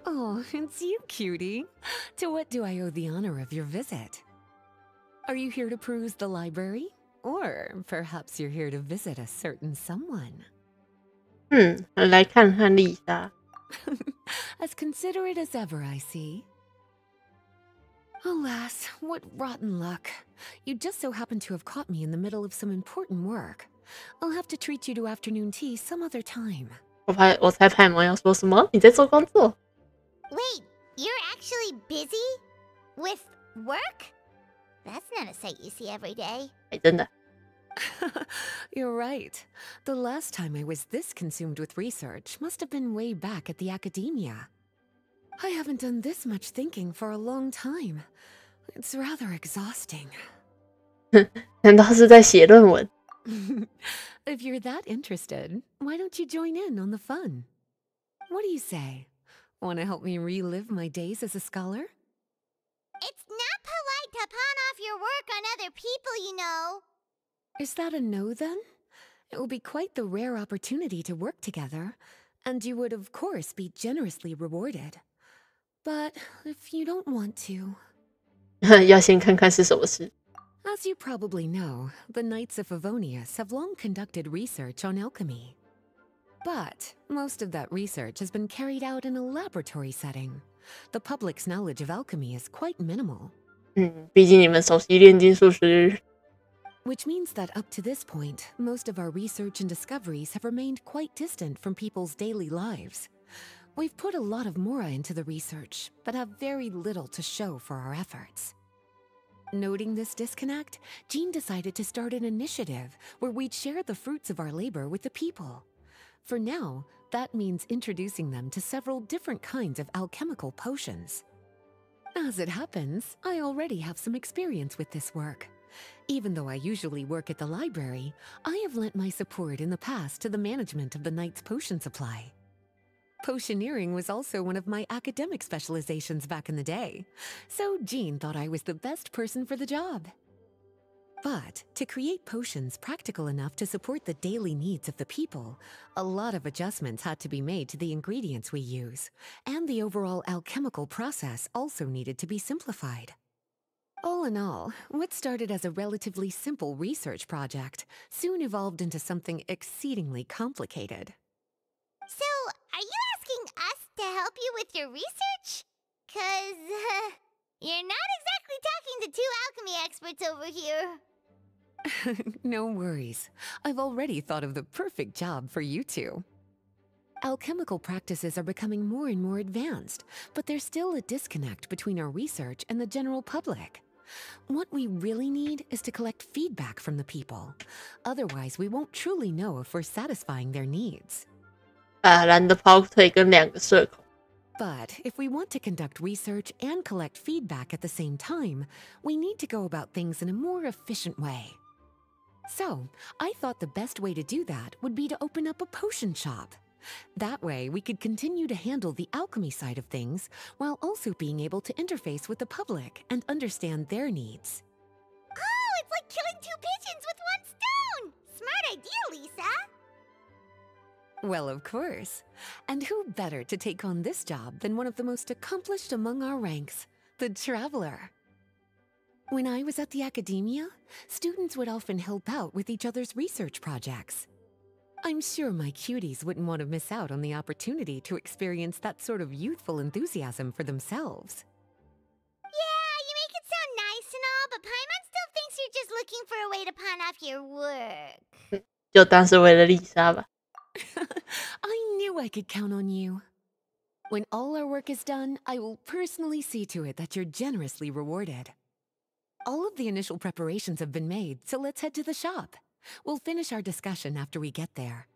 Oh, it's you, cutie. To what do I owe the honor of your visit? Are you here to peruse the library? Or perhaps you're here to visit a certain someone? 来看看丽莎。As considerate as ever, I see. Alas, what rotten luck. You just so happen to have caught me in the middle of some important work. I'll have to treat you to afternoon tea some other time. 我猜派蒙要说什么？你在做工作？ Wait, you're actually busy? With work? That's not a sight you see every day. 真的。You're right. The last time I was this consumed with research must have been way back at the academia. I haven't done this much thinking for a long time. It's rather exhausting. 难道是在写论文？ If you're that interested, why don't you join in on the fun? What do you say? Want to help me relive my days as a scholar? It's not polite to pawn off your work on other people, you know. Is that a no, then? It will be quite the rare opportunity to work together, and you would, of course, be generously rewarded. But if you don't want to... 要先看看是什么事。 As you probably know, the Knights of Favonius have long conducted research on alchemy. But most of that research has been carried out in a laboratory setting. The public's knowledge of alchemy is quite minimal. 毕竟你们熟悉炼金术师。 Which means that up to this point, most of our research and discoveries have remained quite distant from people's daily lives. We've put a lot of mora into the research, but have very little to show for our efforts. Noting this disconnect, Jean decided to start an initiative where we'd share the fruits of our labor with the people. For now, that means introducing them to several different kinds of alchemical potions. As it happens, I already have some experience with this work. Even though I usually work at the library, I have lent my support in the past to the management of the Knight's potion supply. Potioneering was also one of my academic specializations back in the day, so Jean thought I was the best person for the job. But to create potions practical enough to support the daily needs of the people, a lot of adjustments had to be made to the ingredients we use, and the overall alchemical process also needed to be simplified. All in all, what started as a relatively simple research project soon evolved into something exceedingly complicated. So, are you asking us to help you with your research? 'Cause, you're not exactly talking to two alchemy experts over here. No worries. I've already thought of the perfect job for you two. Alchemical practices are becoming more and more advanced, but there's still a disconnect between our research and the general public. What we really need is to collect feedback from the people. Otherwise, we won't truly know if we're satisfying their needs. 蓝的跑腿跟2个社恐。 But if we want to conduct research and collect feedback at the same time, we need to go about things in a more efficient way. So, I thought the best way to do that would be to open up a potion shop. That way, we could continue to handle the alchemy side of things while also being able to interface with the public and understand their needs. Oh, it's like killing two pigeons with one stone! Smart idea, Lisa! Well, of course. And who better to take on this job than one of the most accomplished among our ranks, the Traveler? When I was at the academia, students would often help out with each other's research projects. I'm sure my cuties wouldn't want to miss out on the opportunity to experience that sort of youthful enthusiasm for themselves. Yeah, you make it sound nice and all, but Paimon still thinks you're just looking for a way to pawn off your work. 就当是为了丽莎吧。I knew I could count on you. When all our work is done, I will personally see to it that you're generously rewarded. All of the initial preparations have been made, so let's head to the shop. We'll finish our discussion after we get there.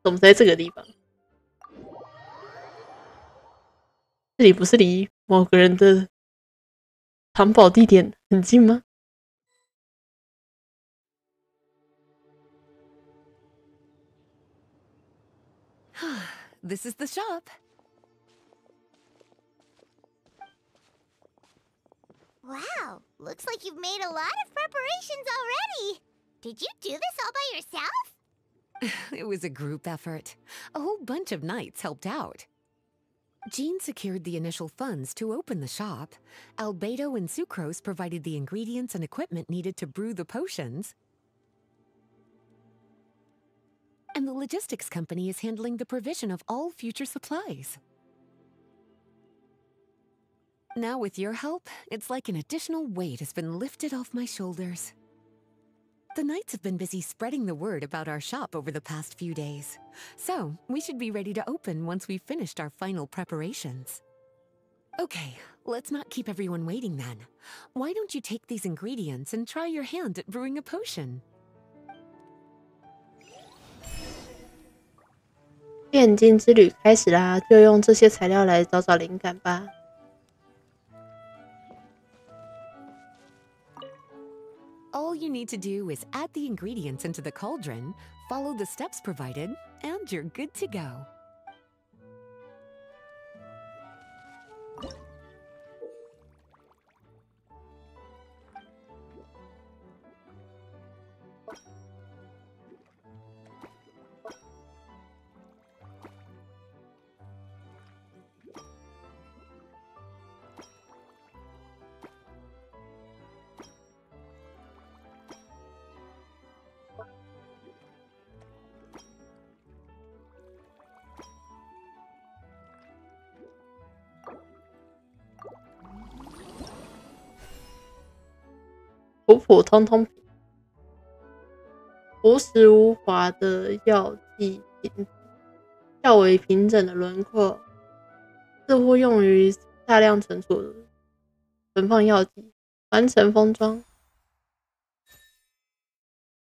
怎么在这个地方？这里不是离某个人的藏宝地点很近吗？ This is the shop. Wow, looks like you've made a lot of preparations already. Did you do this all by yourself? It was a group effort. A whole bunch of knights helped out. Jean secured the initial funds to open the shop. Albedo and Sucrose provided the ingredients and equipment needed to brew the potions. And the logistics company is handling the provision of all future supplies. Now with your help, it's like an additional weight has been lifted off my shoulders. The knights have been busy spreading the word about our shop over the past few days, so we should be ready to open once we've finished our final preparations. Okay, let's not keep everyone waiting then. Why don't you take these ingredients and try your hand at brewing a potion? 炼金之旅开始啦，就用这些材料来找找灵感吧。 All you need to do is add the ingredients into the cauldron, follow the steps provided, and you're good to go.普普通通朴实无华的药剂较为平整的轮廓，似乎用于大量存放药剂，完成封装。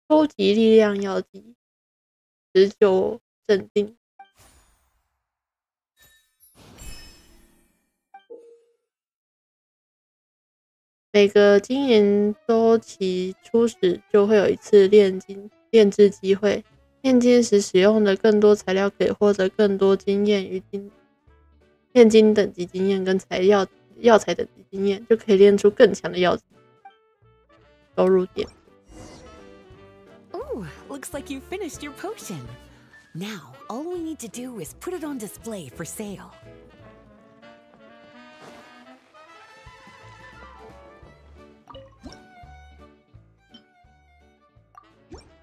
初级力量药剂，持久镇定。每个经营周期初始就会有一次炼制机会，炼金时使用的更多材料可以获得更多经验与炼金等级经验跟药材等级经验，就可以炼出更强的药材。收入点。Oh, looks like you finished your potion. Now, all we need to do is put it on display for sale.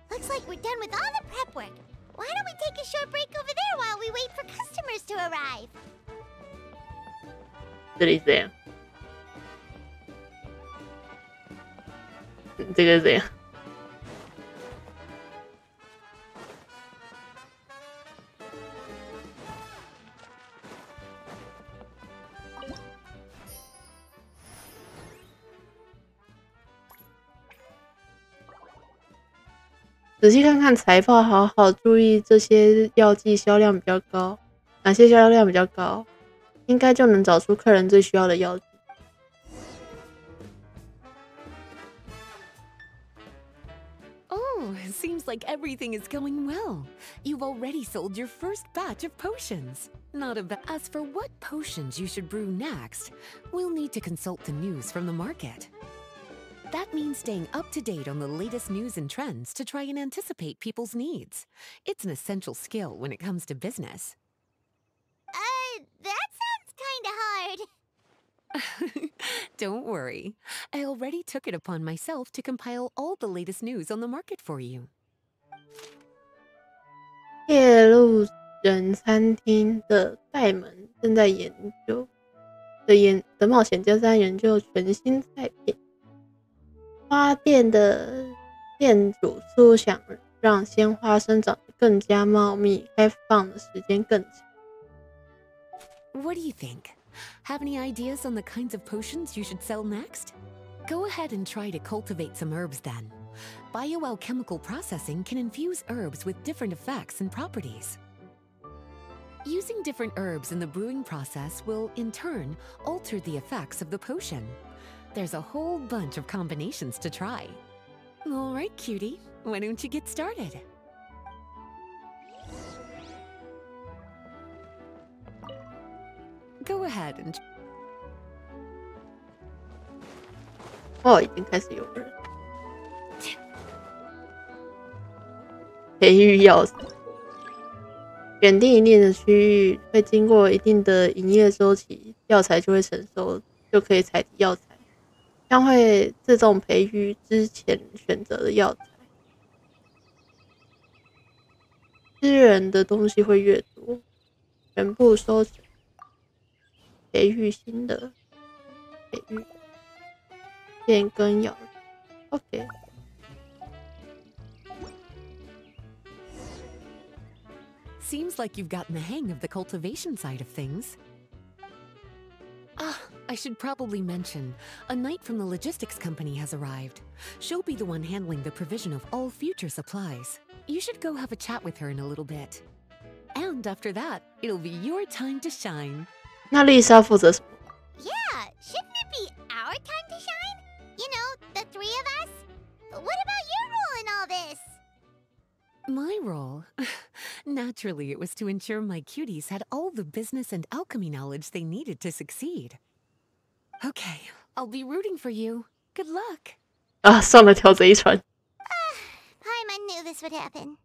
Looks like we're done with all the prep work. Why don't we take a short break over there while we wait for customers to arrive? 这里这样，这个这样。仔细看看财报，好好注意这些药剂销量比较高，哪些销量比较高，应该就能找出客人最需要的药剂。Oh, it seems like everything is going well. You've already sold your first batch of potions. Not a bad. As for what potions you should brew next, we'll need to consult the news from the market. That means staying up to date on the latest news and trends to try and anticipate people's needs. It's an essential skill when it comes to business. That sounds kinda hard. Don't worry. I already took it upon myself to compile all the latest news on the market for you. 夜路人餐厅的盖门正在冒险家在研究全新菜品。花店的店主似乎想让鲜花生长得更加茂密，开放的时间更长。What do you think? Have any ideas on the kinds of potions you should sell next? Go ahead and try to cultivate some herbs then. Bioalchemical processing can infuse herbs with different effects and properties. Using different herbs in the brewing process will, in turn, alter the effects of the potion. There's a whole bunch of combinations to try. All right, cutie, why don't you get started? Go ahead and... 已经开始有人。培育药材，选定一定的区域，会经过一定的营业周期，药材就会成熟，就可以采集药材。将会自动培育之前选择的药材。吃人的东西会越多，全部收成。培育新的，培育变更药。OK。Seems like you've gotten the hang of the cultivation side of things. I should probably mention, a knight from the logistics company has arrived. She'll be the one handling the provision of all future supplies. You should go have a chat with her in a little bit. And after that, it'll be your time to shine. 那丽莎负责什么？ Yeah, shouldn't it be our time to shine? You know, the three of us? What about your role in all this? My role? Naturally, it was to ensure my cuties had all the business and alchemy knowledge they needed to succeed. Okay, I'll be rooting for you. Good luck. 算了，跳这一船。Paimon knew this would happen.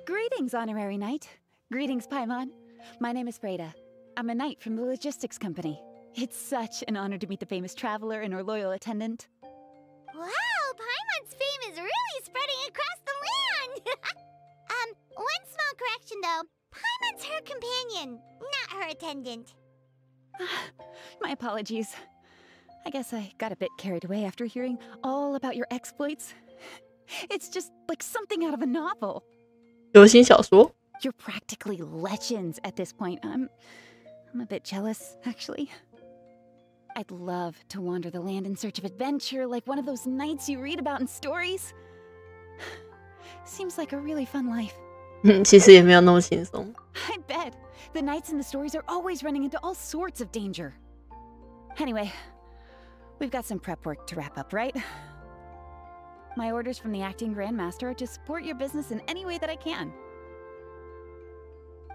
Greetings, Honorary Knight. Greetings, Paimon. My name is Freda. I'm a knight from the logistics company. It's such an honor to meet the famous traveler and her loyal attendant. Wow, Paimon's fame is really spreading across the land! One small correction though. Paimon's her companion, not her attendant. My apologies. I guess I got a bit carried away after hearing all about your exploits. It's just like something out of a novel. 流行小说 You're practically legends at this point. I'm a bit jealous, actually. I'd love to wander the land in search of adventure like one of those knights you read about in stories. Seems like a really fun life. 其实也没有那么轻松。 I bet. The knights in the stories are always running into all sorts of danger. Anyway, we've got some prep work to wrap up, right? My orders from the acting grandmaster are to support your business in any way that I can.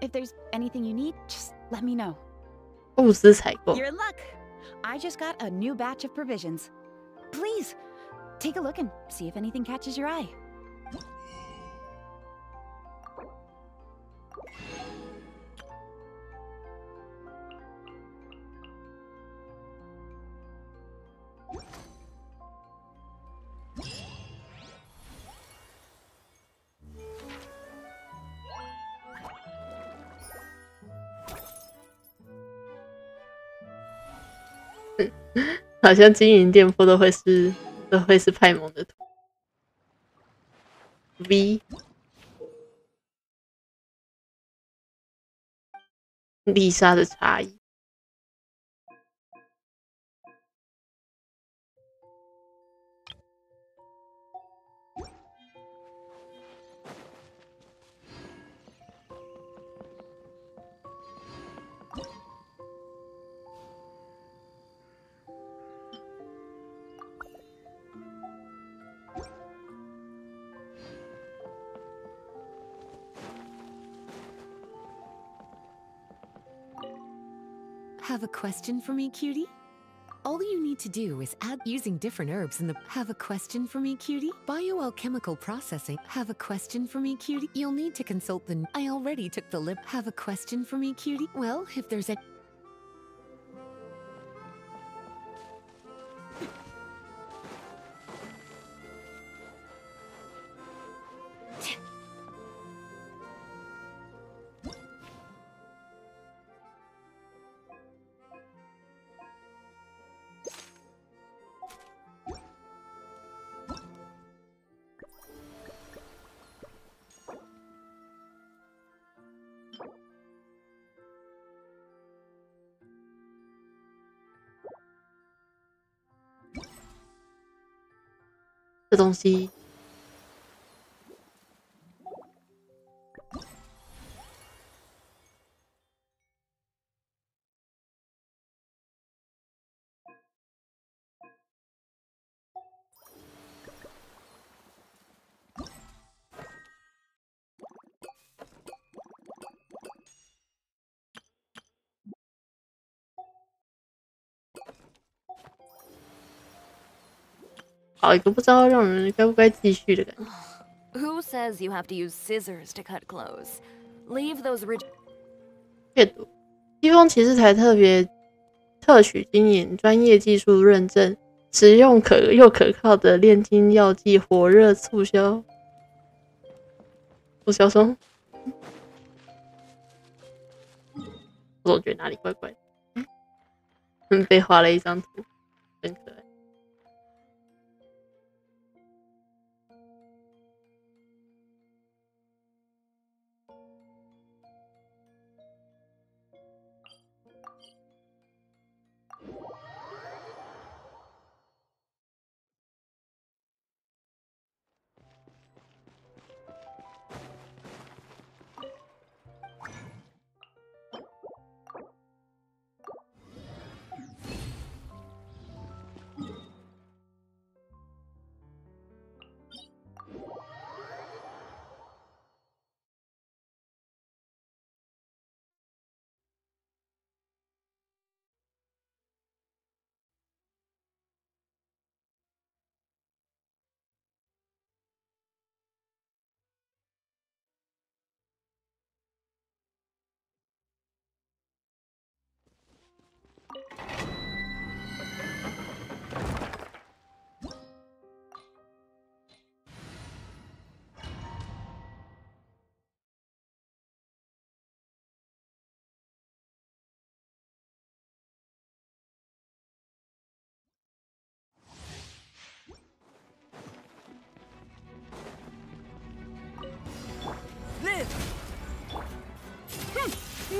If there's anything you need, just let me know. 物资采购 You're in luck. I just got a new batch of provisions. Please, take a look and see if anything catches your eye. .好像经营店铺都会是派蒙的图。V 丽莎的差异。Have a question for me, cutie? All you need to do is add using different herbs in the... Have a question for me, cutie? Bioalchemical processing. Have a question for me, cutie? You'll need to consult the... I already took the lip... Have a question for me, cutie? Well, if there's a...这东西好一个不知道让人该不该继续的感觉。Who says you have to use scissors to cut clothes? Leave those rich. 阅读，披风骑士台特许经营专业技术认证，实用又可靠的炼金药剂火热促销中。我总觉得哪里怪怪的。被画了一张图，真可爱。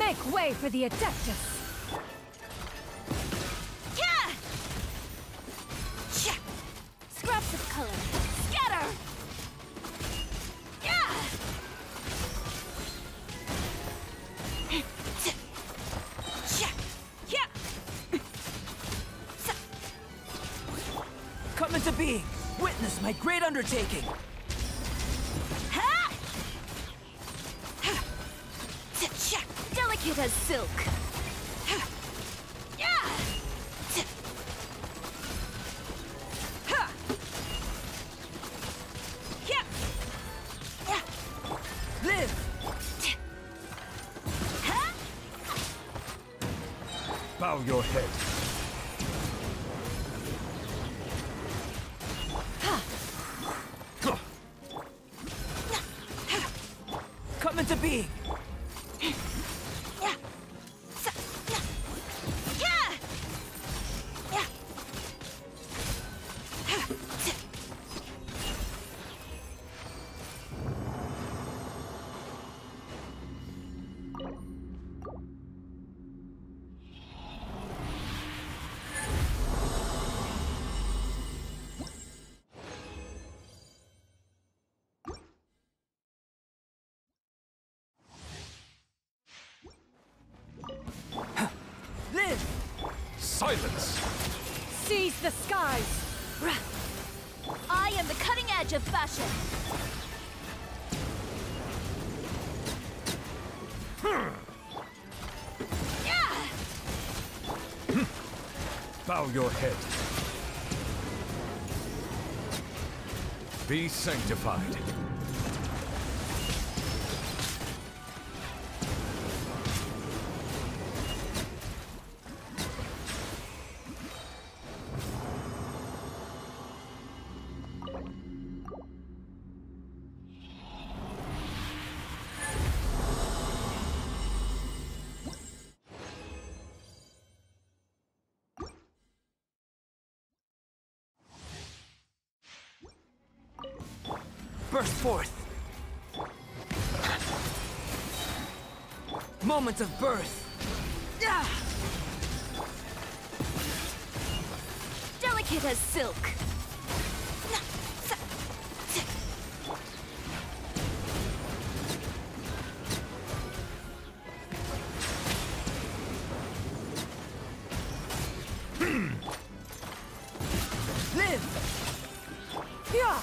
Make way for the Adeptus! Scraps of color. Scatter! Come into being! Witness my great undertaking! Delicate as silk. Live! Bow your head. Come into being! Live! Silence! Seize the skies! I am the cutting edge of fashion. Bow your head. Be sanctified. Burst forth! Moments of birth! Delicate as silk. Live! Yeah!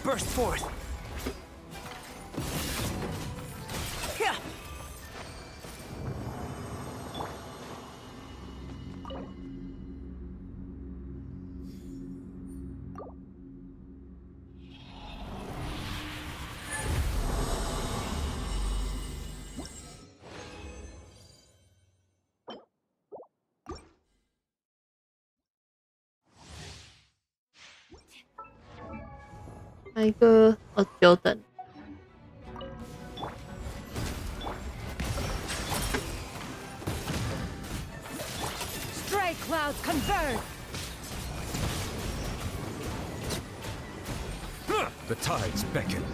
Burst forth!哪一个？哦，久等。Stray clouds converge! The tides beckon.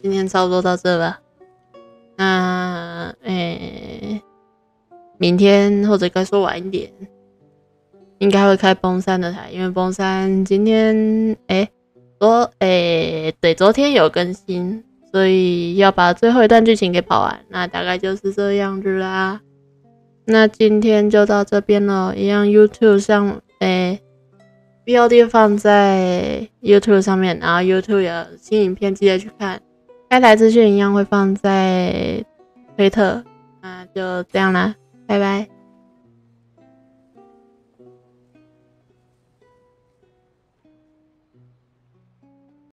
今天差不多到这吧。那明天或者该说晚一点，应该会开崩山的台，因为崩山今天昨天有更新，所以要把最后一段剧情给跑完。那大概就是这样子啦。那今天就到这边了，一样 YouTube 上VOD 放在 YouTube 上面，然后 YouTube 有新影片记得去看。开台资讯一样会放在推特。那就这样啦，拜拜。